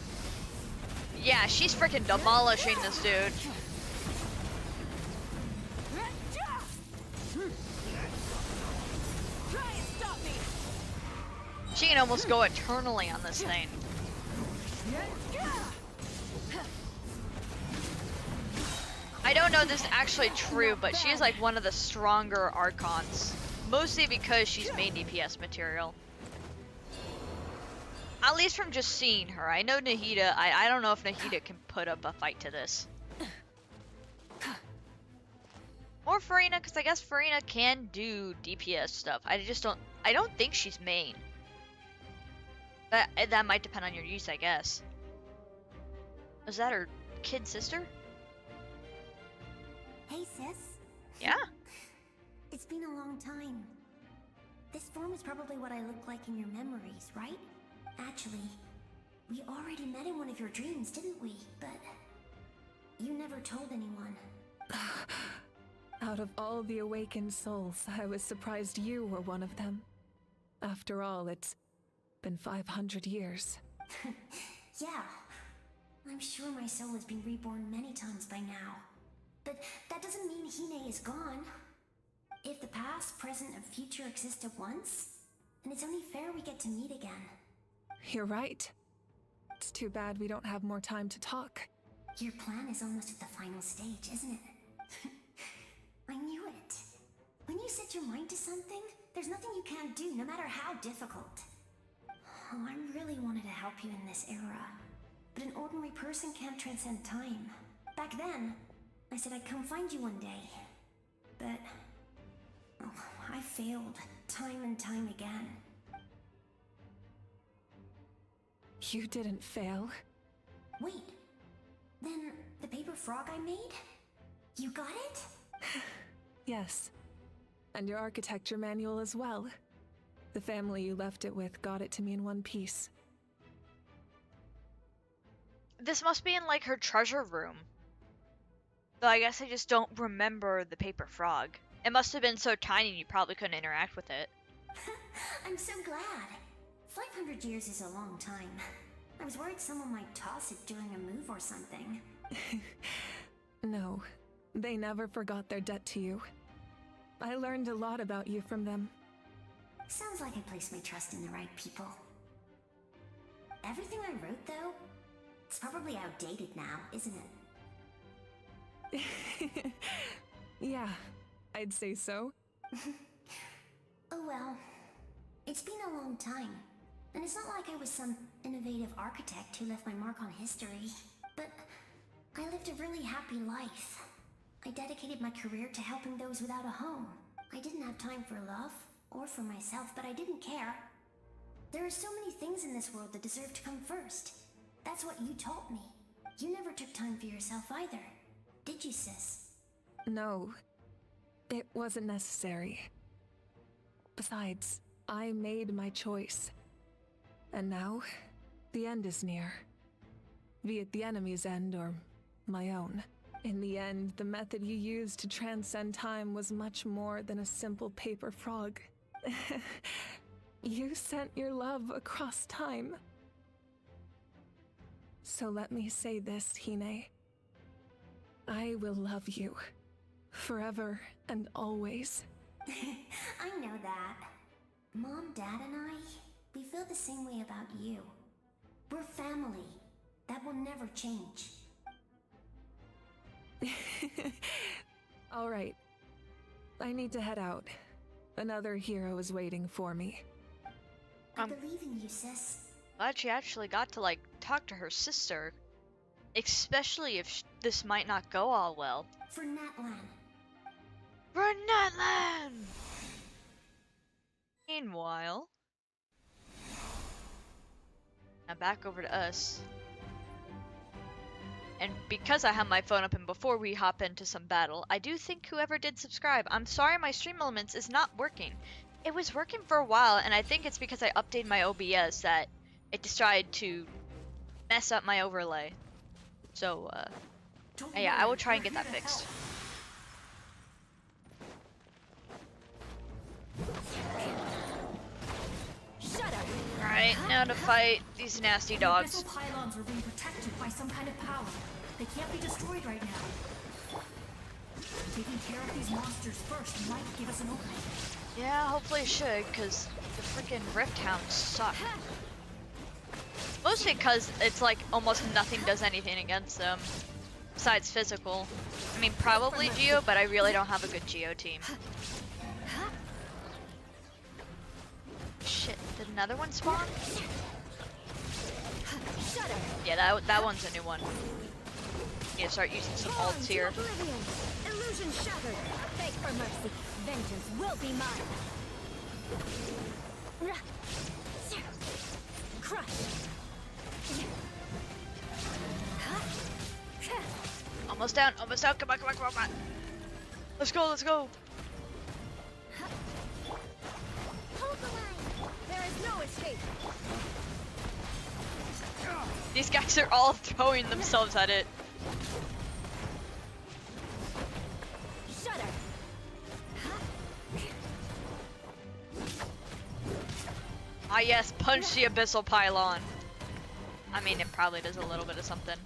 Yeah, she's freaking demolishing this dude. Try and stop me! She can almost go eternally on this thing. I don't know if this is actually true, but she is like one of the stronger Archons. Mostly because she's main DPS material. At least from just seeing her. I know Nahida, I don't know if Nahida can put up a fight to this. Or Farina, because I guess Farina can do DPS stuff. I don't think she's main. But that might depend on your use, I guess. Is that her kid sister? Hey, sis. Yeah? It's been a long time. This form is probably what I look like in your memories, right? Actually, we already met in one of your dreams, didn't we? But you never told anyone. Out of all the awakened souls, I was surprised you were one of them. After all, it's been 500 years. Yeah. I'm sure my soul has been reborn many times by now. But that doesn't mean Hine is gone. If the past, present, and future exist at once, then it's only fair we get to meet again. You're right. It's too bad we don't have more time to talk. Your plan is almost at the final stage, isn't it? I knew it. When you set your mind to something, there's nothing you can't do, no matter how difficult. Oh, I really wanted to help you in this era. But an ordinary person can't transcend time. Back then, I said I'd come find you one day. But... oh, I failed, time and time again. You didn't fail. Wait. Then, the paper frog I made? You got it? Yes. And your architecture manual as well. The family you left it with got it to me in one piece. This must be in like her treasure room. Though I guess I just don't remember the paper frog. It must have been so tiny you probably couldn't interact with it. I'm so glad. 500 years is a long time. I was worried someone might toss it during a move or something. No, they never forgot their debt to you. I learned a lot about you from them. Sounds like I placed my trust in the right people. Everything I wrote, though, it's probably outdated now, isn't it? Yeah, I'd say so. Oh well. It's been a long time. And it's not like I was some innovative architect who left my mark on history. But I lived a really happy life. I dedicated my career to helping those without a home. I didn't have time for love, or for myself, but I didn't care. There are so many things in this world that deserve to come first. That's what you taught me. You never took time for yourself either. Did you, sis? No, it wasn't necessary. Besides, I made my choice. And now, the end is near. Be it the enemy's end or my own. In the end, the method you used to transcend time was much more than a simple paper frog. You sent your love across time. So let me say this, Hine. I will love you. Forever and always. I know that. Mom, Dad, and I, we feel the same way about you. We're family. That will never change. All right. I need to head out. Another hero is waiting for me. I believe in you, sis. Glad she actually got to like talk to her sister. Especially if this might not go all well. For Natlan. For Natlan! Meanwhile... Now back over to us. And because I have my phone up and before we hop into some battle, I do think whoever did subscribe, I'm sorry my Stream Elements is not working. It was working for a while, and I think it's because I updated my OBS that it decided to mess up my overlay. So, yeah, I will try and get that fixed. Alright, now to fight these nasty dogs. The abyssal pylons are being protected by some kind of power. They can't be destroyed right now. Taking care of these monsters first might give us an opening. Yeah, hopefully it should, because the freaking Rift Hounds suck. Mostly because it's like almost nothing does anything against them. Besides physical. I mean, probably Geo, but I really don't have a good Geo team. Shit, did another one spawn? Yeah, that one's a new one. Need to start using some ults here. Illusion shattered. Beg for mercy. Vengeance will be mine. Crush. Almost down, almost out. Come on, come on, come on, come on. Let's go, let's go. Hold the line. There is no escape. These guys are all throwing themselves at it. Shudder. Ah yes, punch the abyssal pylon. I mean, it probably does a little bit of something.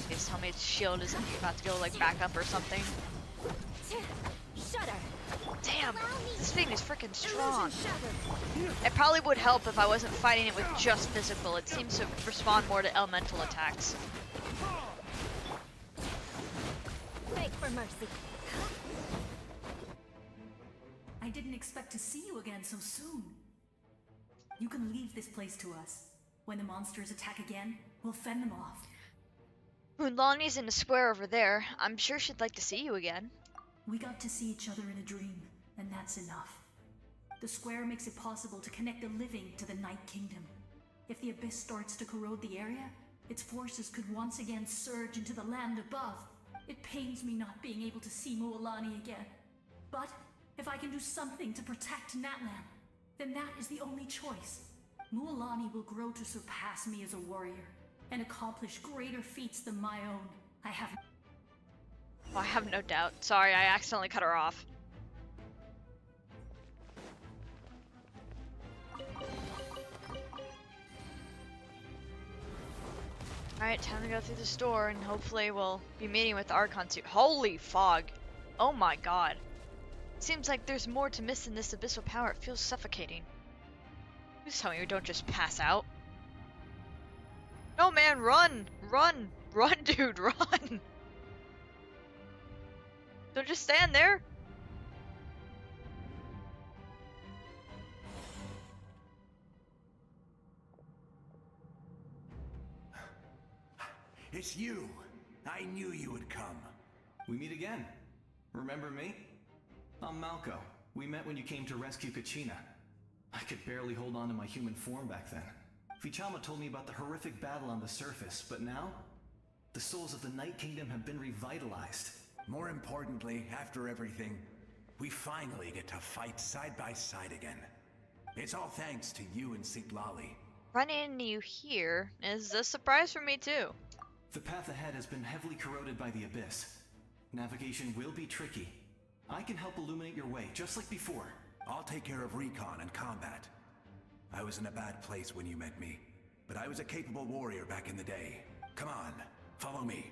Please tell me its shield isn't about to go like back up or something. Shudder. Damn, this thing is freaking strong. It probably would help if I wasn't fighting it with just physical. It seems to respond more to elemental attacks. Beg for mercy. I didn't expect to see you again so soon. You can leave this place to us. When the monsters attack again, we'll fend them off. Moonlani's in the square over there. I'm sure she'd like to see you again. We got to see each other in a dream, and that's enough. The square makes it possible to connect the living to the Night Kingdom. If the abyss starts to corrode the area, its forces could once again surge into the land above. It pains me not being able to see Mualani again. But if I can do something to protect Natlan, then that is the only choice. Mualani will grow to surpass me as a warrior, and accomplish greater feats than my own. Oh, I have no doubt. Sorry, I accidentally cut her off. Alright, time to go through the store and hopefully we'll be meeting with the Archon soon. Holy fog! Oh my god. Seems like there's more to miss than this abyssal power. It feels suffocating. Please tell me we don't just pass out. No man, run! Run! Run, dude, run! Don't just stand there! It's you! I knew you would come. We meet again. Remember me? I'm Malco. We met when you came to rescue Kachina. I could barely hold on to my human form back then. Vichama told me about the horrific battle on the surface, but now, the souls of the Night Kingdom have been revitalized. More importantly, after everything, we finally get to fight side by side again. It's all thanks to you and Sitlali. Running into you here is a surprise for me too. The path ahead has been heavily corroded by the abyss. Navigation will be tricky. I can help illuminate your way, just like before. I'll take care of recon and combat. I was in a bad place when you met me, but I was a capable warrior back in the day. Come on, follow me.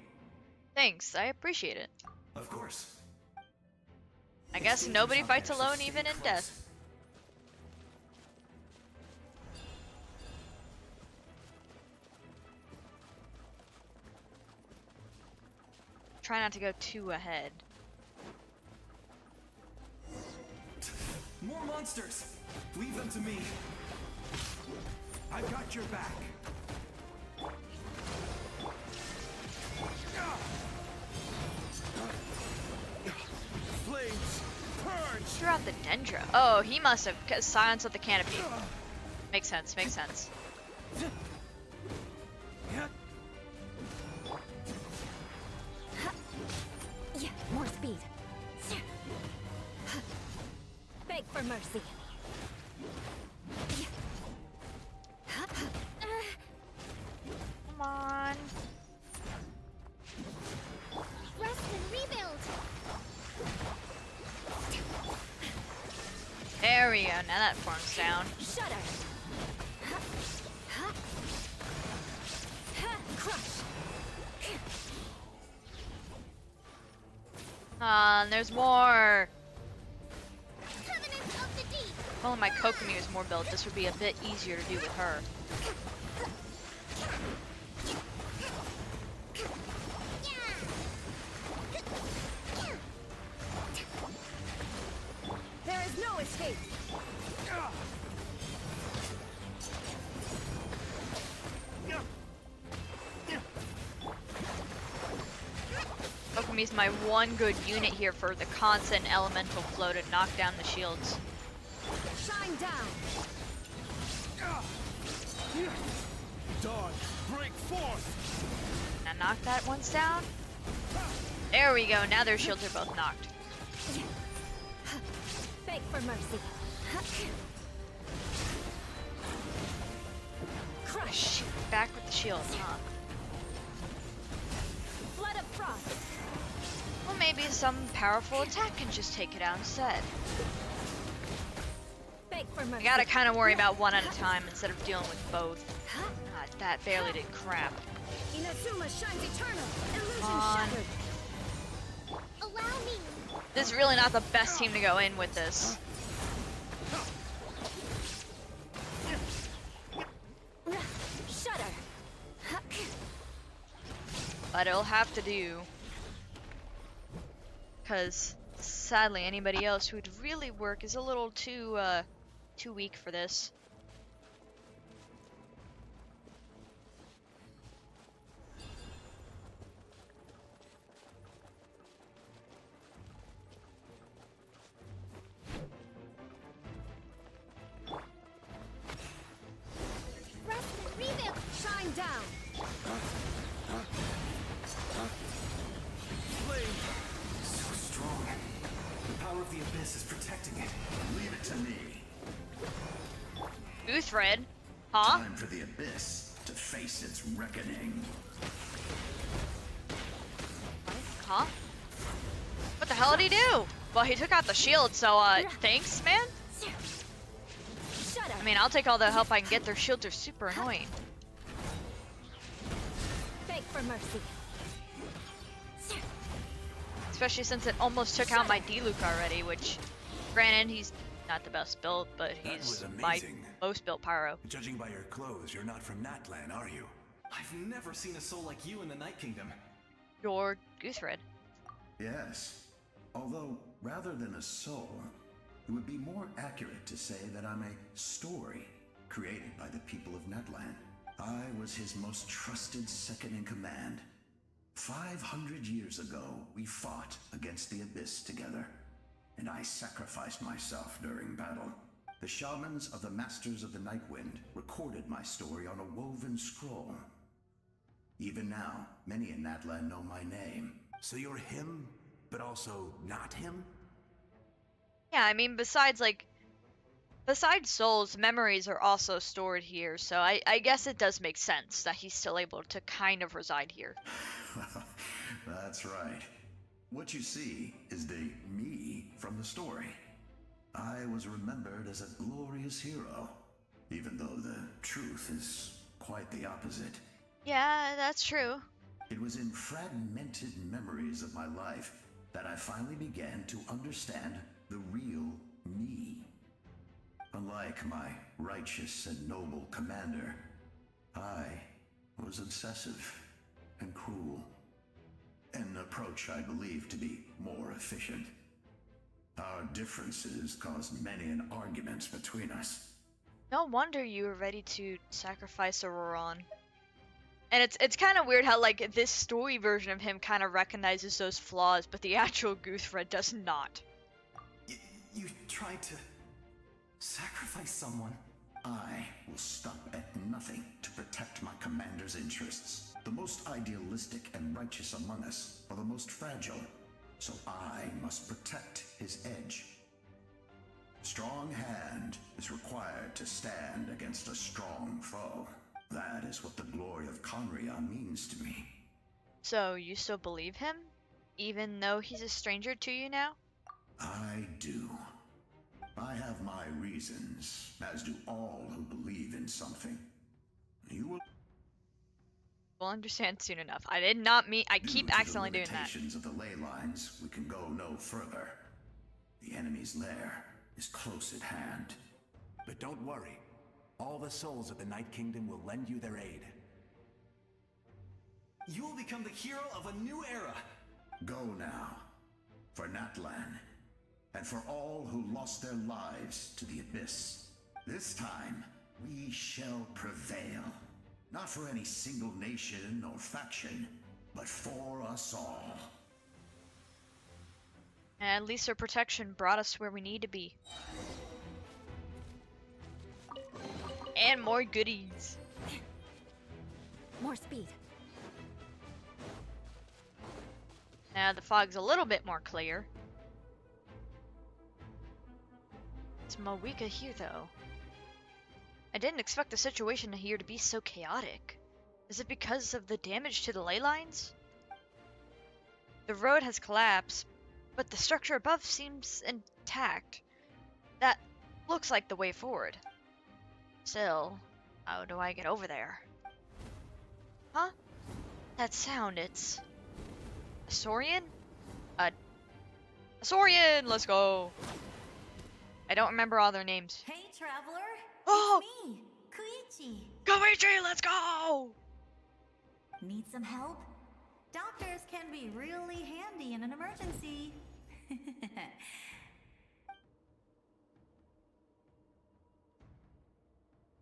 Thanks, I appreciate it. Of course. I guess nobody fights alone even in death. Try not to go too ahead. More monsters! Leave them to me. I've got your back. Flames! Purge! Threw out the Dendra. Oh, he must have silenced with the canopy. Makes sense, makes sense. Yeah, more speed. Beg for mercy. Come on. Rest and rebuild. There we go. Now that form's down. Shudder. Crush. And there's more. Covenant of the deep. If only my Kokomi was more built, this would be a bit easier to do with her. There is no escape. Kokomi's my one good unit here for the constant elemental flow to knock down the shields. Shine down. Dawn, break forth! Now knock that once down. There we go. Now their shields are both knocked. Beg for mercy. Crush. Back with the shields, huh? Flood of frost. Well, maybe some powerful attack can just take it out instead. Beg for mercy. I gotta kind of worry about one at a time instead of dealing with both. God, that barely did crap. Inazuma shines eternal. Illusion On. shattered. Allow me. This is really not the best team to go in with this. Shudder. But it'll have to do. Because sadly anybody else who'd really work is a little too weak for this. Rest and rebuild. Shine down. So strong. The power of the abyss is protecting it. Leave it to me. Uthred? Huh? Time for the abyss to face its reckoning. Huh? What the hell did he do? Well, he took out the shield, so thanks, man? Shudder. I mean, I'll take all the help I can get. Their shields are super annoying. Beg for mercy. Especially since it almost took out my D-Luke already, which, granted, he's not the best built, but That was he's my amazing. most built pyro. Judging by your clothes, you're not from Natlan, are you? I've never seen a soul like you in the Night Kingdom. You're Guthred. Yes. Although, rather than a soul, it would be more accurate to say that I'm a story created by the people of Natlan. I was his most trusted second in command. 500 years ago, we fought against the Abyss together, and I sacrificed myself during battle. The shamans of the Masters of the Nightwind recorded my story on a woven scroll. Even now, many in Natlan know my name. So you're him, but also not him? Yeah, I mean, besides souls, memories are also stored here, so I guess it does make sense that he's still able to kind of reside here. That's right. What you see is the me from the story. I was remembered as a glorious hero, even though the truth is quite the opposite. Yeah, that's true. It was in fragmented memories of my life that I finally began to understand the real me. Unlike my righteous and noble commander, I was obsessive and cruel. An approach I believe to be more efficient. Our differences caused many an arguments between us. No wonder you were ready to sacrifice Auroron. And it's kind of weird how, like, this story version of him kind of recognizes those flaws, but the actual Guthred does not. You tried to sacrifice someone. I will stop at nothing to protect my commander's interests. The most idealistic and righteous among us are the most fragile, so I must protect his edge. Strong hand is required to stand against a strong foe. That is what the glory of Conria means to me. So you still believe him? Even though he's a stranger to you now? I do. I have my reasons, as do all who believe in something. You will We'll understand soon enough. I did not mean. I keep accidentally doing that. Due to the limitations of the ley lines, we can go no further. The enemy's lair is close at hand. But don't worry. All the souls of the Night Kingdom will lend you their aid. You will become the hero of a new era. Go now. For Natlan. And for all who lost their lives to the Abyss. This time, we shall prevail. Not for any single nation or faction, but for us all. And at least their protection brought us where we need to be. And more goodies. More speed. Now the fog's a little bit more clear. It's Mavuika here, though. I didn't expect the situation here to be so chaotic. Is it because of the damage to the ley lines? The road has collapsed, but the structure above seems intact. That looks like the way forward. Still, how do I get over there? Huh? That sound, it's... a Saurian? A Saurian! Let's go! I don't remember all their names. Hey, traveler! Oh! It's me, Koichi! Koichi, let's go! Need some help? Doctors can be really handy in an emergency.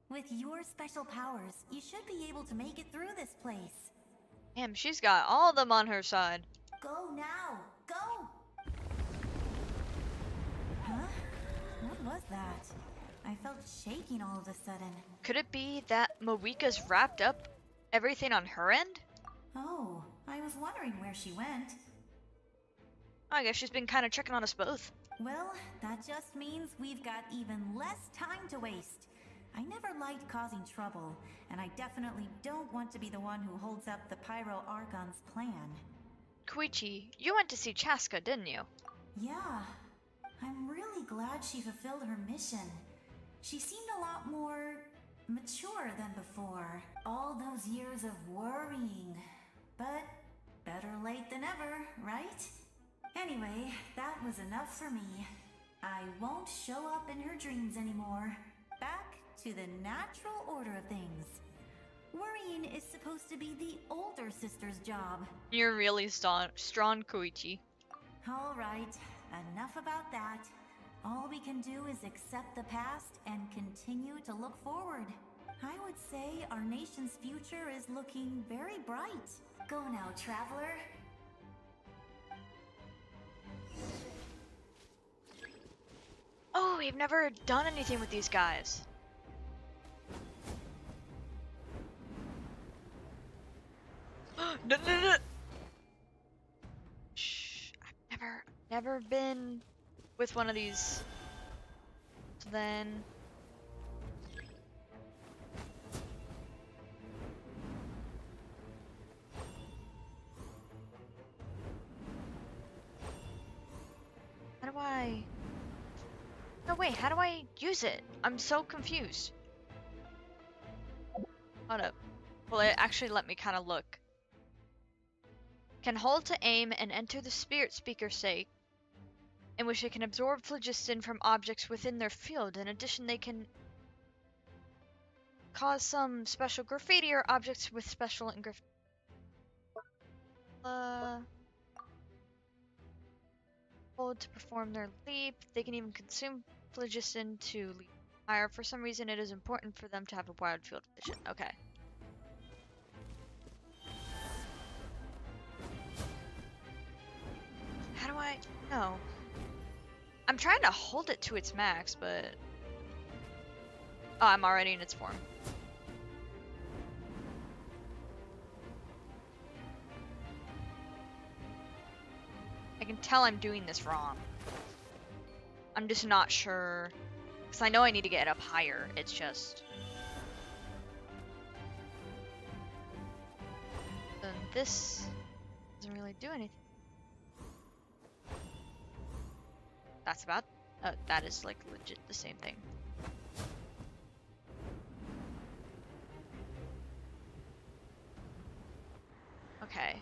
With your special powers, you should be able to make it through this place. Damn, she's got all of them on her side. Go now! Go! Huh? What was that? I felt shaking all of a sudden. Could it be that Mavuika's wrapped up everything on her end? Oh, I was wondering where she went. I guess she's been kind of checking on us both. Well, that just means we've got even less time to waste. I never liked causing trouble, and I definitely don't want to be the one who holds up the Pyro Archon's plan. Koichi, you went to see Chaska, didn't you? Yeah. I'm really glad she fulfilled her mission. She seemed a lot more mature than before. All those years of worrying. But better late than ever, right? Anyway, that was enough for me. I won't show up in her dreams anymore. Back to the natural order of things. Worrying is supposed to be the older sister's job. You're really strong, Koichi. Alright, enough about that. All we can do is accept the past and continue to look forward. I would say our nation's future is looking very bright. Go now, traveler. Oh, we've never done anything with these guys. No, no, no. Shh, I've never been with one of these. So then... How do I... No, wait, how do I use it? I'm so confused. Hold up. Well, it actually let me kind of look. Can hold to aim and enter the spirit speaker's state, in which they can absorb phlogiston from objects within their field. In addition, they can cause some special graffiti or objects with special graffiti. Hold to perform their leap. They can even consume phlogiston to leap higher. For some reason, it is important for them to have a wide field of vision. Okay. How do I... No. I'm trying to hold it to its max, but... Oh, I'm already in its form. I can tell I'm doing this wrong. I'm just not sure. Because I know I need to get up higher. It's just... Then this doesn't really do anything. That's about... that is like legit the same thing. Okay.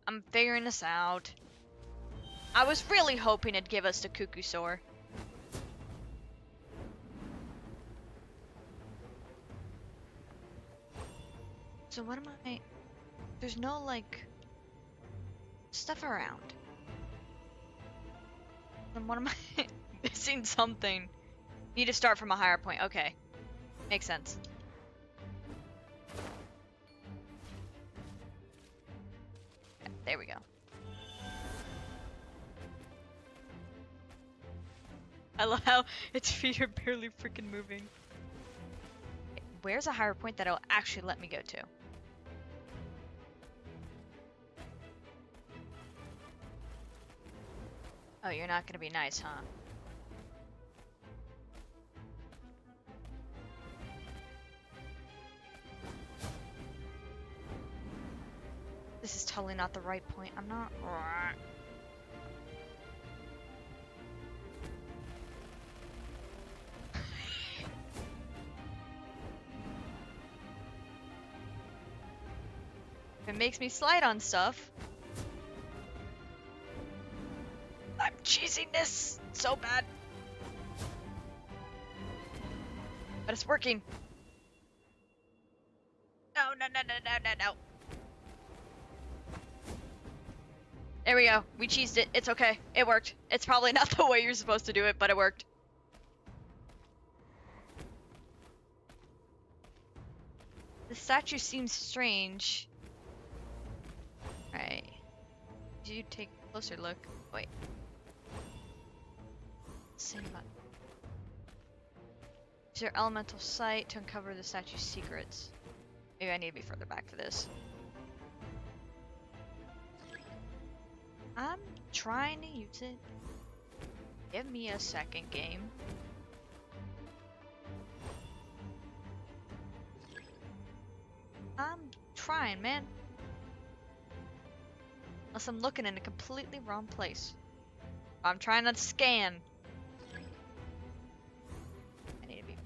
I'm figuring this out. I was really hoping it'd give us the cuckoo soar. So what am I... There's no, like... stuff around. Then what am I... missing something? Need to start from a higher point. Okay. Makes sense. Okay, there we go. I love how its feet are barely freaking moving. Where's a higher point that'll actually let me go to? Oh, you're not gonna be nice, huh? This is totally not the right point. I'm not... It makes me slide on stuff. I'm cheesing this so bad. But it's working. No, no, no, no, no, no, no. There we go. We cheesed it. It's okay. It worked. It's probably not the way you're supposed to do it, but it worked. The statue seems strange. Alright. Did you take a closer look? Wait. Same button. Use your elemental sight to uncover the statue's secrets. Maybe I need to be further back for this. I'm trying to use it. Give me a second, game. I'm trying, man. Unless I'm looking in a completely wrong place. I'm trying to scan. I need to be...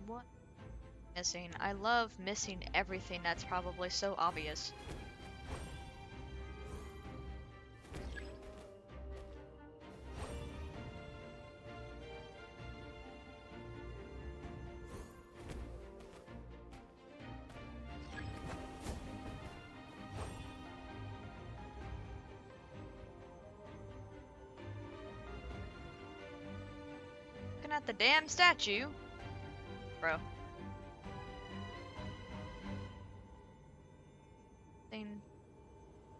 What? Missing. I love missing everything that's probably so obvious. Looking at the damn statue. Bro.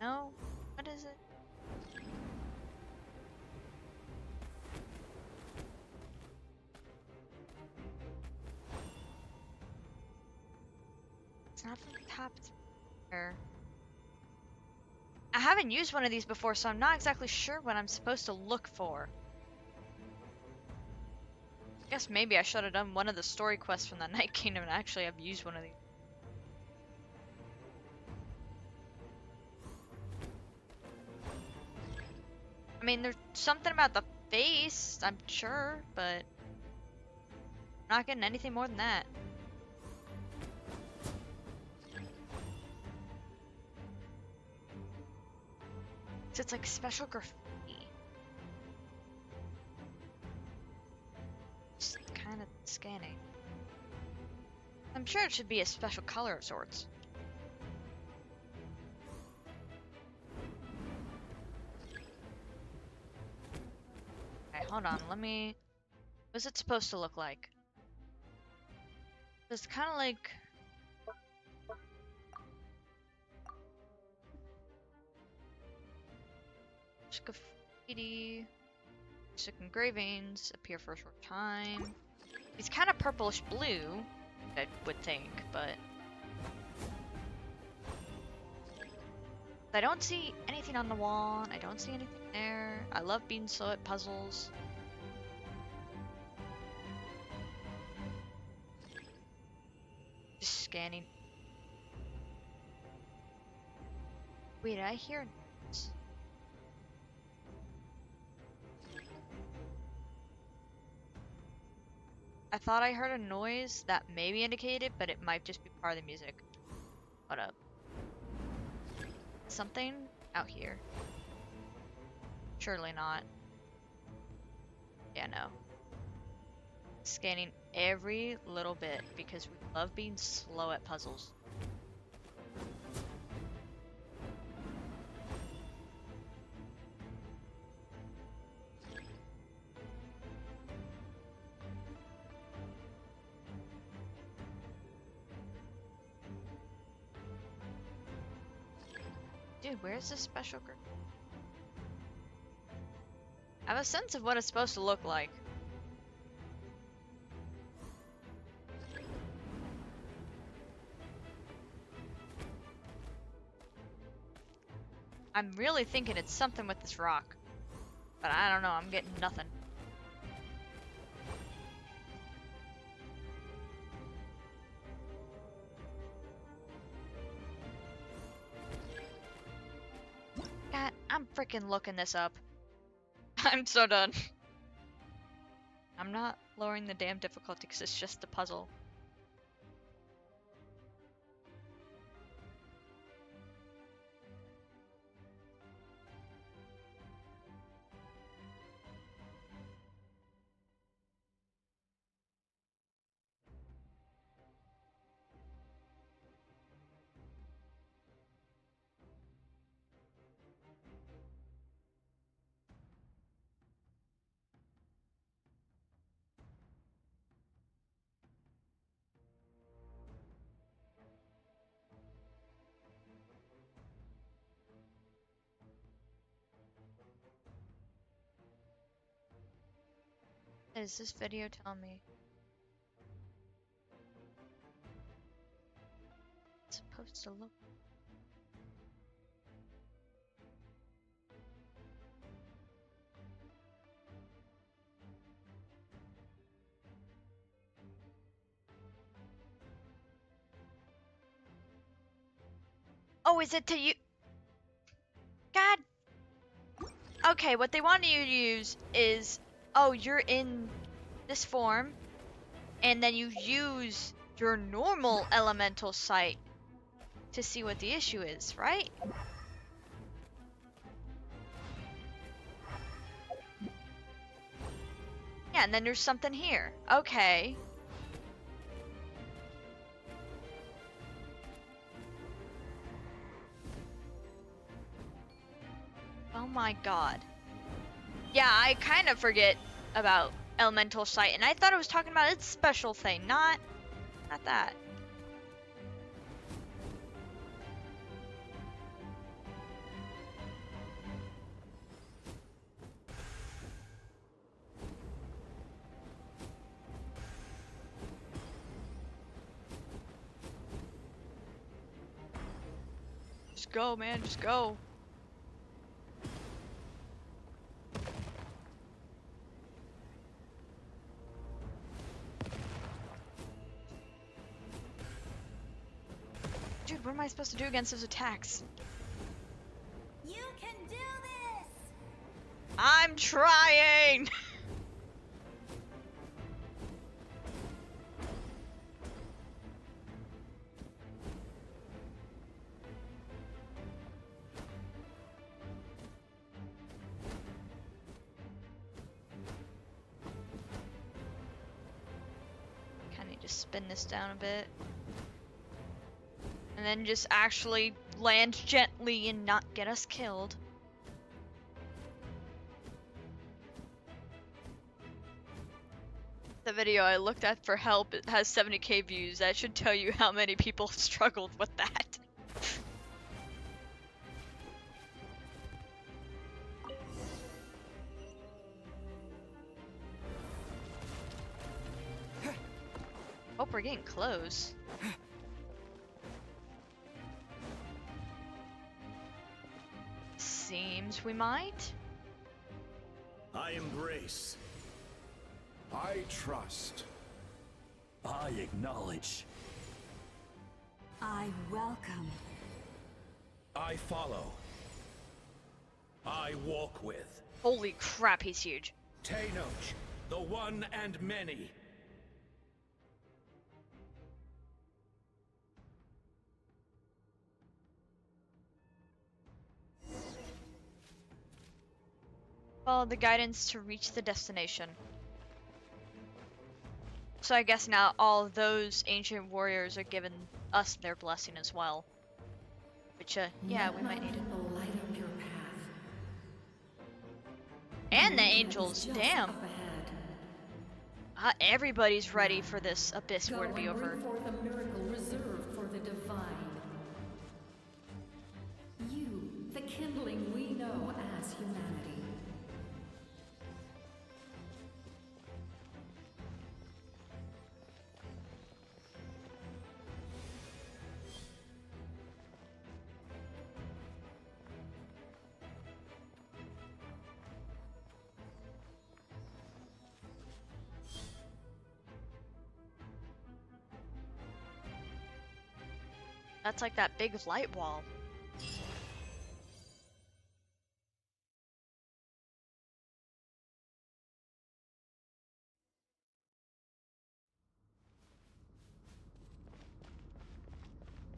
No? What is it? It's not from the top, it's here. I haven't used one of these before, so I'm not exactly sure what I'm supposed to look for. I guess maybe I should have done one of the story quests from the Night Kingdom and actually have used one of these. I mean, there's something about the face, I'm sure, but I'm not getting anything more than that. So it's like special graffiti. Just kind of scanning. I'm sure it should be a special color of sorts. Okay, hold on, let me... What's it supposed to look like? It's kind of like... Graffiti. Sick engravings appear for a short time. He's kind of purplish blue, I would think, but I don't see anything on the wall. I don't see anything there. I love being slow at puzzles. Just scanning. Wait, did I hear noise? I thought I heard a noise that maybe indicated, but it might just be part of the music. Hold up. Something out here. Surely not. Yeah, no. Scanning every little bit because we love being slow at puzzles. Dude, where's this special group? I have a sense of what it's supposed to look like. I'm really thinking it's something with this rock. But I don't know, I'm getting nothing. God, I'm freaking looking this up. I'm so done. I'm not lowering the damn difficulty because it's just a puzzle. Is this video telling me it's supposed to look? Oh, is it to you? God. Okay, what they want you to use is, oh, you're in this form, and then you use your normal elemental sight to see what the issue is, right? Yeah, and then there's something here. Okay. Oh my god. Yeah, I kind of forget about elemental sight, and I thought it was talking about its special thing, not that. Just go, man, just go. Dude, what am I supposed to do against those attacks? You can do this! I'm trying! Kind of need to spin this down a bit. And then just actually land gently and not get us killed. The video I looked at for help, it has 70k views. That should tell you how many people struggled with that. We're getting close. Seems we might. I embrace. I trust. I acknowledge. I welcome. I follow. I walk with. Holy crap, he's huge. Tenoch, the one and many. Follow the guidance to reach the destination. So I guess now all of those ancient warriors are giving us their blessing as well. Which, yeah, we might need it. Light up your path. And the angels, damn. Everybody's ready for this abyss war to be over. Bring forth a miracle reserved for the divine. You, the kindling we know as humanity. That's like that big light wall.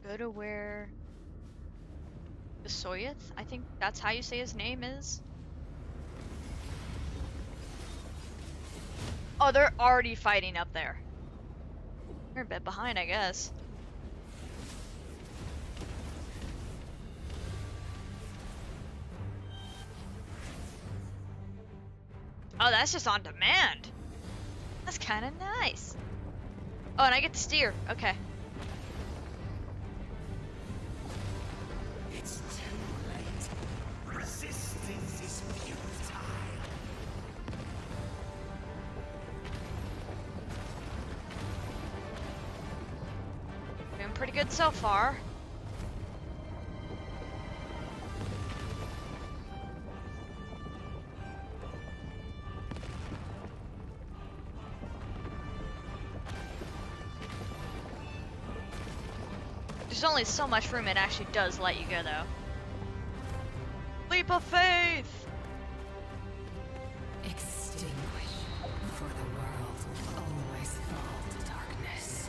Go to where the Soyeth, I think that's how you say his name is. Oh, they're already fighting up there. They're a bit behind, I guess. Oh, that's just on demand. That's kind of nice. Oh, and I get to steer. Okay. It's too late. Resistance is futile. Doing pretty good so far. There's only so much room it actually does let you go, though. Leap of faith! Extinguish for the world always fall to darkness.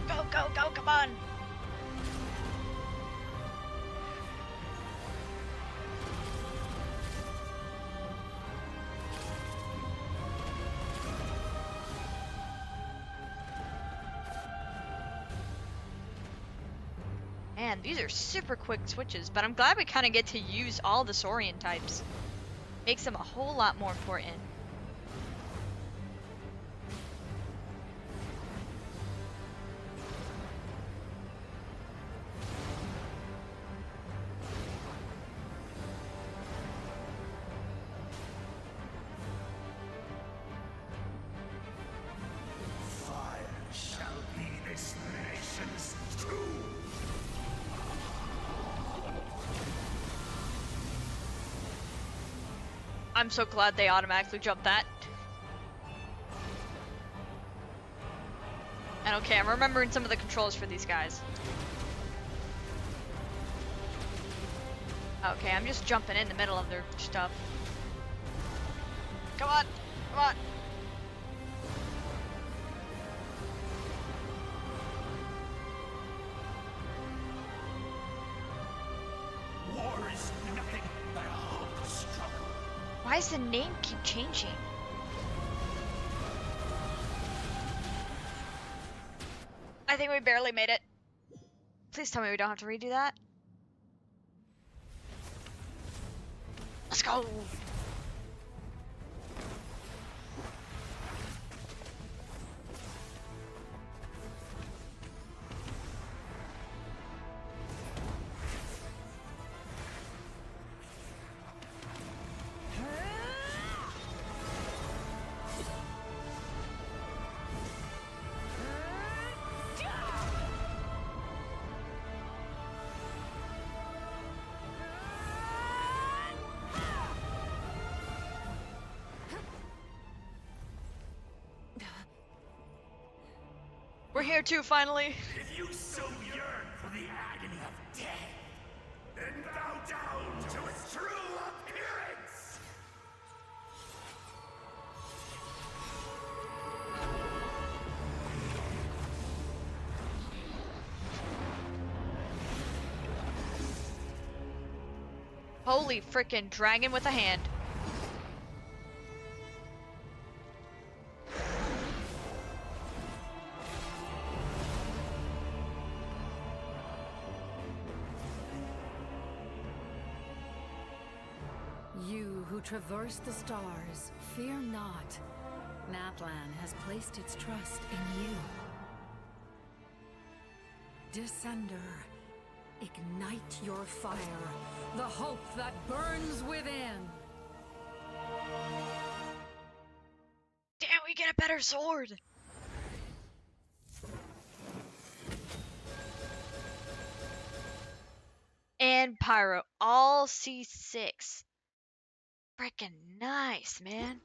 Go, go, go, come on! Man, these are super quick switches, but I'm glad we kind of get to use all the Saurian types. Makes them a whole lot more important. Fire shall be this nation's tomb. I'm so glad they automatically jumped that. And okay, I'm remembering some of the controls for these guys. Okay, I'm just jumping in the middle of their stuff. Come on, come on. War is nothing but a hopeless struggle. Why does the name keep changing? I think we barely made it. Please tell me we don't have to redo that. Let's go! We're here too, finally. If you so yearn for the agony of death, then bow down to its true appearance! Holy frickin' dragon with a hand. You who traverse the stars, fear not. Natlan has placed its trust in you. Descender, ignite your fire, the hope that burns within. Damn, we get a better sword. And Pyro, all C6. Freaking nice, man.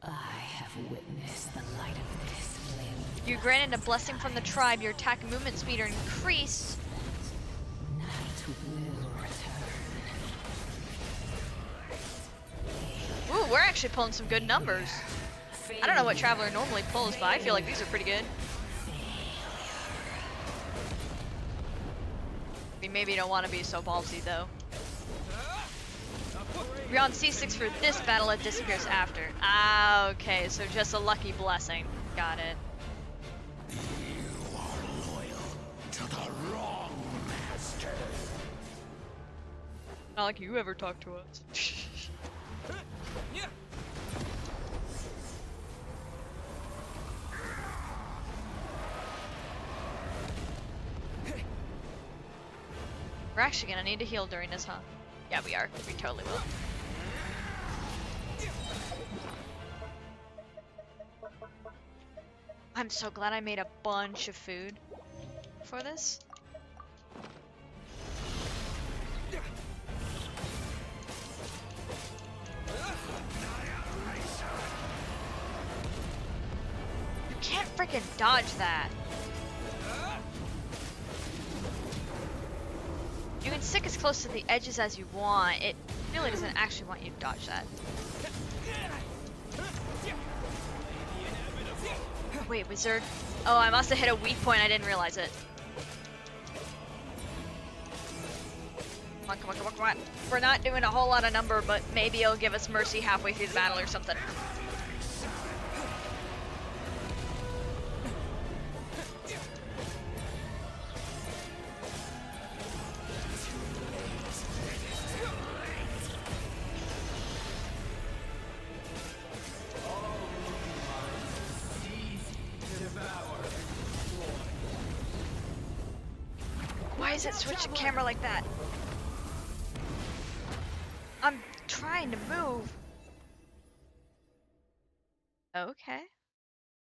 I have witnessed the light of this flame. You granted a blessing from the tribe, your attack and movement speed are increased. Night will return. Ooh, we're actually pulling some good numbers. I don't know what Traveler normally pulls, but I feel like these are pretty good. We maybe don't want to be so ballsy though. You're on C6 for this battle, it disappears after. Ah, okay, so just a lucky blessing. Got it. You are loyal to the wrong master. Not like you ever talk to us. We're actually gonna need to heal during this, huh? Yeah, we are. We totally will. I'm so glad I made a bunch of food for this. You can't freaking dodge that. You can stick as close to the edges as you want. It really doesn't actually want you to dodge that. Wait, wizard. Oh, I must have hit a weak point. I didn't realize it. Come on, come on, come on, come on. We're not doing a whole lot of number, but maybe it'll give us mercy halfway through the battle or something. Why is it switch the camera like that? I'm trying to move. Okay.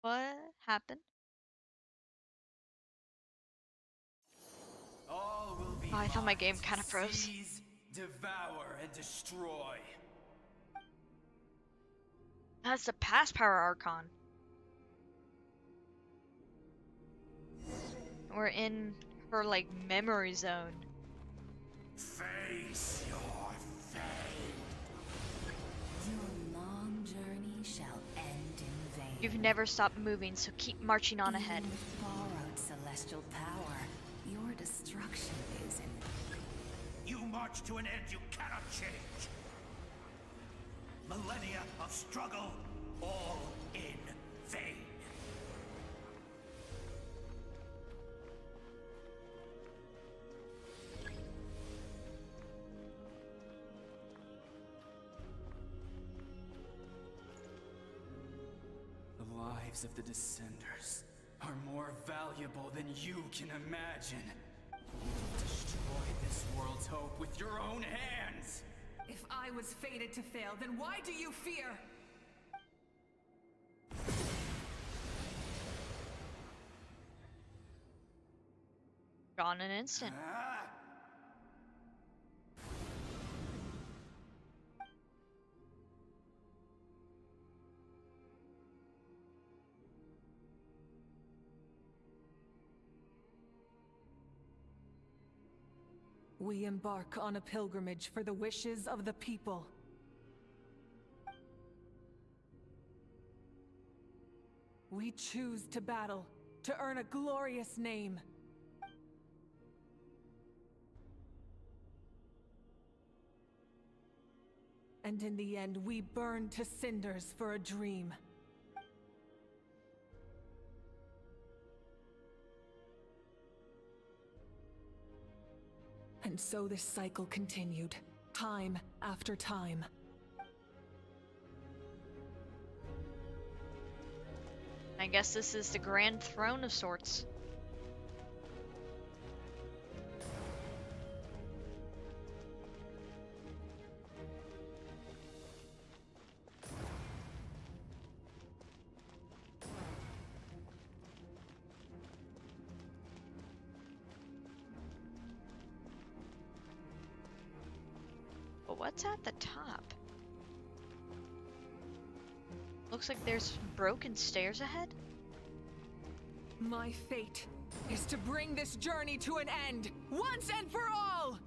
What happened? All will be Oh, I thought my game mine kind of to froze. seize, devour, and destroy. That's the past power Archon. We're in her, like, memory zone. Face your fate. Your long journey shall end in vain. You've never stopped moving, so keep marching on ahead. Even with borrowed celestial power, your destruction is in. You march to an end you cannot change. Millennia of struggle, all in vain. The lives of the Descenders are more valuable than you can imagine. You destroyed this world's hope with your own hands. If I was fated to fail, then why do you fear? Gone in an instant. We embark on a pilgrimage for the wishes of the people. We choose to battle, to earn a glorious name. And in the end, we burn to cinders for a dream. And so this cycle continued, time after time. I guess this is the Grand Throne of sorts. But what's at the top? Looks like there's broken stairs ahead. My fate is to bring this journey to an end, once and for all!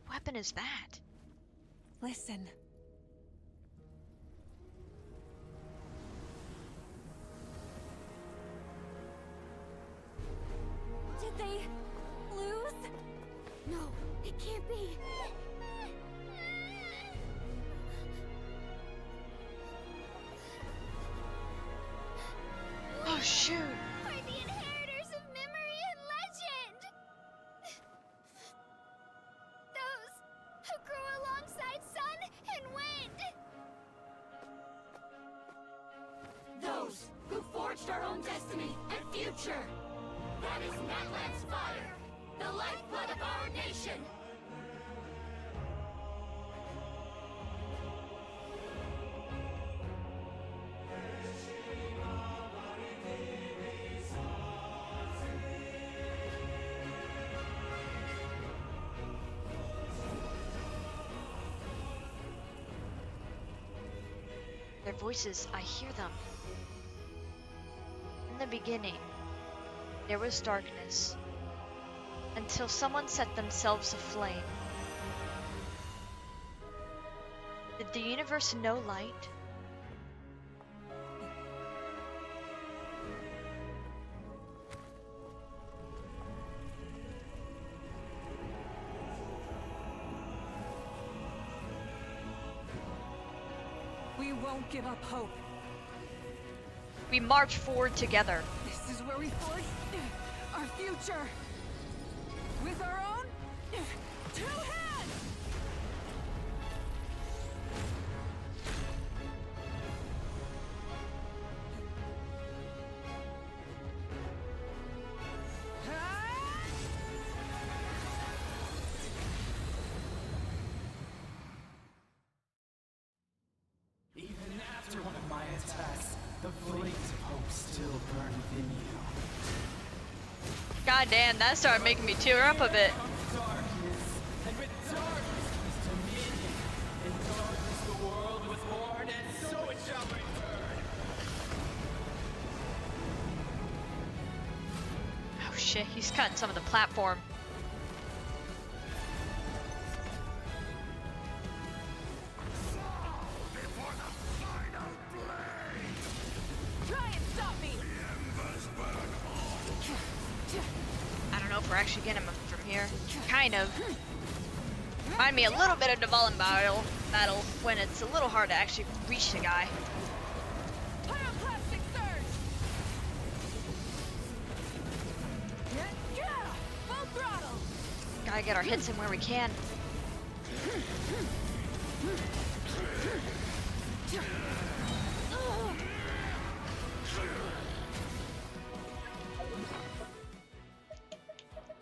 What weapon is that? Listen. Did they lose? No, it can't be. Oh shoot! We're the inheritors of memory and legend! Those who grew alongside sun and wind! Those who forged our own destiny and future! That is Natlan's fire, the lifeblood of our nation! Their voices, I hear them. In the beginning, there was darkness, until someone set themselves aflame. Did the universe know light? We won't give up hope. We march forward together. This is where we forge our future. With our own two hands! Even after one of my attacks, the flames of hope still burn within you. God damn, that started making me tear up a bit. Darkness, and with darkness comes dominion. In darkness the world was born, and so it shall return. Oh shit, he's cutting some of the platform. Try and stop me! I don't know if we're actually getting him from here. Kind of. Remind me a little bit of the Valen battle when it's a little hard to actually reach the guy. Pyroclastic surge! Full throttle! Gotta get our hits in where we can.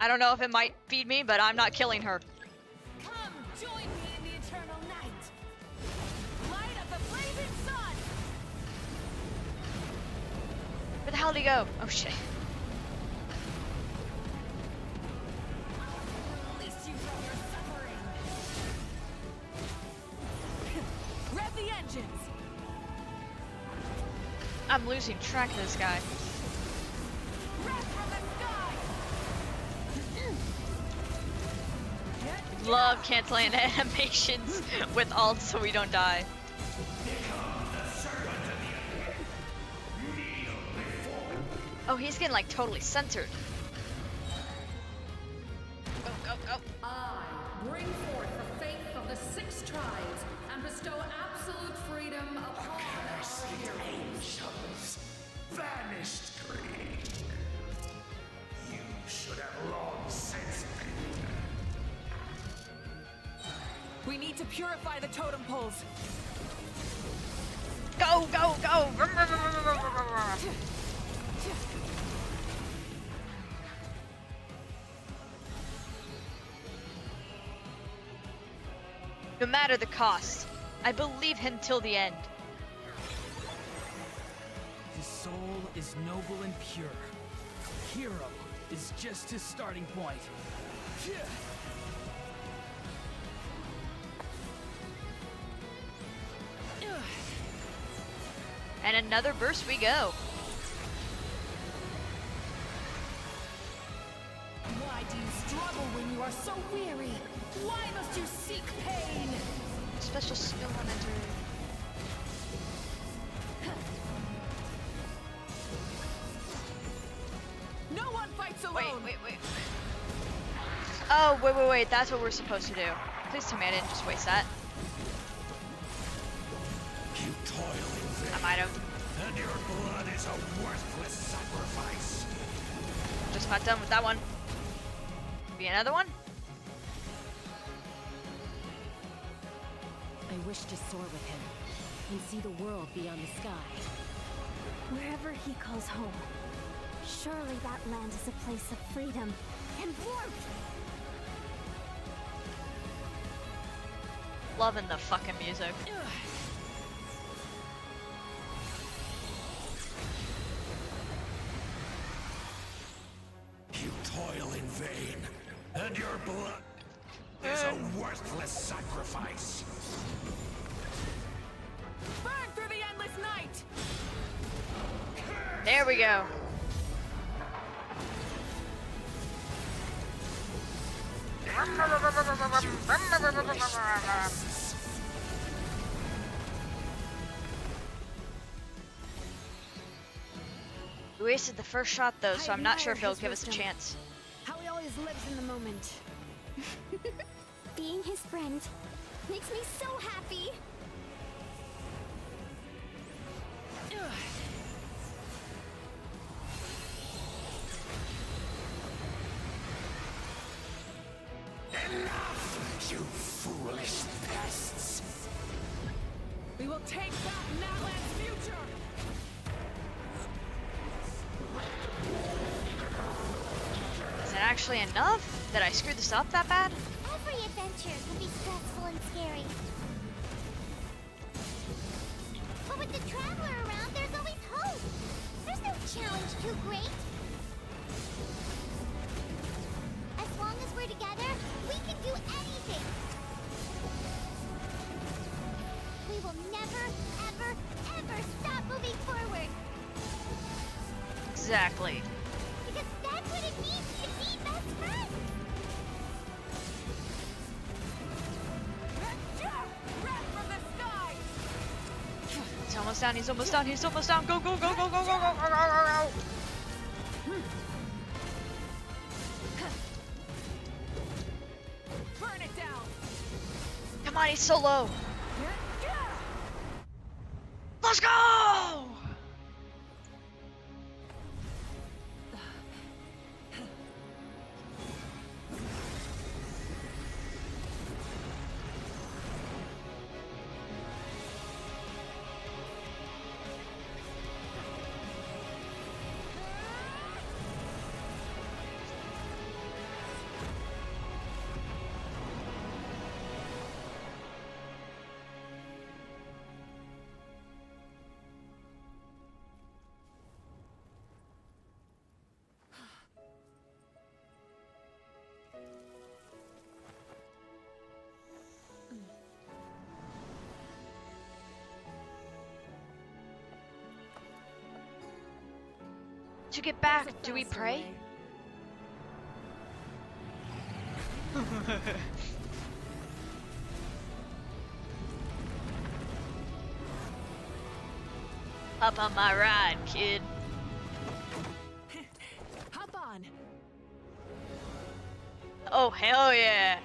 I don't know if it might feed me, but I'm not killing her. Come, join me in the eternal night! Light of the blazing sun! Where the hell did he go? Oh shit. I'm losing track of this guy. Love canceling animations with alt so we don't die. Oh, he's getting like totally censored. Go, go, go. I bring forth the faith of the 6 tribes and bestow absolute freedom upon Accursed angels, vanished greed. You should have long since been. We need to purify the totem poles. Go, go, go! No matter the cost, I believe him till the end. His soul is noble and pure. Hero is just his starting point. And another burst we go. Why do you struggle when you are so weary? Why must you seek pain? Special skill on enter. No one fights alone. Wait. Oh, wait. That's what we're supposed to do. Please tell me I didn't just waste that. You toil in vain. I might have. And your blood is a worthless sacrifice. Just about done with that one. Be another one? I wish to soar with him and see the world beyond the sky. Wherever he calls home, surely that land is a place of freedom and warmth. Loving the fucking music. You toil in vain, and your blood is a worthless sacrifice. Burn through the endless night. There we go. We wasted the first shot though, so I'm not sure if he'll give us a chance. How he always lives in the moment. Being his friend makes me so happy. Enough, you foolish pests! We will take back Natlan's future. Is it actually enough? Did I screw this up that bad? Every adventure can be stressful and scary. But with the Traveler around, there's always hope. There's no challenge too great. As long as we're together, we can do anything. We will never, ever, ever stop moving forward. Exactly. Because that's what it means to be best friends. Red from the sky. He's almost down, he's almost down, he's almost down. Go, go, go, go, go, go, go, go, go, go, go. Burn it down. Come on, he's so low. Let's go! To get back, do we pray? Up on my ride, kid. Hop on. Oh, hell yeah.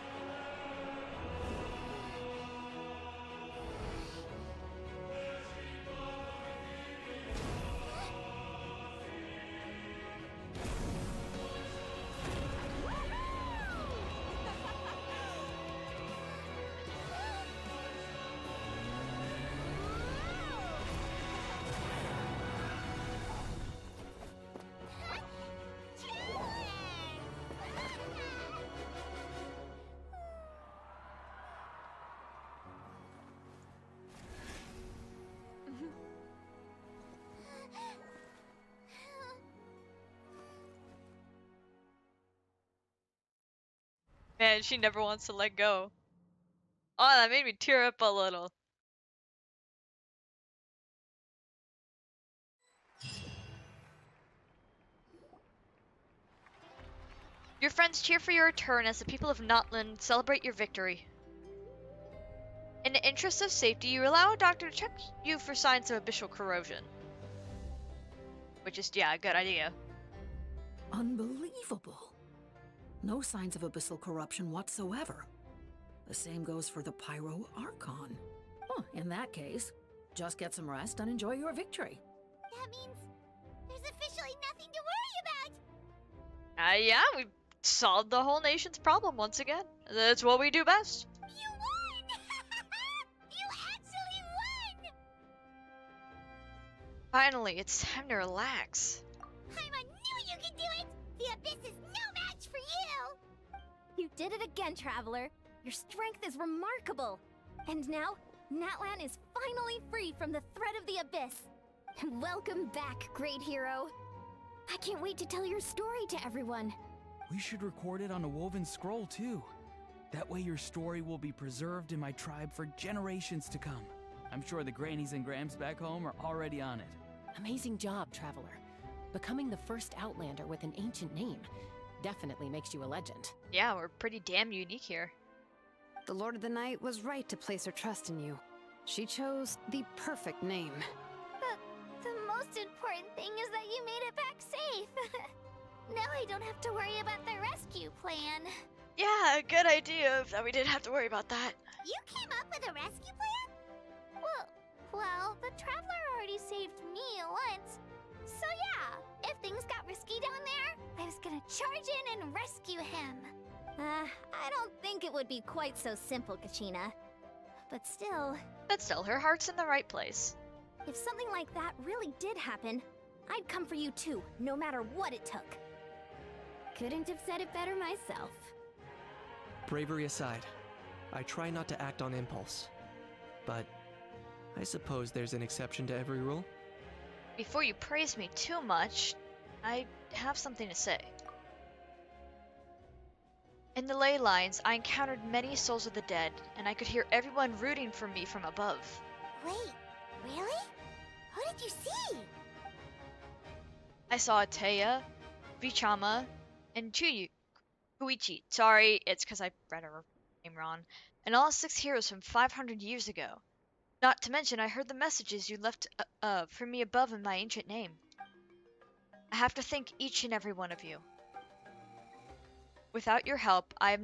Man, she never wants to let go. Oh, that made me tear up a little. Your friends cheer for your return as the people of Natlan celebrate your victory. In the interest of safety, you allow a doctor to check you for signs of abyssal corrosion. Which is, yeah, a good idea. Unbelievable. No signs of abyssal corruption whatsoever. The same goes for the Pyro Archon. Oh, in that case, just get some rest and enjoy your victory. That means there's officially nothing to worry about. Yeah, we solved the whole nation's problem once again. That's what we do best. You won! You actually won! Finally, it's time to relax. Paimon knew you could do it! The Abyss is no match for you! You did it again, Traveler. Your strength is remarkable. And now, Natlan is finally free from the threat of the Abyss. Welcome back, great hero. I can't wait to tell your story to everyone. We should record it on a woven scroll, too. That way your story will be preserved in my tribe for generations to come. I'm sure the grannies and grams back home are already on it. Amazing job, Traveler. Becoming the first Outlander with an ancient name definitely makes you a legend. Yeah, we're pretty damn unique here. The Lord of the Night was right to place her trust in you. She chose the perfect name. The most important thing is that you made it back safe. Now I don't have to worry about the rescue plan. Yeah, good idea that we didn't have to worry about that. You came up with a rescue plan? Well, the Traveler already saved me once. So yeah, if things got risky down there, I was gonna charge in and rescue him. I don't think it would be quite so simple, Kachina. But still, her heart's in the right place. if something like that really did happen, I'd come for you too, no matter what it took. Couldn't have said it better myself. Bravery aside, I try not to act on impulse. But I suppose there's an exception to every rule. Before you praise me too much, I have something to say. In the ley lines, I encountered many souls of the dead, and I could hear everyone rooting for me from above. Wait, really? Who did you see? I saw Teya, Vichama, and Kuichi. Sorry, it's because I read her name wrong. And all 6 heroes from 500 years ago. Not to mention, I heard the messages you left for me above in my ancient name. I have to thank each and every one of you. Without your help, I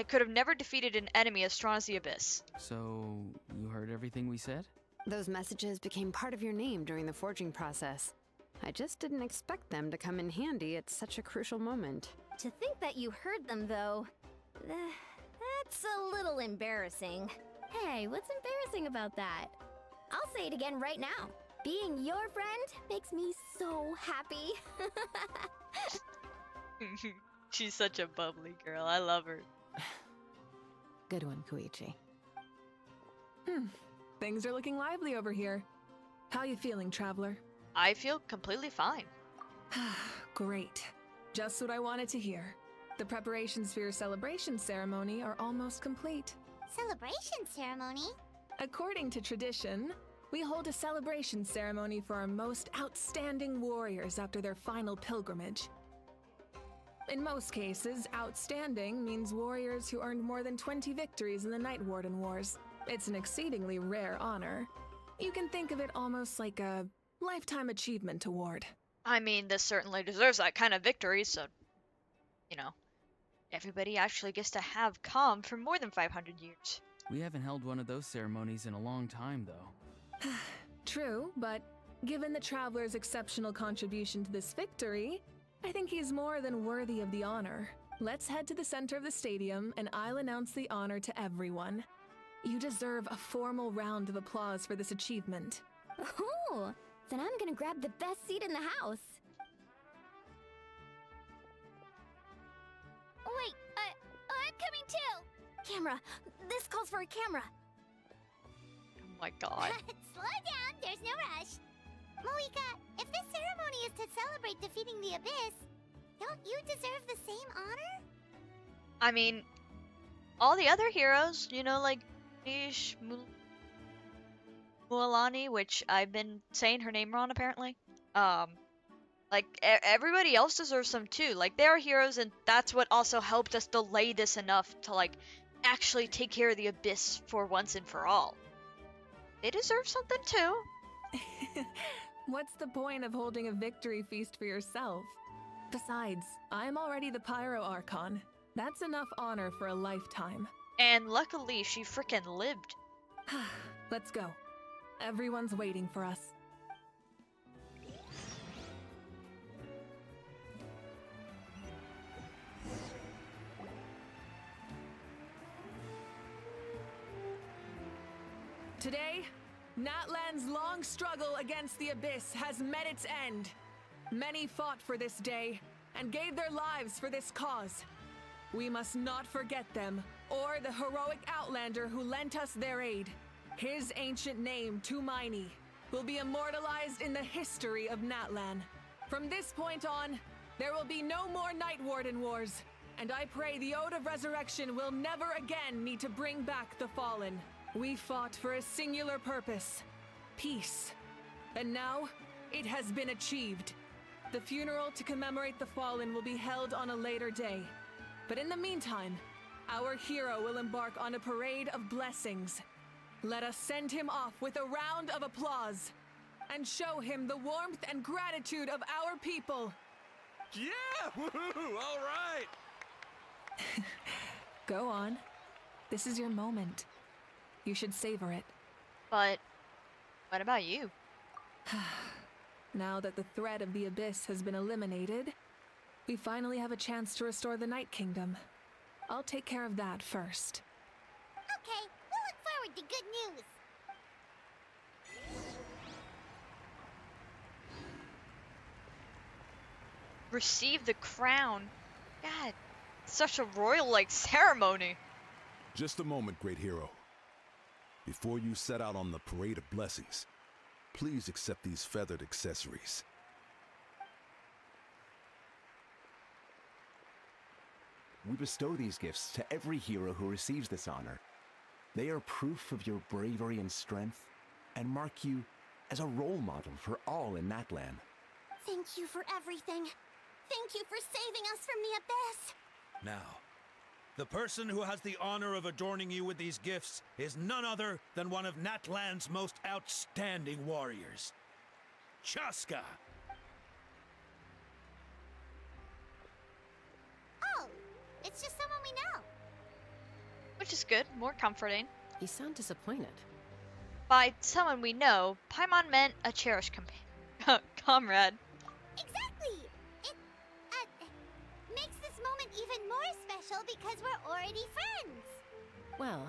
could have never defeated an enemy as strong as the Abyss. So, you heard everything we said? Those messages became part of your name during the forging process. I just didn't expect them to come in handy at such a crucial moment. To think that you heard them, though, that's a little embarrassing. Hey, what's embarrassing about that? I'll say it again right now. Being your friend makes me so happy. She's such a bubbly girl. I love her. Good one, Koichi. Things are looking lively over here. How you feeling, Traveler? I feel completely fine. Great. Just what I wanted to hear. The preparations for your celebration ceremony are almost complete. Celebration ceremony? According to tradition, we hold a celebration ceremony for our most outstanding warriors after their final pilgrimage. In most cases, outstanding means warriors who earned more than 20 victories in the Night Warden Wars. It's an exceedingly rare honor. You can think of it almost like a lifetime achievement award. I mean, this certainly deserves that kind of victory, so, you know, everybody actually gets to have calm for more than 500 years. We haven't held one of those ceremonies in a long time, though. True, but given the Traveler's exceptional contribution to this victory, I think he's more than worthy of the honor. Let's head to the center of the stadium, and I'll announce the honor to everyone. You deserve a formal round of applause for this achievement. Ooh, then I'm gonna grab the best seat in the house. Wait, I'm coming too! Camera! This calls for a camera! Oh my god. Slow down, there's no rush. Mavuika, if this ceremony is to celebrate defeating the Abyss, don't you deserve the same honor? I mean, all the other heroes, you know, like Nish, Mualani, which I've been saying her name wrong apparently. Like everybody else deserves some too. Like they are heroes, and that's what also helped us delay this enough to like actually take care of the Abyss for once and for all. They deserve something too. What's the point of holding a victory feast for yourself? Besides, I'm already the Pyro Archon. That's enough honor for a lifetime. And luckily, she frickin' lived. Let's go. Everyone's waiting for us. Today, Natlan's long struggle against the Abyss has met its end. Many fought for this day and gave their lives for this cause. We must not forget them or the heroic Outlander who lent us their aid. His ancient name, Tumaini, will be immortalized in the history of Natlan. From this point on, there will be no more Night Warden Wars, and I pray the Ode of Resurrection will never again need to bring back the Fallen. We fought for a singular purpose, peace. And now, it has been achieved. The funeral to commemorate the Fallen will be held on a later day. But in the meantime, our hero will embark on a parade of blessings. Let us send him off with a round of applause and show him the warmth and gratitude of our people. Yeah! Woohoo! All right! Go on. This is your moment. You should savor it. But what about you? Now that the threat of the Abyss has been eliminated, we finally have a chance to restore the Night Kingdom. I'll take care of that first. Okay, we'll look forward to good news. Receive the crown. God, such a royal-like ceremony. Just a moment, great hero. Before you set out on the parade of blessings, please accept these feathered accessories. We bestow these gifts to every hero who receives this honor. They are proof of your bravery and strength, and mark you as a role model for all in Natlan. Thank you for everything. Thank you for saving us from the Abyss. Now, the person who has the honor of adorning you with these gifts is none other than one of Natlan's most outstanding warriors, Chaska. Oh, it's just someone we know. Which is good, more comforting. You sound disappointed. By someone we know, Paimon meant a cherished comrade. Exactly! It makes this moment even more special because we're already friends. Well,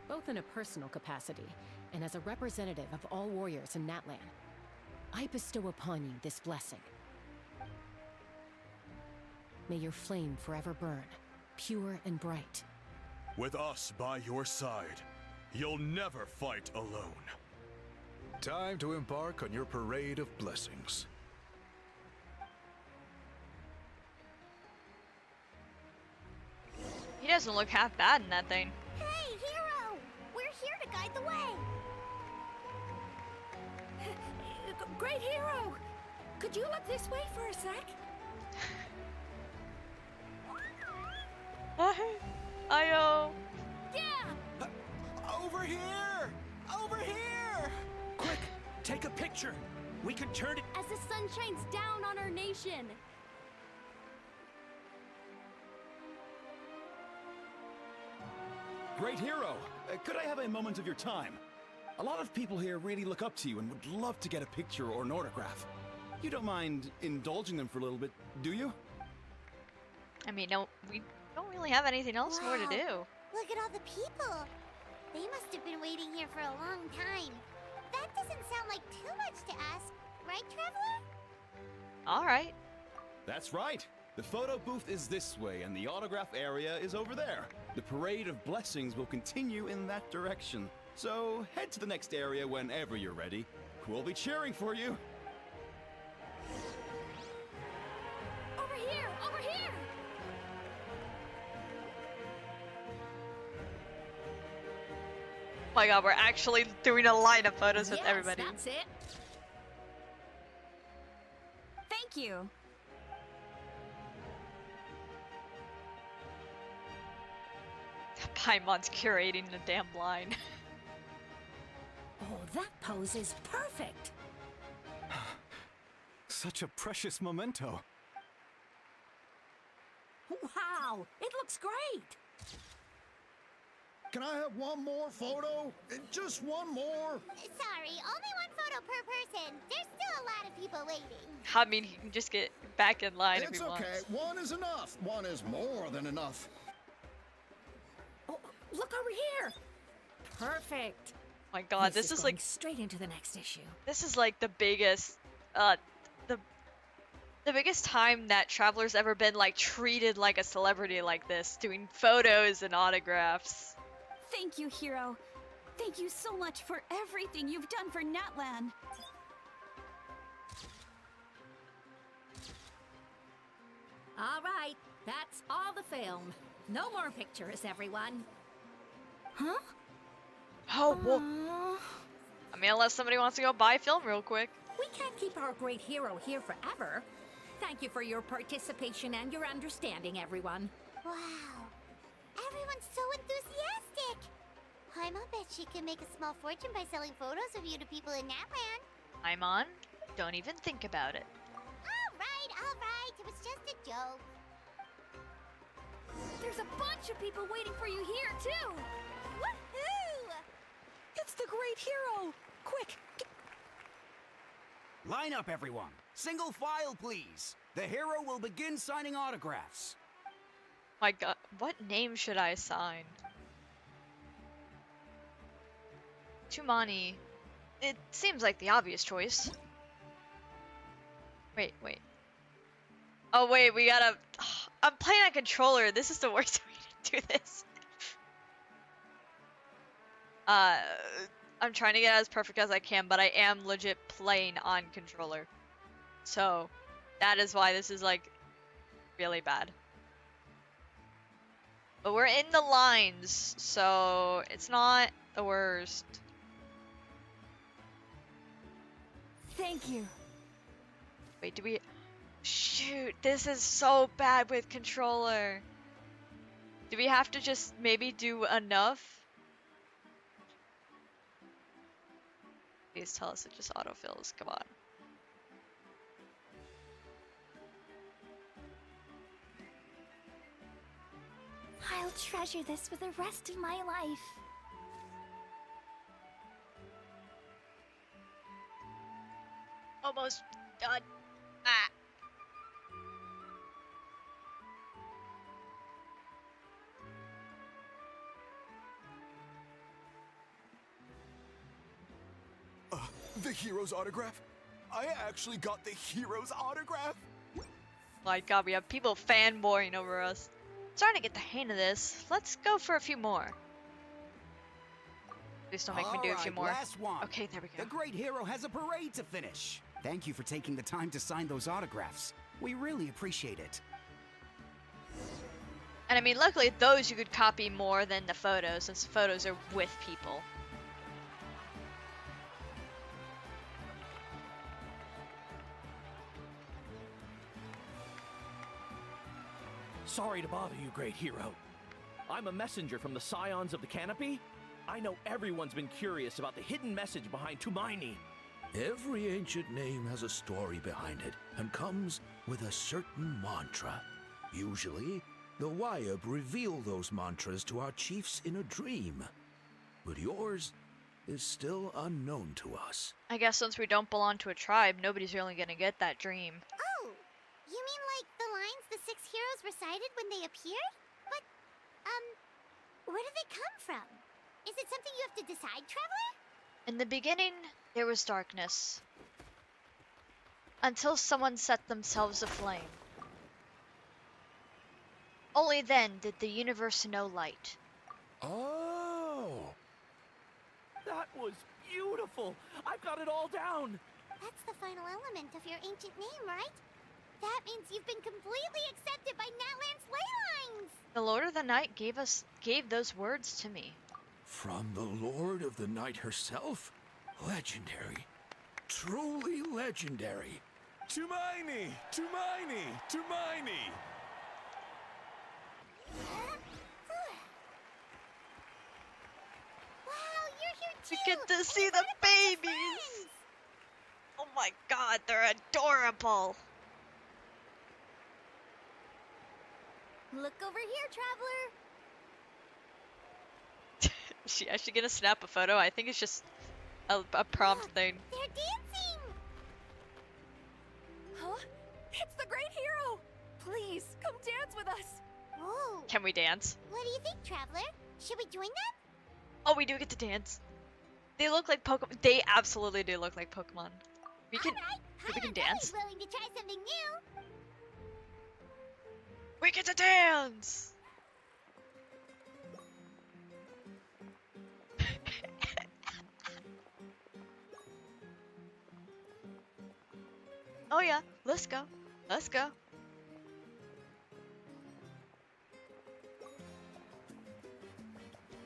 both in a personal capacity and as a representative of all warriors in Natlan, I bestow upon you this blessing. May your flame forever burn, pure and bright. With us by your side, you'll never fight alone. Time to embark on your parade of blessings. He doesn't look half bad in that thing. Hey, hero! We're here to guide the way. Great hero! Could you look this way for a sec? Io. Yeah! Over here! Over here! Quick, take a picture. We can turn it. As the sun shines down on our nation. Great hero, could I have a moment of your time? A lot of people here really look up to you and would love to get a picture or an autograph. You don't mind indulging them for a little bit, do you? I mean, no, we don't really have anything else more to do. Look at all the people. They must have been waiting here for a long time. That doesn't sound like too much to ask, right, Traveler? All right. That's right. The photo booth is this way, and the autograph area is over there. The parade of blessings will continue in that direction. So head to the next area whenever you're ready. We'll be cheering for you. Over here! Over here! Oh my god, we're actually doing a line of photos with everybody. That's it. Thank you. Paimon's curating the damn line. Oh, that pose is perfect! Such a precious memento. Wow! It looks great! Can I have one more photo? Just one more? Sorry, only one photo per person. There's still a lot of people waiting. I mean, he can just get back in line if It's he okay. wants. One is enough. One is more than enough. Oh, look over here! Perfect! Oh my god, this is going like straight into the next issue. this is like the biggest the biggest time that Traveler's ever been like treated like a celebrity like this, doing photos and autographs. Thank you, hero. Thank you so much for everything you've done for Natlan. All right, that's all the film. No more pictures, everyone. Huh? Oh, well, I mean, unless somebody wants to go buy film real quick. We can't keep our great hero here forever. Thank you for your participation and your understanding, everyone. Wow. Everyone's so enthusiastic. Paimon bet she can make a small fortune by selling photos of you to people in Natlan. Paimon, don't even think about it. All right. It was just a joke. There's a bunch of people waiting for you here, too. Woohoo! It's the great hero! Quick! Line up, everyone. Single file, please. The hero will begin signing autographs. My god, what name should I assign? Tumani. It seems like the obvious choice. Wait. Oh wait, we gotta... I'm playing on controller. This is the worst way to do this. I'm trying to get as perfect as I can, but I am legit playing on controller. So, that is why this is like really bad. But we're in the lines, so it's not the worst. Thank you. Wait, do we... Shoot, this is so bad with controller. Do we have to just maybe do enough? Please tell us it just autofills, come on. I'll treasure this for the rest of my life. Almost done. Ah. The hero's autograph? I actually got the hero's autograph? My god, we have people fanboying over us. Starting to get the hang of this. Let's go for a few more. Please don't make me do a few more. Last one. Okay, there we go. The great hero has a parade to finish. Thank you for taking the time to sign those autographs. We really appreciate it. And I mean, luckily those you could copy more than the photos, since the photos are with people. Sorry to bother you, great hero. I'm a messenger from the Scions of the Canopy. I know everyone's been curious about the hidden message behind Tumaini. Every ancient name has a story behind it and comes with a certain mantra. Usually, the Wayab reveal those mantras to our chiefs in a dream. But yours is still unknown to us. I guess since we don't belong to a tribe, nobody's really gonna get that dream. Oh, you mean like the lines the 6 heroes recited when they appeared? But, where did they come from? Is it something you have to decide, Traveler? In the beginning, there was darkness. Until someone set themselves aflame. Only then did the universe know light. Oh! That was beautiful! I've got it all down! That's the final element of your ancient name, right? That means you've been completely accepted by Natlan's ley lines! The Lord of the Night gave those words to me. From the Lord of the Night herself? Legendary. Truly legendary. Tumaini! Tumaini! Tumaini! Wow, you're here too! We get to see the babies! Oh my god, they're adorable! Look over here, Traveler! Is she actually gonna snap a photo? I think it's just a prompt thing. They're dancing! Huh? It's the great hero! Please, come dance with us! Whoa! Can we dance? What do you think, Traveler? Should we join them? Oh, we do get to dance. They look like Pokemon. They absolutely do look like Pokemon. We can, we can dance. Willing to try something new? We get to dance! Oh yeah, let's go. Let's go.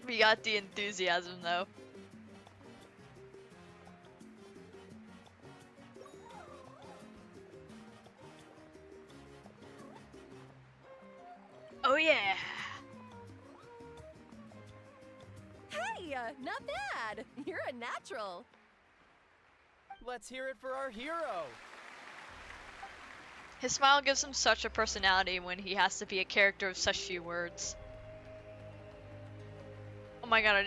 We got the enthusiasm though. Oh yeah. Hey, not bad. You're a natural. Let's hear it for our hero. His smile gives him such a personality when he has to be a character of such few words. Oh my god,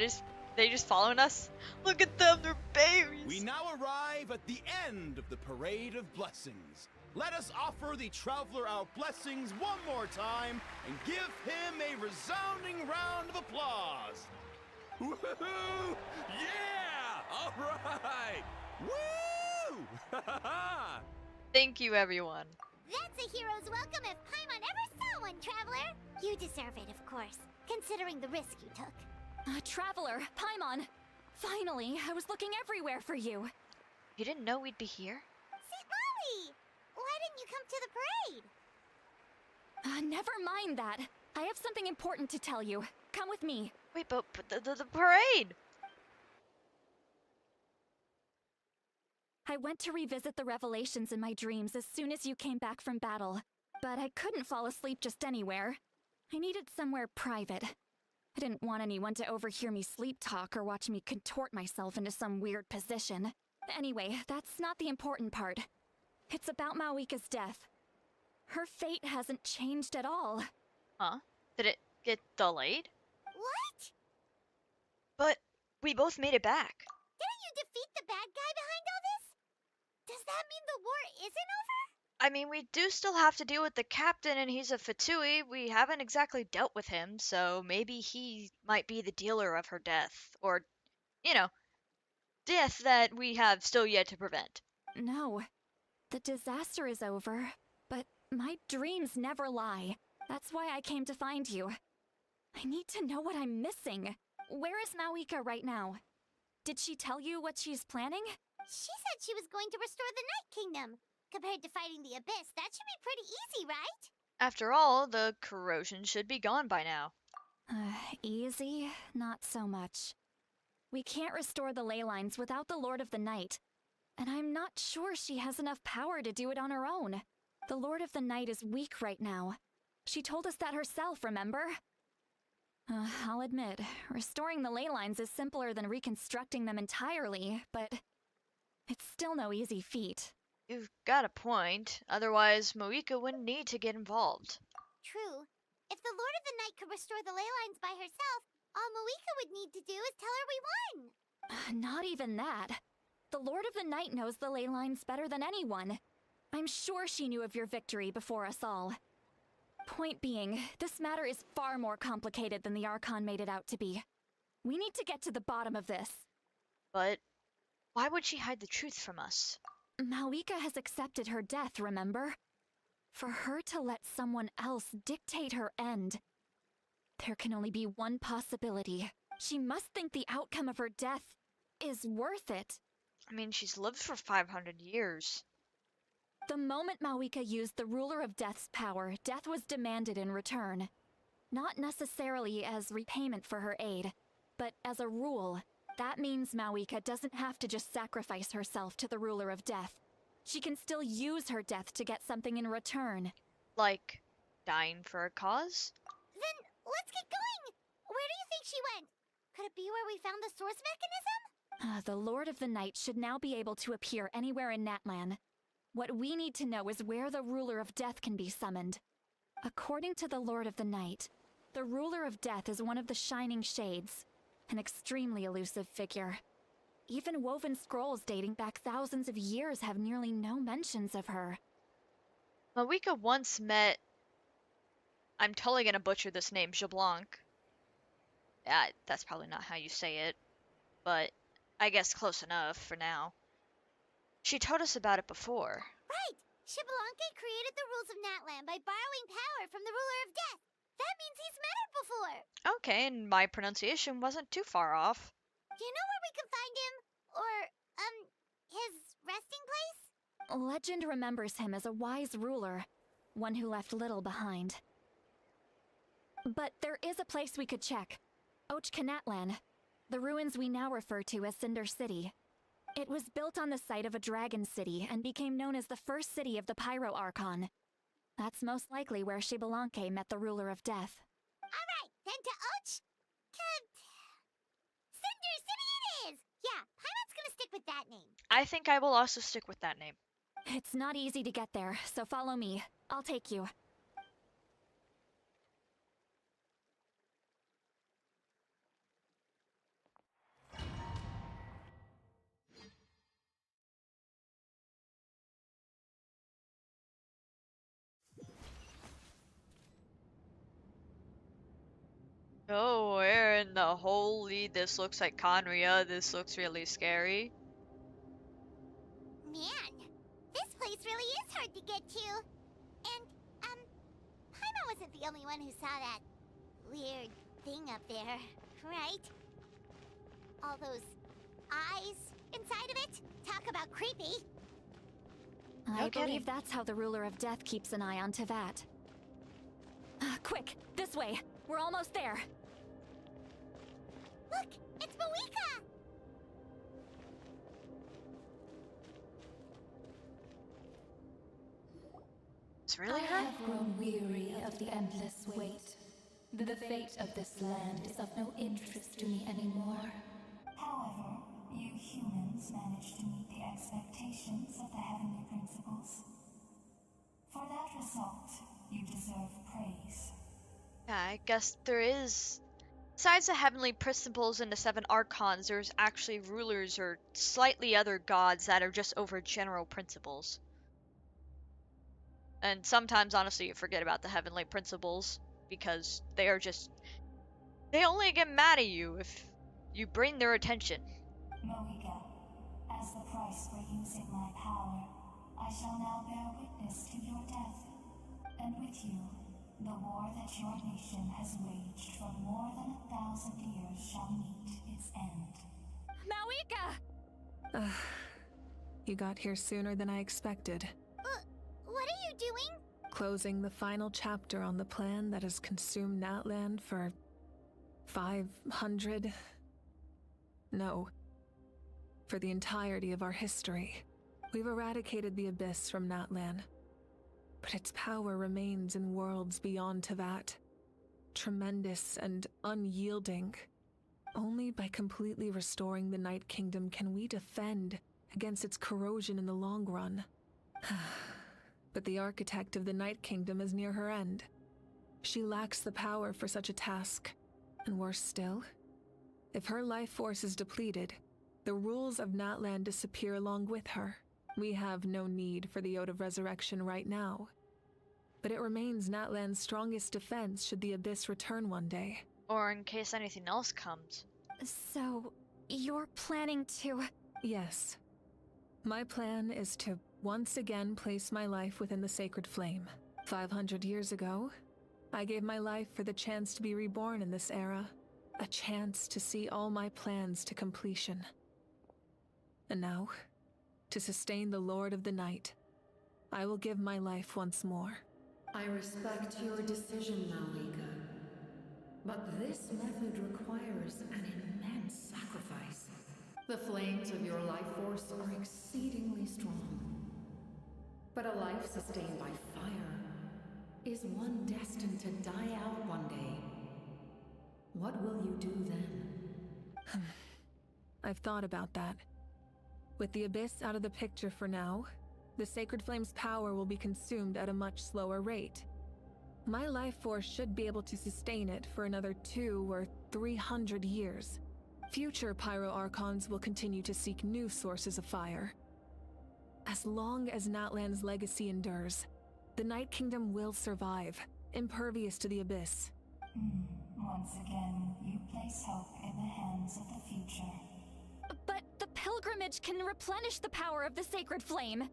they just following us? Look at them, they're babies! We now arrive at the end of the Parade of Blessings. Let us offer the Traveler our blessings one more time and give him a resounding round of applause. Woohoo! Yeah! Alright! Woo! Thank you, everyone. That's a hero's welcome if Paimon ever saw one, Traveler! You deserve it, of course, considering the risk you took. Traveler, Paimon! Finally, I was looking everywhere for you. You didn't know we'd be here? St. Molly! Why didn't you come to the parade? Never mind that. I have something important to tell you. Come with me. Wait, but the parade! I went to revisit the revelations in my dreams as soon as you came back from battle, but I couldn't fall asleep just anywhere. I needed somewhere private. I didn't want anyone to overhear me sleep talk or watch me contort myself into some weird position. Anyway, that's not the important part. It's about Mawika's death. Her fate hasn't changed at all. Huh? Did it get delayed? What? But we both made it back. Didn't you defeat the bad guy behind all this? Does that mean the war isn't over? I mean, we do still have to deal with the captain, and he's a Fatui. We haven't exactly dealt with him, so maybe he might be the dealer of her death. Or, you know, death that we have still yet to prevent. No. The disaster is over, but my dreams never lie. That's why I came to find you. I need to know what I'm missing. Where is Mawika right now? Did she tell you what she's planning? She said she was going to restore the Night Kingdom. Compared to fighting the Abyss, that should be pretty easy, right? After all, the corrosion should be gone by now. Easy? Not so much. We can't restore the ley lines without the Lord of the Night. And I'm not sure she has enough power to do it on her own. The Lord of the Night is weak right now. She told us that herself, remember? I'll admit, restoring the ley lines is simpler than reconstructing them entirely, but it's still no easy feat. You've got a point. Otherwise, Mavuika wouldn't need to get involved. True. If the Lord of the Night could restore the ley lines by herself, all Mavuika would need to do is tell her we won. Not even that. The Lord of the Night knows the ley lines better than anyone. I'm sure she knew of your victory before us all. Point being, this matter is far more complicated than the Archon made it out to be. We need to get to the bottom of this. But why would she hide the truth from us? Mavuika has accepted her death, remember? For her to let someone else dictate her end, there can only be one possibility. She must think the outcome of her death is worth it. I mean, she's lived for 500 years. The moment Mavuika used the Ruler of Death's power, death was demanded in return. Not necessarily as repayment for her aid, but as a rule. That means Mavuika doesn't have to just sacrifice herself to the Ruler of Death. She can still use her death to get something in return. Like, dying for a cause? Then let's get going! Where do you think she went? Could it be where we found the source mechanism? The Lord of the Night should now be able to appear anywhere in Natlan. What we need to know is where the Ruler of Death can be summoned. According to the Lord of the Night, the Ruler of Death is one of the Shining Shades, an extremely elusive figure. Even woven scrolls dating back thousands of years have nearly no mentions of her. Mavuika once met... I'm totally gonna butcher this name, Jablanc. That's probably not how you say it, but I guess close enough for now. She told us about it before. Right! Xbalanque created the rules of Natlan by borrowing power from the Ruler of Death. That means he's met her before. Okay, and my pronunciation wasn't too far off. Do you know where we can find him? Or, his resting place? Legend remembers him as a wise ruler, one who left little behind. But there is a place we could check. Natlan, the ruins we now refer to as Cinder City. It was built on the site of a dragon city and became known as the first city of the Pyro Archon. That's most likely where Xbalanque met the Ruler of Death. Alright, then to Cinder City it is! Yeah, Paimon's gonna stick with that name. I think I will also stick with that name. It's not easy to get there, so follow me. I'll take you. Oh, where in the holy... This looks like Conria. This looks really scary. Man, this place really is hard to get to. And, Paimon wasn't the only one who saw that weird thing up there, right? All those eyes inside of it? Talk about creepy. I believe that's how the Ruler of Death keeps an eye on Tevat. Quick, this way. We're almost there. Look, it's Mavuika! It's really I her? have grown weary of the endless wait. The fate of this land is of no interest to me anymore. However, you humans managed to meet the expectations of the heavenly principles. For that result, you deserve praise. Yeah, I guess there is... Besides the heavenly principles and the 7 archons, there's actually rulers or slightly other gods that are just over general principles. And sometimes, honestly, you forget about the heavenly principles, because they are just... They only get mad at you if you bring their attention. Mavuika, as the price for using my power, I shall now bear witness to your death. And with you, the war that your nation has waged for more than 1,000 years shall meet its end. Mavuika! You got here sooner than I expected. What are you doing? Closing the final chapter on the plan that has consumed Natlan for 500... No. For the entirety of our history. We've eradicated the abyss from Natlan. but its power remains in worlds beyond Tevat. Tremendous and unyielding. Only by completely restoring the Night Kingdom can we defend against its corrosion in the long run. But the architect of the Night Kingdom is near her end. She lacks the power for such a task. And worse still, if her life force is depleted, the rules of Natlan disappear along with her. We have no need for the Ode of Resurrection right now. But it remains Natlan's strongest defense should the Abyss return one day. Or in case anything else comes. So, you're planning to... Yes. My plan is to once again place my life within the sacred flame. 500 years ago, I gave my life for the chance to be reborn in this era. A chance to see all my plans to completion. And now, to sustain the Lord of the Night, I will give my life once more. I respect your decision, Mavuika. But this method requires an immense sacrifice. The flames of your life force are exceedingly strong. But a life sustained by fire is one destined to die out one day. What will you do then? I've thought about that. With the Abyss out of the picture for now, the Sacred Flame's power will be consumed at a much slower rate. My life force should be able to sustain it for another 200 or 300 years. Future Pyro Archons will continue to seek new sources of fire. As long as Natlan's legacy endures, the Night Kingdom will survive, impervious to the Abyss. Once again, you place hope in the hands of the future. But the pilgrimage can replenish the power of the sacred flame.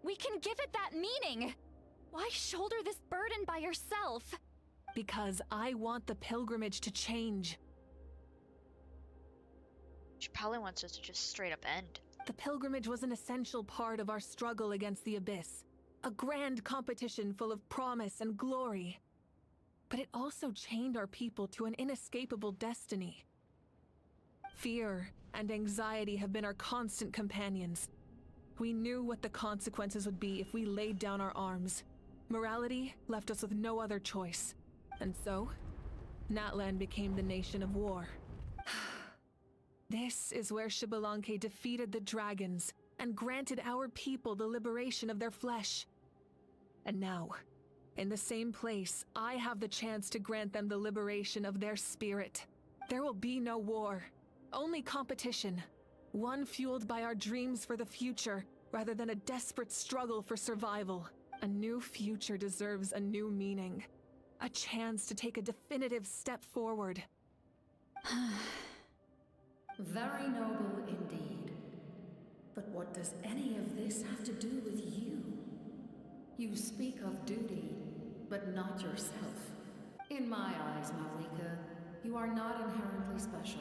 We can give it that meaning. Why shoulder this burden by yourself? Because I want the pilgrimage to change. She probably wants us to just straight up end. The pilgrimage was an essential part of our struggle against the Abyss. A grand competition full of promise and glory. But it also chained our people to an inescapable destiny. Fear and anxiety have been our constant companions. We knew what the consequences would be if we laid down our arms. Morality left us with no other choice. And so, Natlan became the nation of war. This is where Xbalanque defeated the dragons and granted our people the liberation of their flesh. And now, in the same place, I have the chance to grant them the liberation of their spirit. There will be no war, only competition. One fueled by our dreams for the future, rather than a desperate struggle for survival. A new future deserves a new meaning. A chance to take a definitive step forward. Very noble indeed. But what does any of this have to do with you? You speak of duty, but not yourself. In my eyes, Mavuika, you are not inherently special.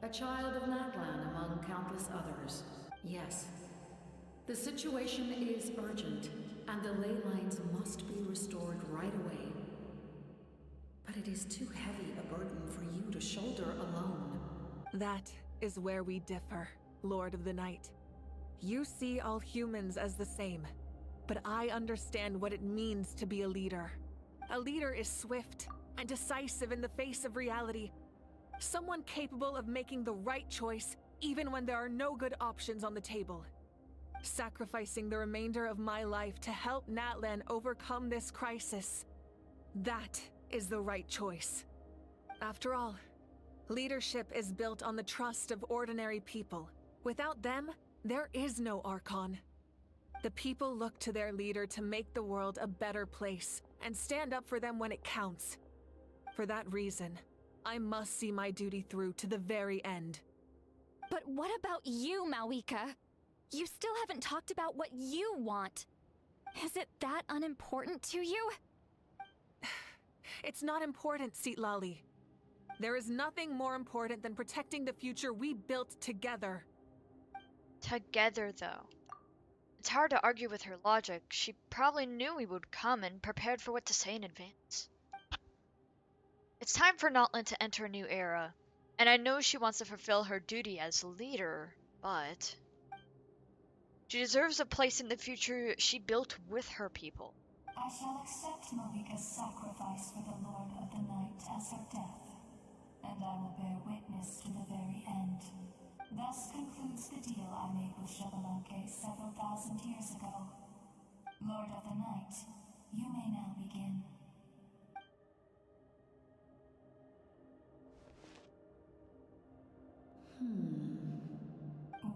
A child of Natlan among countless others. Yes, the situation is urgent, and the ley lines must be restored right away. But it is too heavy a burden for you to shoulder alone. That is where we differ, Lord of the Night. You see all humans as the same, but I understand what it means to be a leader. A leader is swift and decisive in the face of reality. Someone capable of making the right choice even when there are no good options on the table. Sacrificing the remainder of my life to help Natlan overcome this crisis. That is the right choice. After all, leadership is built on the trust of ordinary people. Without them, there is no Archon. The people look to their leader to make the world a better place and stand up for them when it counts. For that reason, I must see my duty through to the very end. But what about you, Mavuika? You still haven't talked about what you want. Is it that unimportant to you? It's not important, Citlali. There is nothing more important than protecting the future we built together. Together, though. It's hard to argue with her logic. She probably knew we would come and prepared for what to say in advance. It's time for Natlan to enter a new era, and I know she wants to fulfill her duty as leader, but... she deserves a place in the future she built with her people. I shall accept Mavuika's sacrifice for the Lord of the Night as her death, and I will bear witness to the very end. Thus concludes the deal I made with Xbalanque several thousand years ago. Lord of the Night, you may now begin.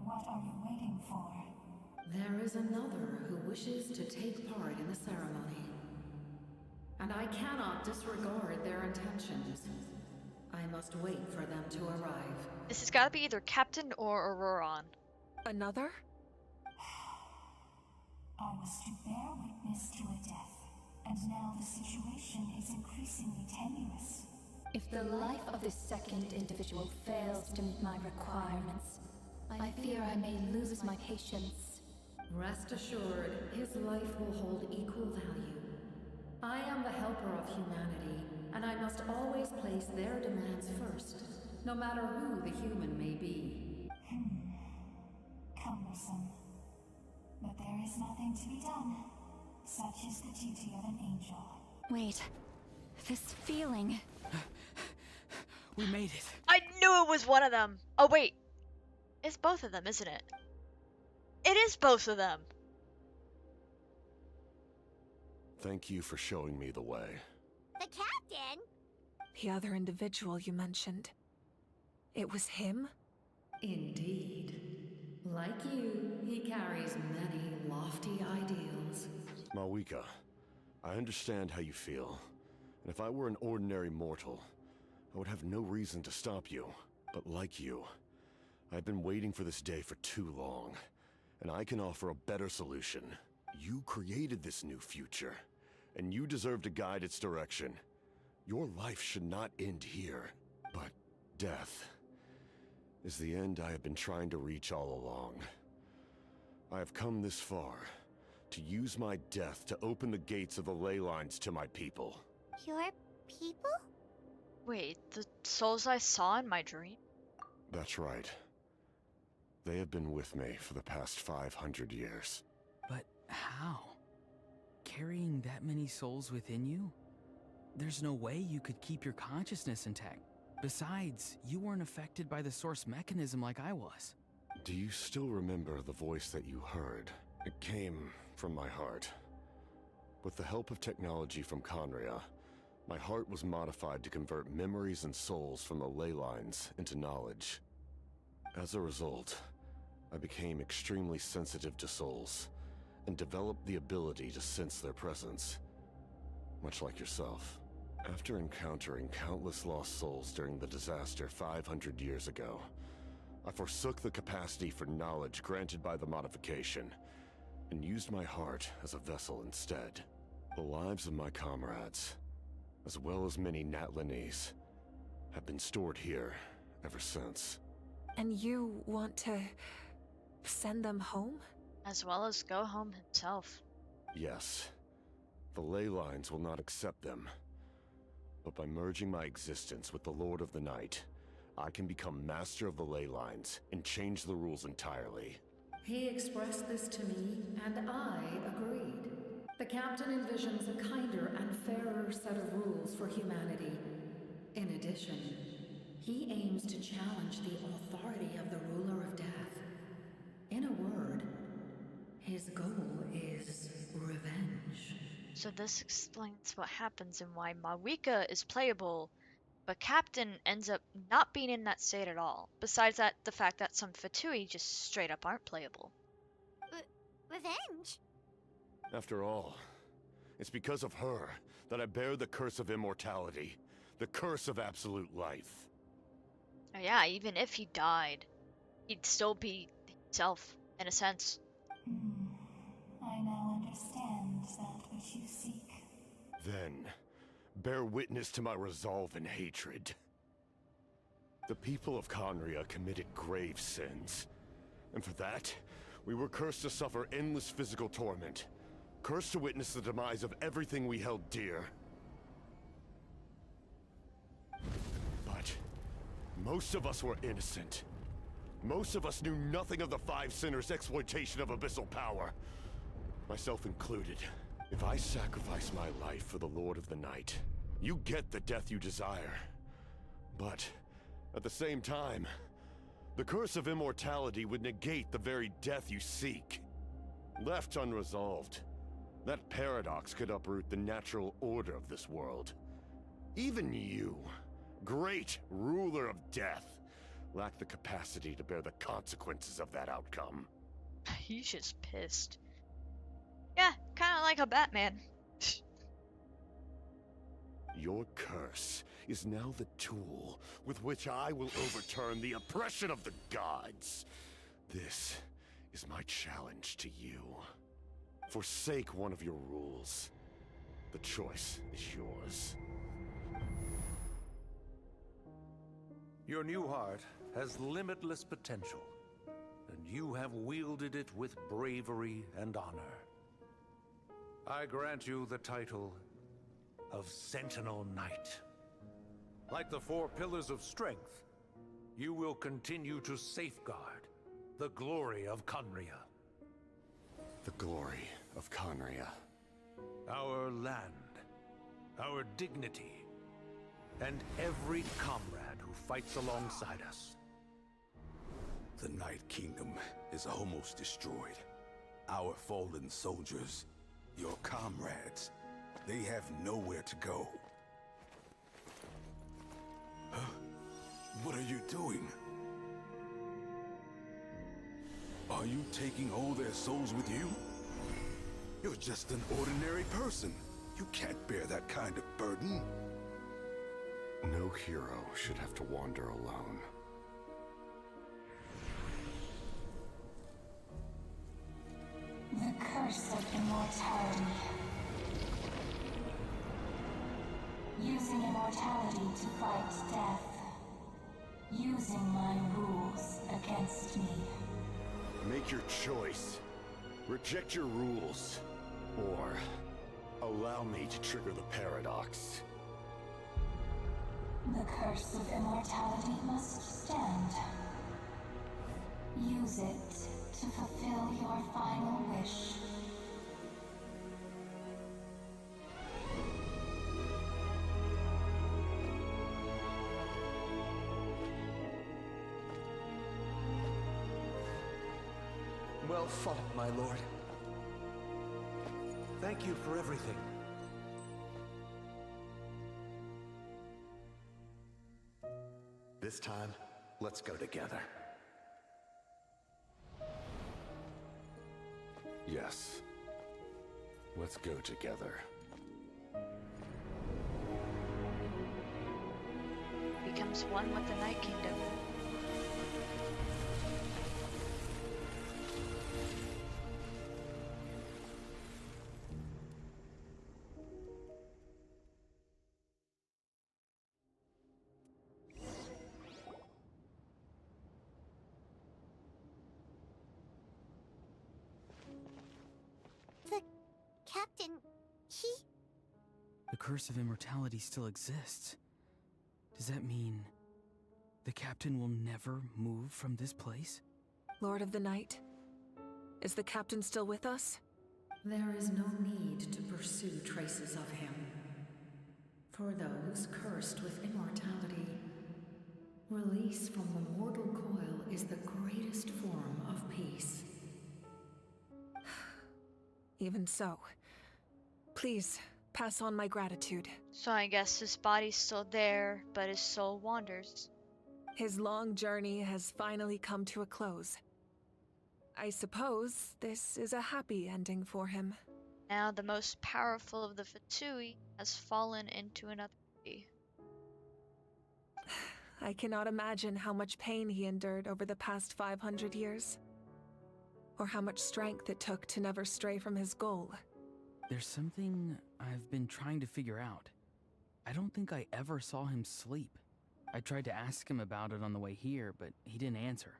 What are you waiting for? There is another who wishes to take part in the ceremony. And I cannot disregard their intentions. I must wait for them to arrive. This has got to be either Captain or Auroron. Another? I was to bear witness to a death, and now the situation is increasingly tenuous. If the life of this second individual fails to meet my requirements, I fear I may lose my patience. Rest assured, his life will hold equal value. I am the helper of humanity, and I must always place their demands first, no matter who the human may be. Cumbersome. But there is nothing to be done. Such is the duty of an angel. Wait. This feeling. We made it. I knew it was one of them. Oh, wait. It's both of them, isn't it? It is both of them. Thank you for showing me the way. The captain? The other individual you mentioned. It was him? Indeed. Like you, he carries many lofty ideals. Mavuika, I understand how you feel. And if I were an ordinary mortal, I would have no reason to stop you. But like you, I've been waiting for this day for too long. And I can offer a better solution. You created this new future, and you deserve to guide its direction. Your life should not end here. But death is the end I have been trying to reach all along. I have come this far to use my death to open the gates of the ley lines to my people. Your people? Wait, the souls I saw in my dream? That's right. They have been with me for the past 500 years. But how? Carrying that many souls within you? There's no way you could keep your consciousness intact. Besides, you weren't affected by the source mechanism like I was. Do you still remember the voice that you heard? It came from my heart. With the help of technology from Conria, my heart was modified to convert memories and souls from the ley lines into knowledge. As a result, I became extremely sensitive to souls, and developed the ability to sense their presence. Much like yourself. After encountering countless lost souls during the disaster 500 years ago, I forsook the capacity for knowledge granted by the modification, and used my heart as a vessel instead. The lives of my comrades, as well as many Natlanese, have been stored here ever since. And you want to send them home? As well as go home himself. Yes. The ley lines will not accept them. But by merging my existence with the Lord of the Night, I can become master of the ley lines and change the rules entirely. He expressed this to me, and I agreed. The captain envisions a kinder and fairer set of rules for humanity. In addition, he aims to challenge the authority of the ruler of death. In a word, his goal is revenge. So this explains what happens and why Mavuika is playable, but Captain ends up not being in that state at all. Besides that, the fact that some Fatui just straight up aren't playable. Revenge? After all, it's because of her that I bear the curse of immortality, the curse of absolute life. Oh yeah, even if he died, he'd still be himself, in a sense. I now understand that which you seek. Then, bear witness to my resolve and hatred. The people of Conria committed grave sins, and for that, we were cursed to suffer endless physical torment, cursed to witness the demise of everything we held dear. But most of us were innocent. Most of us knew nothing of the Five Sinners' exploitation of abyssal power, myself included. If I sacrifice my life for the Lord of the Night, you get the death you desire. But, at the same time, the curse of immortality would negate the very death you seek. Left unresolved, that paradox could uproot the natural order of this world. Even you, great ruler of death, lack the capacity to bear the consequences of that outcome. He's just pissed. Yeah, kind of like a Batman. Your curse is now the tool with which I will overturn the oppression of the gods. This is my challenge to you. Forsake one of your rules. The choice is yours. Your new heart has limitless potential, and you have wielded it with bravery and honor. I grant you the title of Sentinel Knight. Like the 4 pillars of strength, you will continue to safeguard the glory of Conria. The glory of Conria. Our land, our dignity, and every comrade who fights alongside us. The Night Kingdom is almost destroyed. Our fallen soldiers, your comrades, they have nowhere to go. Huh? What are you doing? Are you taking all their souls with you? You're just an ordinary person. You can't bear that kind of burden. No hero should have to wander alone. The curse of immortality. Using immortality to fight death. Using my rules against me. Make your choice. Reject your rules. Or allow me to trigger the paradox. The curse of immortality must stand. Use it to fulfill your final wish. Well fought, my lord. Thank you for everything. This time, let's go together. Yes. Let's go together. Becomes one with the Night Kingdom. Captain, he... The curse of immortality still exists. Does that mean the captain will never move from this place? Lord of the Night, is the captain still with us? There is no need to pursue traces of him. For those cursed with immortality, release from the mortal coil is the greatest form of peace. Even so, please pass on my gratitude. So I guess his body's still there, but his soul wanders. His long journey has finally come to a close. I suppose this is a happy ending for him. Now the most powerful of the Fatui has fallen into another body. I cannot imagine how much pain he endured over the past 500 years. Or how much strength it took to never stray from his goal. There's something I've been trying to figure out. I don't think I ever saw him sleep. I tried to ask him about it on the way here, but he didn't answer.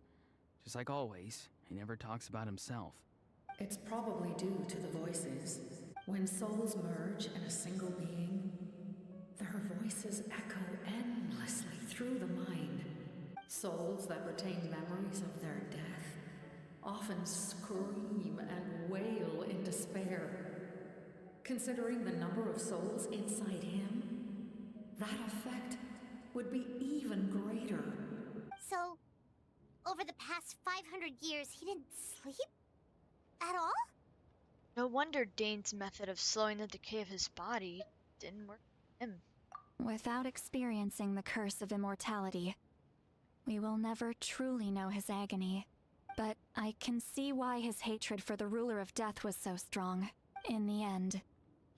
Just like always, he never talks about himself. It's probably due to the voices. When souls merge in a single being, their voices echo endlessly through the mind. Souls that retain memories of their death often scream and wail in despair. considering the number of souls inside him, that effect would be even greater. So, over the past 500 years, he didn't sleep? At all? No wonder Dane's method of slowing the decay of his body didn't work for him. Without experiencing the curse of immortality, we will never truly know his agony. But I can see why his hatred for the ruler of death was so strong. In the end,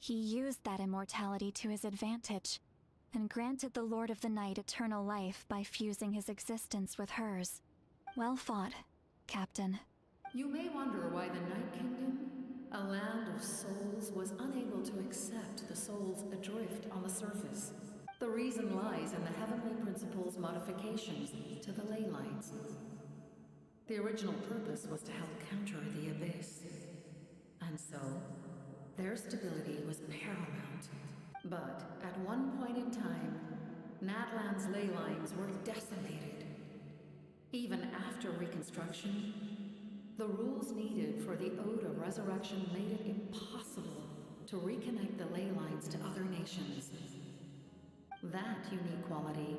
he used that immortality to his advantage, and granted the Lord of the Night eternal life by fusing his existence with hers. Well fought, Captain. You may wonder why the Night Kingdom, a land of souls, was unable to accept the souls adrift on the surface. The reason lies in the Heavenly Principle's modifications to the ley lines. The original purpose was to help counter the Abyss. And so, their stability was paramount. But at one point in time, Natlan's ley lines were decimated. Even after reconstruction, the rules needed for the Ode of Resurrection made it impossible to reconnect the ley lines to other nations. That unique quality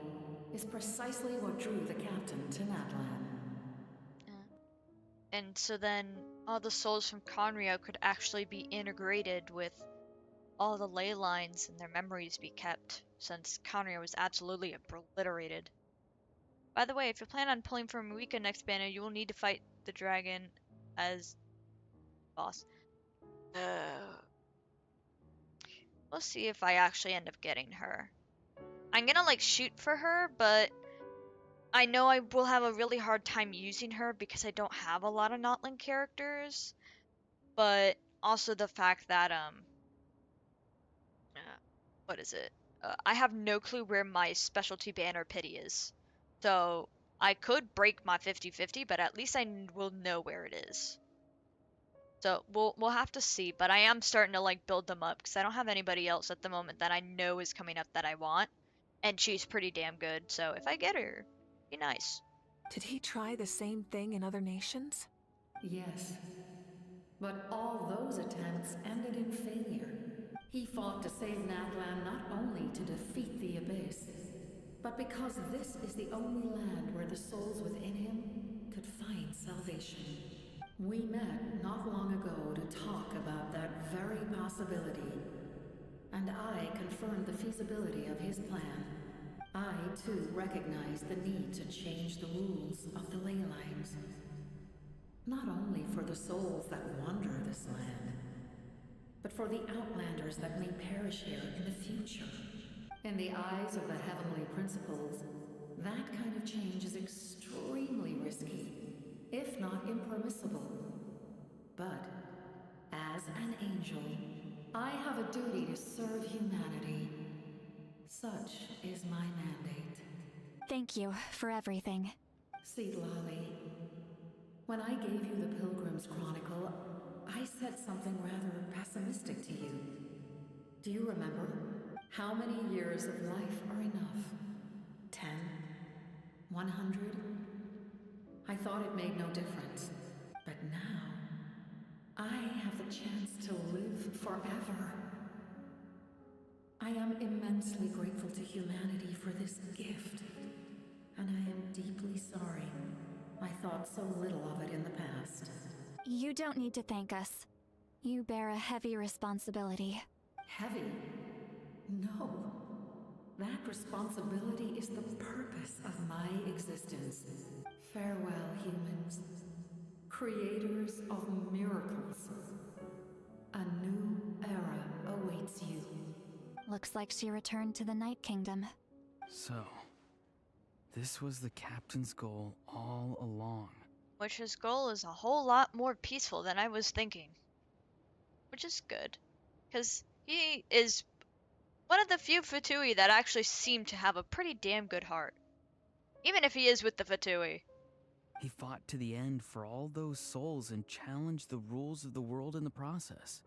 is precisely what drew the captain to Natlan. And so then all the souls from Conrio could actually be integrated with all the ley lines and their memories be kept, since Conrio was absolutely obliterated. By the way, if you plan on pulling for Mavuika next banner, you will need to fight the dragon as boss. We'll see if I actually end up getting her. I'm gonna like shoot for her, but I know I will have a really hard time using her because I don't have a lot of Natlan characters, but also the fact that what is it? I have no clue where my specialty banner pity is. So I could break my 50-50, but at least I will know where it is. So we'll have to see, but I am starting to like build them up because I don't have anybody else at the moment that I know is coming up that I want, and she's pretty damn good. So if I get her, be nice. Did he try the same thing in other nations? Yes. But all those attempts ended in failure. He fought to save Natlan not only to defeat the Abyss, but because this is the only land where the souls within him could find salvation. We met not long ago to talk about that very possibility, and I confirmed the feasibility of his plan. I, too, recognize the need to change the rules of the ley lines. Not only for the souls that wander this land, but for the outlanders that may perish here in the future. In the eyes of the Heavenly Principles, that kind of change is extremely risky, if not impermissible. But, as an angel, I have a duty to serve humanity. Such is my mandate. Thank you for everything. See, Lolly, when I gave you the Pilgrim's Chronicle, I said something rather pessimistic to you. Do you remember? How many years of life are enough? 10? 100? I thought it made no difference. But now, I have the chance to live forever. I am immensely grateful to humanity for this gift. And I am deeply sorry I thought so little of it in the past. You don't need to thank us. You bear a heavy responsibility. Heavy? No. That responsibility is the purpose of my existence. Farewell, humans. Creators of miracles. A new era awaits you. Looks like she returned to the Night Kingdom. So, this was the captain's goal all along. Which his goal is a whole lot more peaceful than I was thinking. Which is good. Because he is one of the few Fatui that actually seem to have a pretty damn good heart. Even if he is with the Fatui. He fought to the end for all those souls and challenged the rules of the world in the process.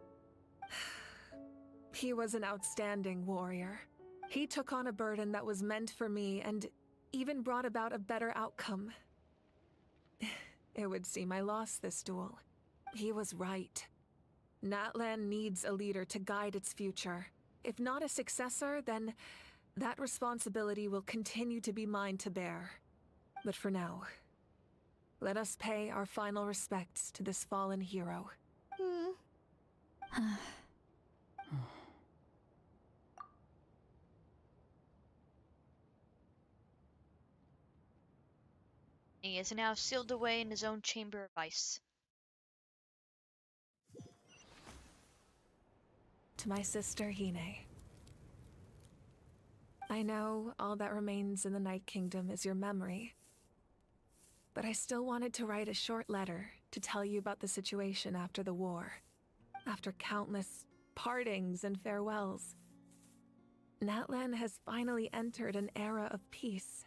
He was an outstanding warrior. He took on a burden that was meant for me and even brought about a better outcome. It would seem I lost this duel. He was right. Natlan needs a leader to guide its future. If not a successor, then that responsibility will continue to be mine to bear. But for now, let us pay our final respects to this fallen hero. He is now sealed away in his own chamber of ice. To my sister Hine. I know all that remains in the Night Kingdom is your memory, but I still wanted to write a short letter to tell you about the situation after the war. After countless partings and farewells, Natlan has finally entered an era of peace.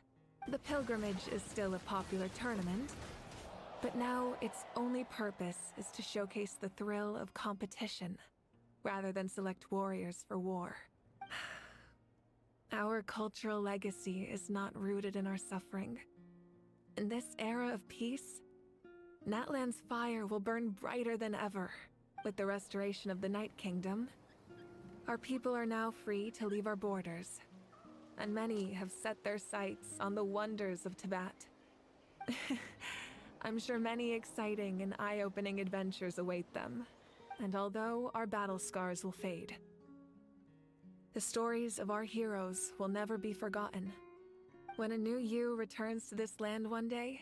The pilgrimage is still a popular tournament, but now its only purpose is to showcase the thrill of competition, rather than select warriors for war. Our cultural legacy is not rooted in our suffering. In this era of peace, Natlan's fire will burn brighter than ever. With the restoration of the Night Kingdom, our people are now free to leave our borders, and many have set their sights on the wonders of Tibet. I'm sure many exciting and eye-opening adventures await them, and although our battle scars will fade, the stories of our heroes will never be forgotten. When a new you returns to this land one day,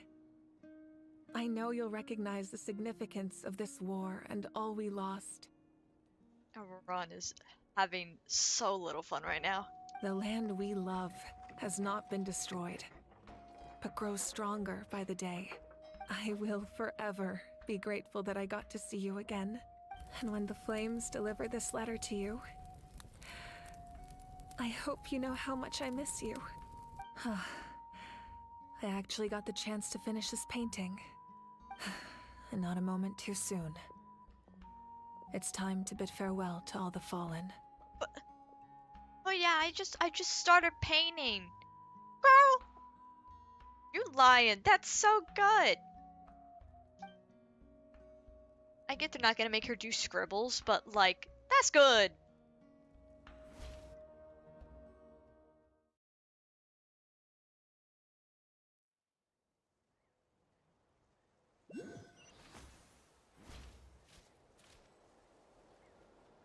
I know you'll recognize the significance of this war and all we lost. Ron is having so little fun right now. The land we love has not been destroyed, but grows stronger by the day. I will forever be grateful that I got to see you again. And when the flames deliver this letter to you, I hope you know how much I miss you. I actually got the chance to finish this painting. And not a moment too soon. It's time to bid farewell to all the fallen. Oh yeah, I just started painting. Girl! You lying. That's so good. I get they're not gonna make her do scribbles, but like, that's good.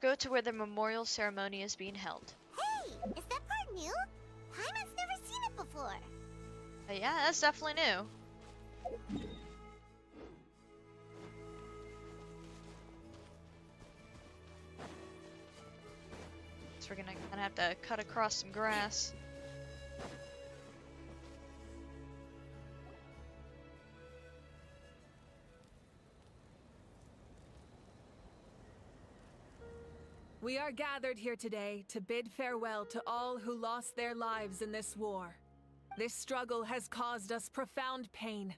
Go to where the memorial ceremony is being held. Hey, is that part new? Paimon's never seen it before. Yeah, that's definitely new. So we're gonna kinda have to cut across some grass. We are gathered here today to bid farewell to all who lost their lives in this war. This struggle has caused us profound pain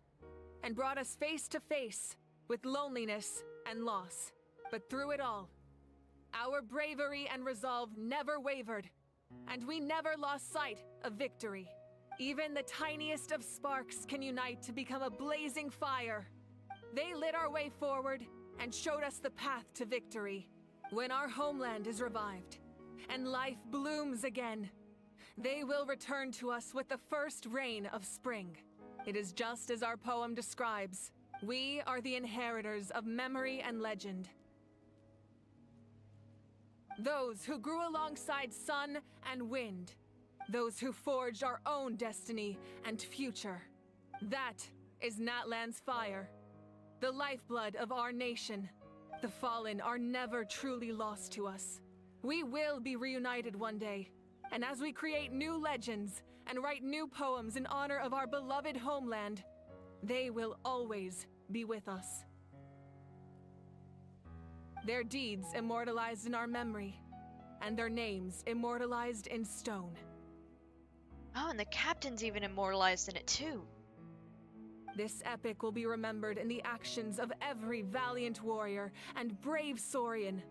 and brought us face to face with loneliness and loss. But through it all, our bravery and resolve never wavered, and we never lost sight of victory. Even the tiniest of sparks can unite to become a blazing fire. They lit our way forward and showed us the path to victory. When our homeland is revived and life blooms again, they will return to us with the first rain of spring. It is just as our poem describes. We are the inheritors of memory and legend. Those who grew alongside sun and wind. Those who forged our own destiny and future. That is Natlan's fire, the lifeblood of our nation. The fallen are never truly lost to us. We will be reunited one day, and as we create new legends and write new poems in honor of our beloved homeland, they will always be with us. Their deeds immortalized in our memory, and their names immortalized in stone. Oh, and the captain's even immortalized in it too. This epic will be remembered in the actions of every valiant warrior and brave Saurian,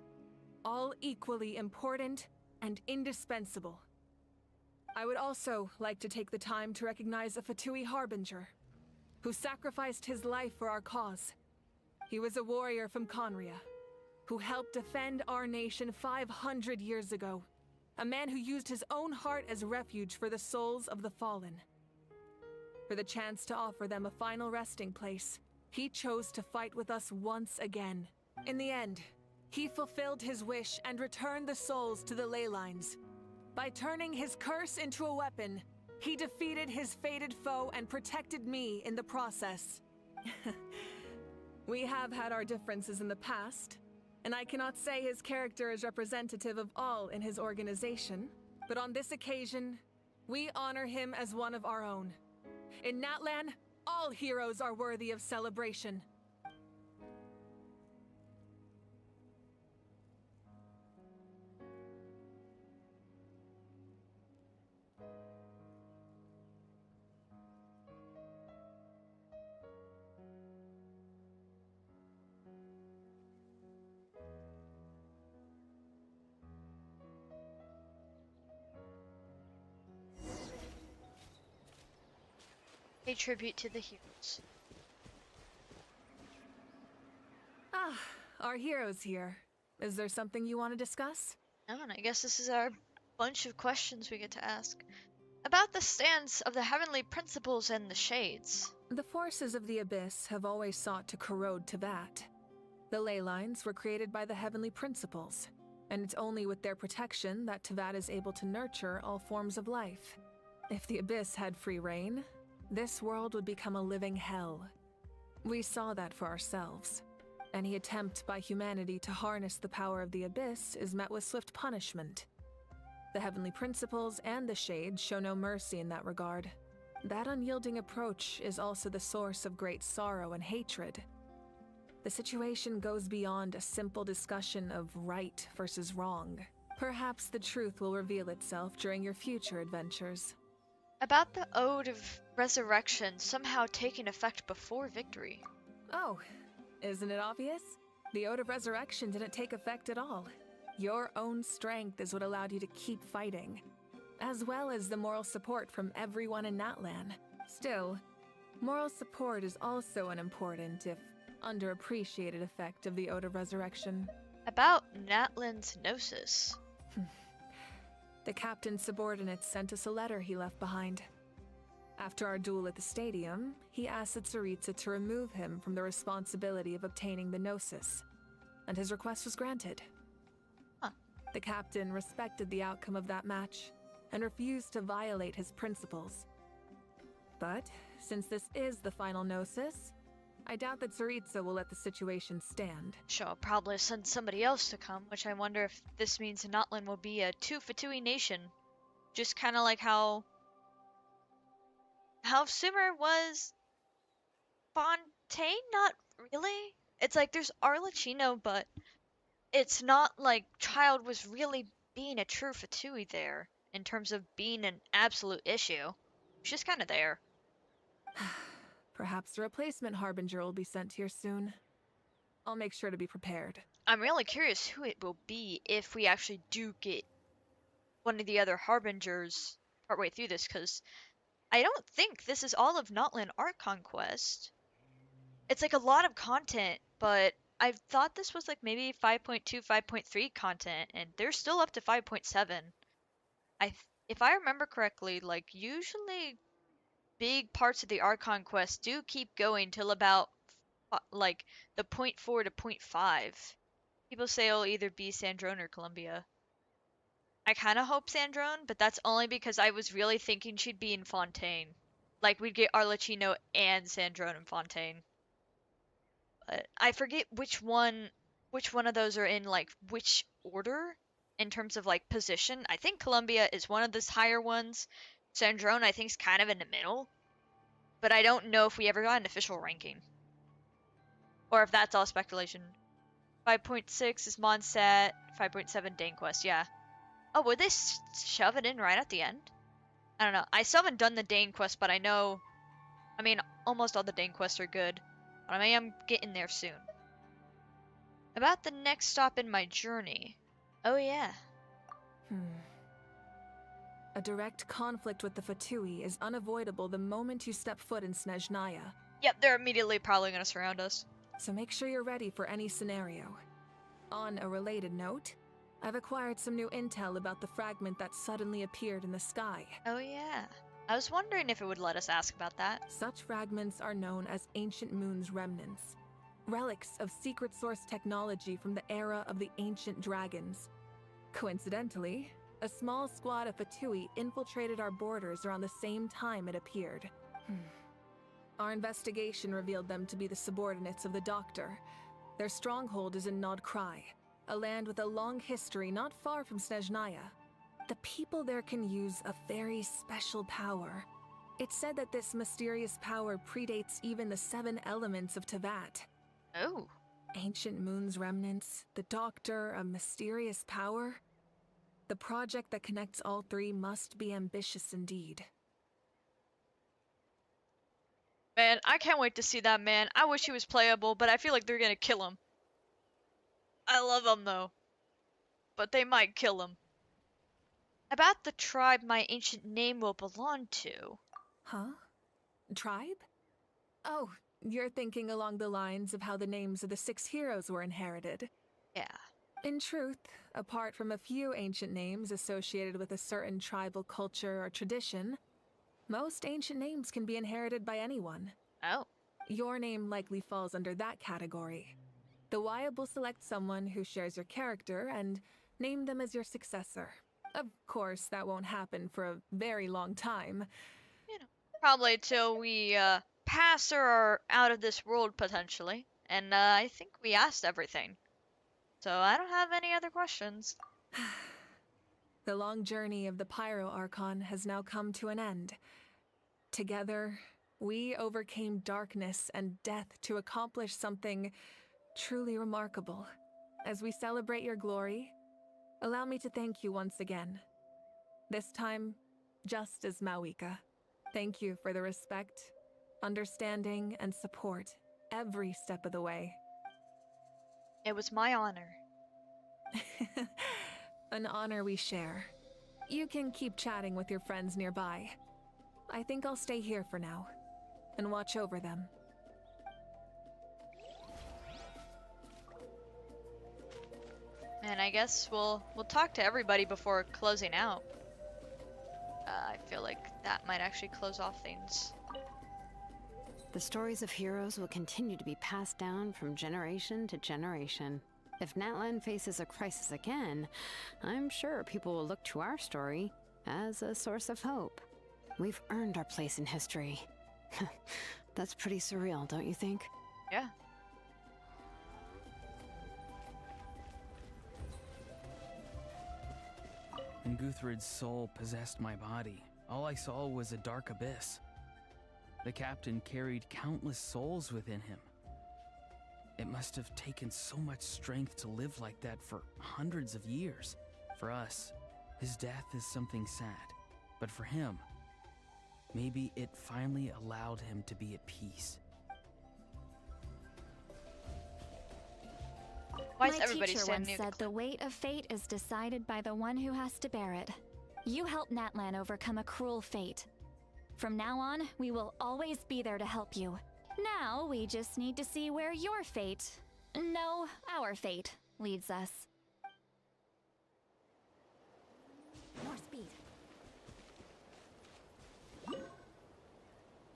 all equally important and indispensable. I would also like to take the time to recognize a Fatui Harbinger, who sacrificed his life for our cause. He was a warrior from Conria, who helped defend our nation 500 years ago. A man who used his own heart as refuge for the souls of the fallen. For the chance to offer them a final resting place, he chose to fight with us once again. In the end, he fulfilled his wish and returned the souls to the ley lines. By turning his curse into a weapon, he defeated his fated foe and protected me in the process. We have had our differences in the past, and I cannot say his character is representative of all in his organization, but on this occasion, we honor him as one of our own. In Natlan, all heroes are worthy of celebration. A tribute to the heroes. Ah, our heroes here. Is there something you want to discuss? Oh, and I guess this is our bunch of questions we get to ask. About the stance of the heavenly principles and the shades. The forces of the Abyss have always sought to corrode Teyvat. The ley lines were created by the heavenly principles, and it's only with their protection that Teyvat is able to nurture all forms of life. If the Abyss had free reign, this world would become a living hell. We saw that for ourselves. Any attempt by humanity to harness the power of the Abyss is met with swift punishment. The heavenly principles and the shades show no mercy in that regard. That unyielding approach is also the source of great sorrow and hatred. The situation goes beyond a simple discussion of right versus wrong. Perhaps the truth will reveal itself during your future adventures. About the Ode of Resurrection somehow taking effect before victory. Oh, isn't it obvious? The Ode of Resurrection didn't take effect at all. Your own strength is what allowed you to keep fighting, as well as the moral support from everyone in Natlan. Still, moral support is also an important, if underappreciated, effect of the Ode of Resurrection. About Natlan's Gnosis. The captain's subordinates sent us a letter he left behind. After our duel at the stadium, he asked the Tsaritsa to remove him from the responsibility of obtaining the Gnosis, and his request was granted. The captain respected the outcome of that match, and refused to violate his principles. But, since this is the final Gnosis, I doubt that Tsaritsa will let the situation stand. She'll probably send somebody else to come, which I wonder if this means Natlan will be a two-Fatui nation. Just kind of like how Sumer was Fontaine? Not really. It's like there's Arlecchino, but it's not like Child was really being a true Fatui there, in terms of being an absolute issue. She's kind of there. Perhaps a replacement Harbinger will be sent here soon. I'll make sure to be prepared. I'm really curious who it will be if we actually do get one of the other Harbingers partway through this, because I don't think this is all of Natlan Art Conquest. It's like a lot of content, but I thought this was like maybe 5.2, 5.3 content, and they're still up to 5.7. If I remember correctly, like usually big parts of the Art Conquest do keep going till about like the 0.4 to 0.5. People say it'll either be Sandrone or Columbia. I kind of hope Sandrone, but that's only because I was really thinking she'd be in Fontaine. Like, we'd get Arlecchino and Sandrone and Fontaine. But I forget which one of those are in, like, which order in terms of, like, position. I think Columbia is one of the higher ones. Sandrone, I think, is kind of in the middle. But I don't know if we ever got an official ranking. Or if that's all speculation. 5.6 is Mondstadt, 5.7 Danequest, yeah. Oh, would they shove it in right at the end? I don't know. I still haven't done the Dane quest, but I know... I mean, almost all the Dane quests are good. But I am getting there soon. About the next stop in my journey. Oh, yeah. A direct conflict with the Fatui is unavoidable the moment you step foot in Snezhnaya. Yep, they're immediately probably going to surround us. So make sure you're ready for any scenario. On a related note, I've acquired some new intel about the fragment that suddenly appeared in the sky. Oh yeah. I was wondering if it would let us ask about that. Such fragments are known as Ancient Moon's remnants, relics of secret source technology from the era of the ancient dragons. Coincidentally, a small squad of Fatui infiltrated our borders around the same time it appeared. Our investigation revealed them to be the subordinates of the Doctor. Their stronghold is in Nod Krai, a land with a long history not far from Snezhnaya. The people there can use a very special power. It's said that this mysterious power predates even the 7 elements of Tevat. Oh. Ancient Moon's remnants, the Doctor, a mysterious power. The project that connects all 3 must be ambitious indeed. Man, I can't wait to see that man. I wish he was playable, but I feel like they're gonna kill him. I love him though. But they might kill him. About the tribe my ancient name will belong to. Huh? Tribe? Oh, you're thinking along the lines of how the names of the 6 heroes were inherited. Yeah. In truth, apart from a few ancient names associated with a certain tribal culture or tradition, most ancient names can be inherited by anyone. Oh. Your name likely falls under that category. The Wyab will select someone who shares your character and name them as your successor. Of course, that won't happen for a very long time. You know, probably till we pass or are out of this world potentially. And I think we asked everything. So I don't have any other questions. The long journey of the Pyro Archon has now come to an end. Together, we overcame darkness and death to accomplish something truly remarkable. As we celebrate your glory, allow me to thank you once again. This time, just as Mavuika. Thank you for the respect, understanding, and support every step of the way. It was my honor. An honor we share. You can keep chatting with your friends nearby. I think I'll stay here for now and watch over them. And I guess we'll talk to everybody before closing out. I feel like that might actually close off things. The stories of heroes will continue to be passed down from generation to generation. If Natlan faces a crisis again, I'm sure people will look to our story as a source of hope. We've earned our place in history. That's pretty surreal, don't you think? Yeah. When Guthred's soul possessed my body, all I saw was a dark abyss. The captain carried countless souls within him. It must have taken so much strength to live like that for hundreds of years. For us, his death is something sad. But for him, maybe it finally allowed him to be at peace. Why is My everybody teacher standing once near the said the weight of fate is decided by the one who has to bear it. You helped Natlan overcome a cruel fate. From now on, we will always be there to help you. Now, we just need to see where your fate, no, our fate, leads us. More speed.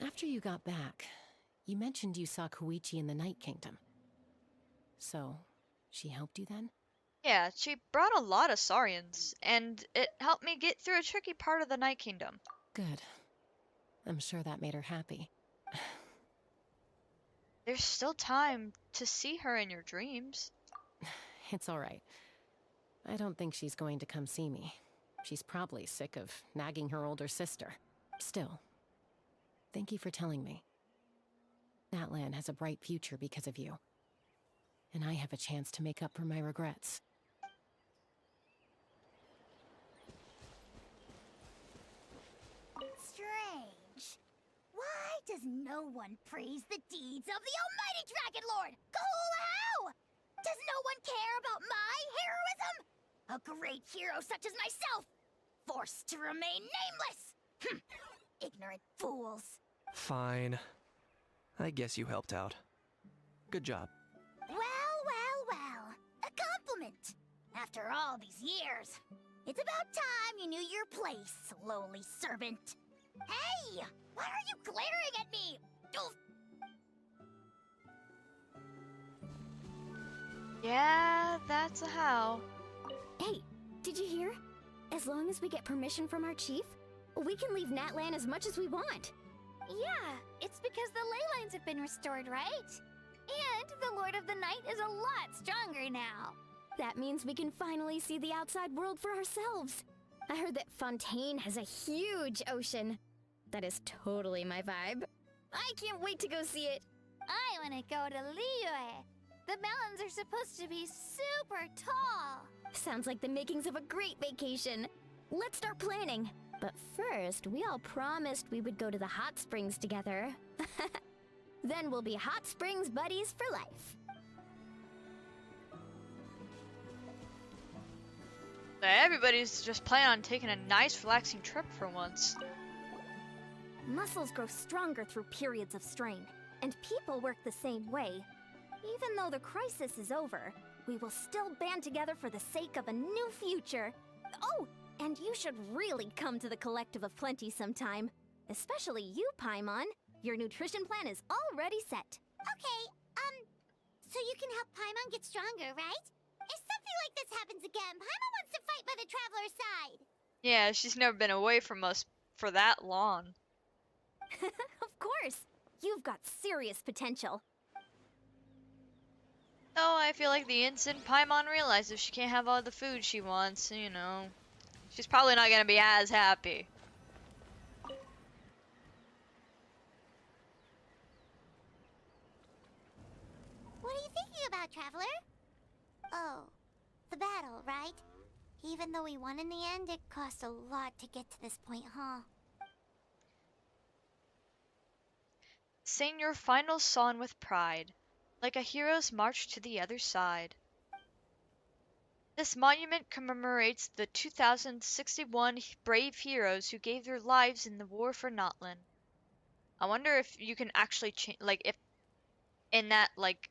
After you got back, you mentioned you saw Koichi in the Night Kingdom. So, she helped you then? Yeah, she brought a lot of Saurians, and it helped me get through a tricky part of the Night Kingdom. Good. I'm sure that made her happy. There's still time to see her in your dreams. It's all right. I don't think she's going to come see me. She's probably sick of nagging her older sister. Still, thank you for telling me. Natlan has a bright future because of you. And I have a chance to make up for my regrets. Strange. Why does no one praise the deeds of the almighty Dragon Lord, Kahula? Does no one care about my heroism? A great hero such as myself, forced to remain nameless. Ignorant fools. Fine. I guess you helped out. Good job. Well, well, well. Accomplished. After all these years. It's about time you knew your place, lowly servant. Hey! Why are you glaring at me? Oof. Yeah, that's a how. Hey, did you hear? As long as we get permission from our chief, we can leave Natlan as much as we want. Yeah, it's because the ley lines have been restored, right? And the Lord of the Night is a lot stronger now. That means we can finally see the outside world for ourselves. I heard that Fontaine has a huge ocean. That is totally my vibe. I can't wait to go see it. I want to go to Liyue. The mountains are supposed to be super tall. Sounds like the makings of a great vacation. Let's start planning. But first, we all promised we would go to the hot springs together. Then we'll be hot springs buddies for life. Everybody's just planning on taking a nice, relaxing trip for once. Muscles grow stronger through periods of strain, and people work the same way. Even though the crisis is over, we will still band together for the sake of a new future. Oh, and you should really come to the Collective of Plenty sometime. Especially you, Paimon. Your nutrition plan is already set. Okay, so you can help Paimon get stronger, right? If something like this happens again, Paimon wants to fight by the Traveler's side. Yeah, she's never been away from us for that long. Of course! You've got serious potential. Oh, I feel like the instant Paimon realizes she can't have all the food she wants, you know, she's probably not gonna be as happy. What are you thinking about, Traveler? Oh, the battle, right? Even though we won in the end, it cost a lot to get to this point, huh? Sing your final song with pride, like a hero's march to the other side. This monument commemorates the 2061 brave heroes who gave their lives in the war for Natlan. I wonder if you can actually change, like, if in that, like,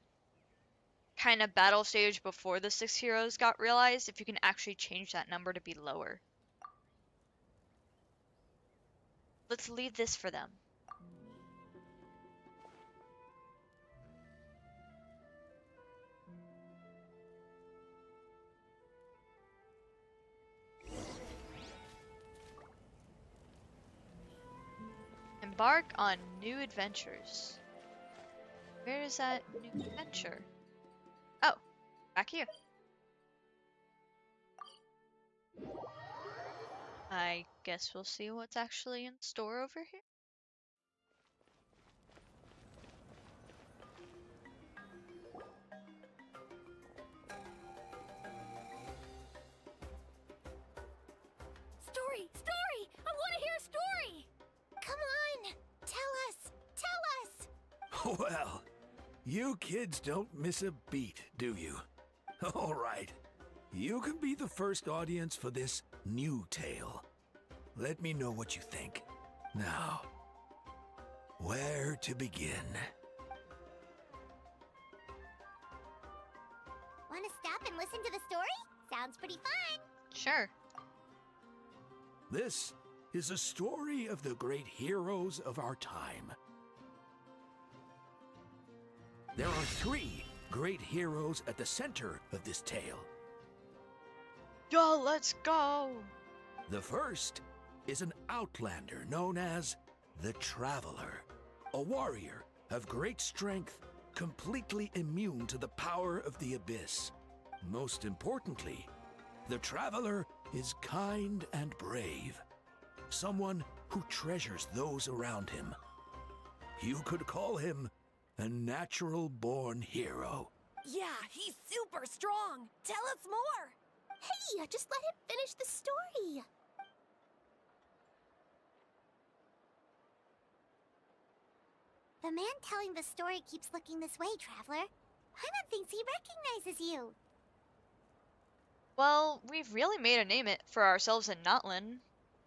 kind of battle stage before the 6 heroes got realized, if you can actually change that number to be lower. Let's leave this for them. Embark on new adventures. Where is that new adventure? Oh, back here. I guess we'll see what's actually in store over here. Story! Story! I want to hear a story! Come on! Tell us! Tell us! Well, you kids don't miss a beat, do you? All right. You can be the first audience for this new tale. Let me know what you think. Now, where to begin? Want to stop and listen to the story? Sounds pretty fun! Sure. This is a story of the great heroes of our time. There are 3 great heroes at the center of this tale. Yo, let's go! The first is an outlander known as the Traveler, a warrior of great strength, completely immune to the power of the abyss. Most importantly, the Traveler is kind and brave, someone who treasures those around him. You could call him a natural-born hero. Yeah, he's super strong! Tell us more! Hey, just let him finish the story! The man telling the story keeps looking this way, Traveler. Paimon thinks he recognizes you. Well, we've really made a name for ourselves in Natlan.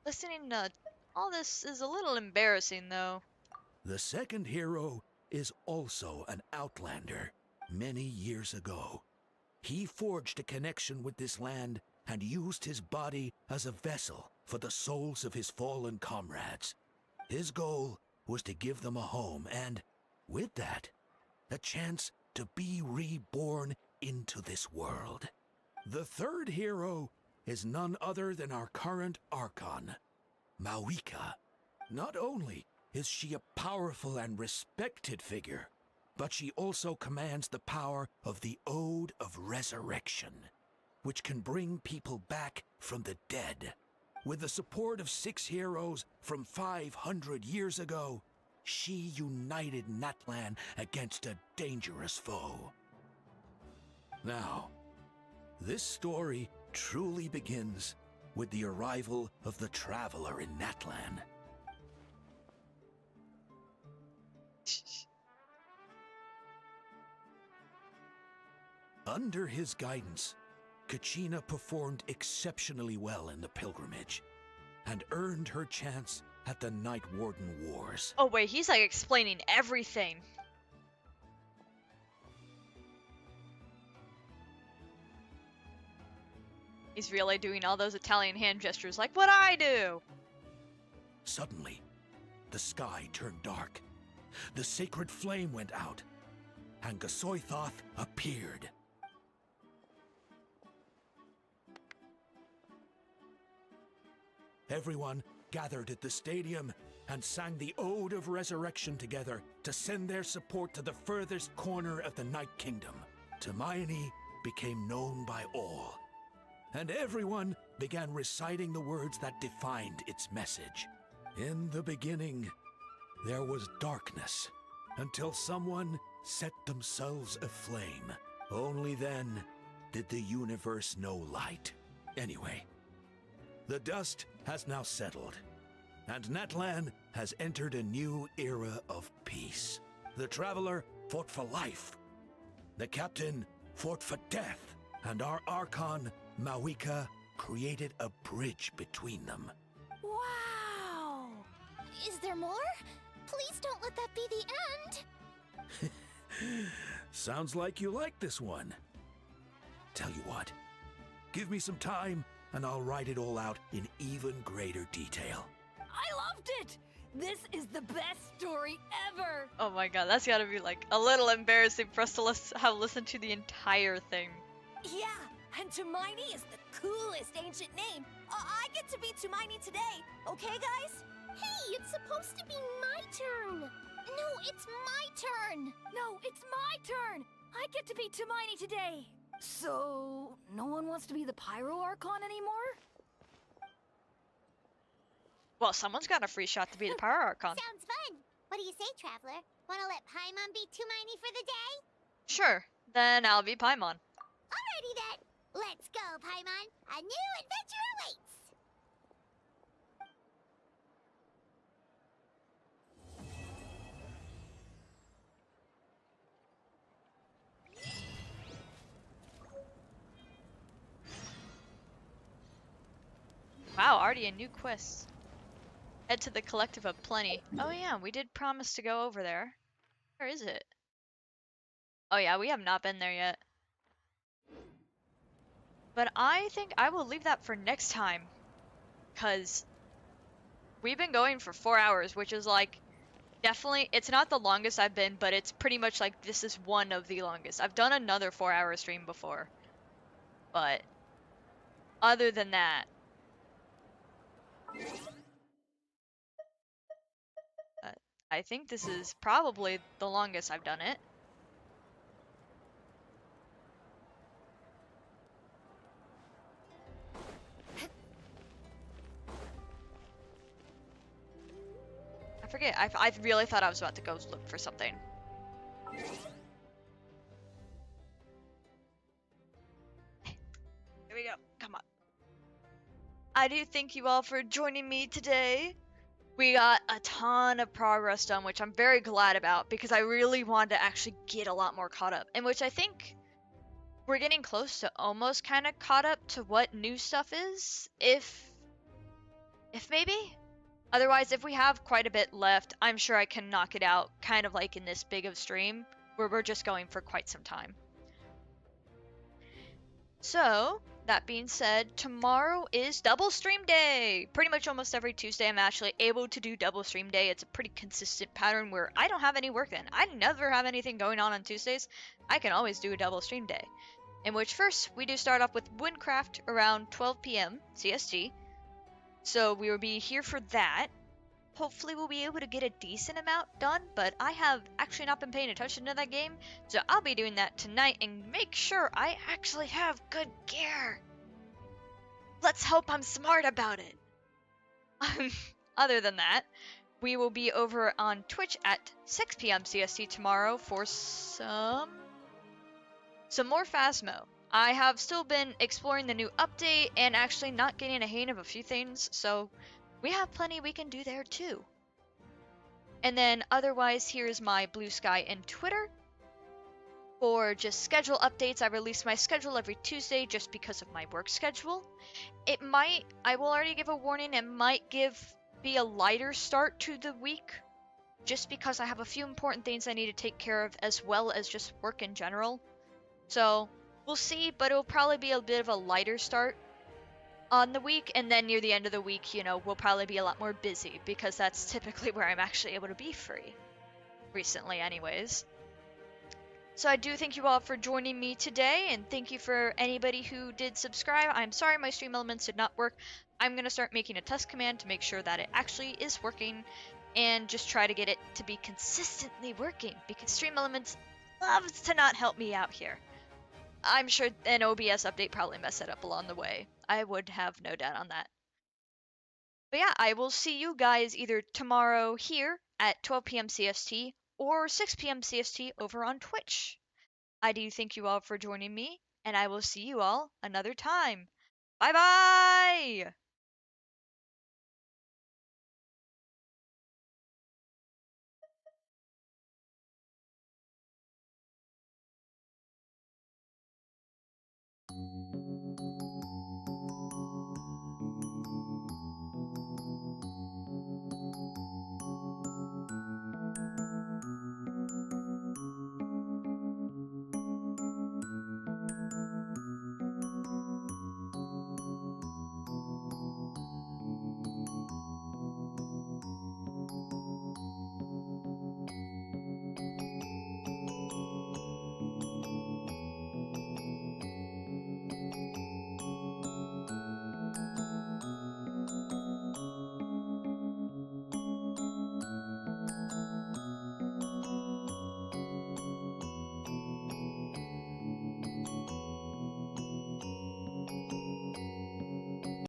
Listening to all this is a little embarrassing, though. The second hero is also an outlander many years ago. he forged a connection with this land and used his body as a vessel for the souls of his fallen comrades. His goal was to give them a home and, with that, a chance to be reborn into this world. The third hero is none other than our current Archon, Mavuika. Not only is she a powerful and respected figure, but she also commands the power of the Ode of Resurrection, which can bring people back from the dead. With the support of 6 heroes from 500 years ago, she united Natlan against a dangerous foe. Now, this story truly begins with the arrival of the Traveler in Natlan. Under his guidance, Kachina performed exceptionally well in the pilgrimage and earned her chance at the Night Warden Wars. Oh wait, he's like explaining everything. He's really doing all those Italian hand gestures like what I do. Suddenly, the sky turned dark. The sacred flame went out, and Gasoithoth appeared. Everyone gathered at the stadium and sang the Ode of Resurrection together to send their support to the furthest corner of the Night Kingdom. Hermione became known by all, and everyone began reciting the words that defined its message. In the beginning, there was darkness, until someone set themselves aflame. Only then did the universe know light. Anyway, the dust has now settled, and Natlan has entered a new era of peace. The Traveler fought for life, the Captain fought for death, and our Archon, Mavuika, created a bridge between them. Wow! Is there more? Please don't let that be the end! Sounds like you like this one. Tell you what, give me some time and I'll write it all out in even greater detail. I loved it! This is the best story ever! Oh my god, that's gotta be like a little embarrassing for us to have listened to the entire thing. Yeah, and Hermione is the coolest ancient name. I get to be Hermione today, okay guys? Hey, it's supposed to be my turn! No, it's my turn! No, it's my turn! I get to be Hermione today! So, no one wants to be the Pyro Archon anymore? Well, someone's got a free shot to be the Pyro Archon. Sounds fun! What do you say, Traveler? Wanna let Paimon be Hermione for the day? Sure, then I'll be Paimon. Alrighty then! Let's go, Paimon! A new adventure awaits! Wow, already a new quest. Head to the Collective of Plenty. Oh yeah, we did promise to go over there. Where is it? Oh yeah, we have not been there yet. But I think I will leave that for next time. Because we've been going for 4 hours, which is like, definitely, it's not the longest I've been, but it's pretty much like this is one of the longest. I've done another 4-hour stream before. But, other than that, I think this is probably the longest I've done it. I forget, I really thought I was about to go look for something. Here we go, come on. I do thank you all for joining me today. We got a ton of progress done, which I'm very glad about because I really wanted to actually get a lot more caught up. And which I think we're getting close to almost kind of caught up to what new stuff is, if maybe. Otherwise, if we have quite a bit left, I'm sure I can knock it out kind of like in this big of stream where we're just going for quite some time. So, that being said, tomorrow is double stream day. Pretty much almost every Tuesday I'm actually able to do double stream day. It's a pretty consistent pattern where I don't have any work then. I never have anything going on Tuesdays. I can always do a double stream day. In which first, we do start off with Windcraft around 12 p.m. CST. So we will be here for that. Hopefully we'll be able to get a decent amount done, but I have actually not been paying attention to that game, so I'll be doing that tonight and make sure I actually have good gear. Let's hope I'm smart about it. Other than that, we will be over on Twitch at 6 p.m. CST tomorrow for some more Phasmo. I have still been exploring the new update and actually not getting a hang of a few things, so we have plenty we can do there too. And then otherwise, here's my Blue Sky and Twitter. For just schedule updates, I release my schedule every Tuesday just because of my work schedule. I will already give a warning, it might be a lighter start to the week, just because I have a few important things I need to take care of as well as just work in general. So, we'll see, but it'll probably be a bit of a lighter start on the week, and then near the end of the week, we'll probably be a lot more busy, because that's typically where I'm actually able to be free. Recently, anyways. So I do thank you all for joining me today, and thank you for anybody who did subscribe. I'm sorry my stream elements did not work. I'm going to start making a test command to make sure that it actually is working, and just try to get it to be consistently working, because stream elements loves to not help me out here. I'm sure an OBS update probably messed it up along the way. I would have no doubt on that. But yeah, I will see you guys either tomorrow here at 12 p.m. CST or 6 p.m. CST over on Twitch. I do thank you all for joining me, and I will see you all another time. Bye bye!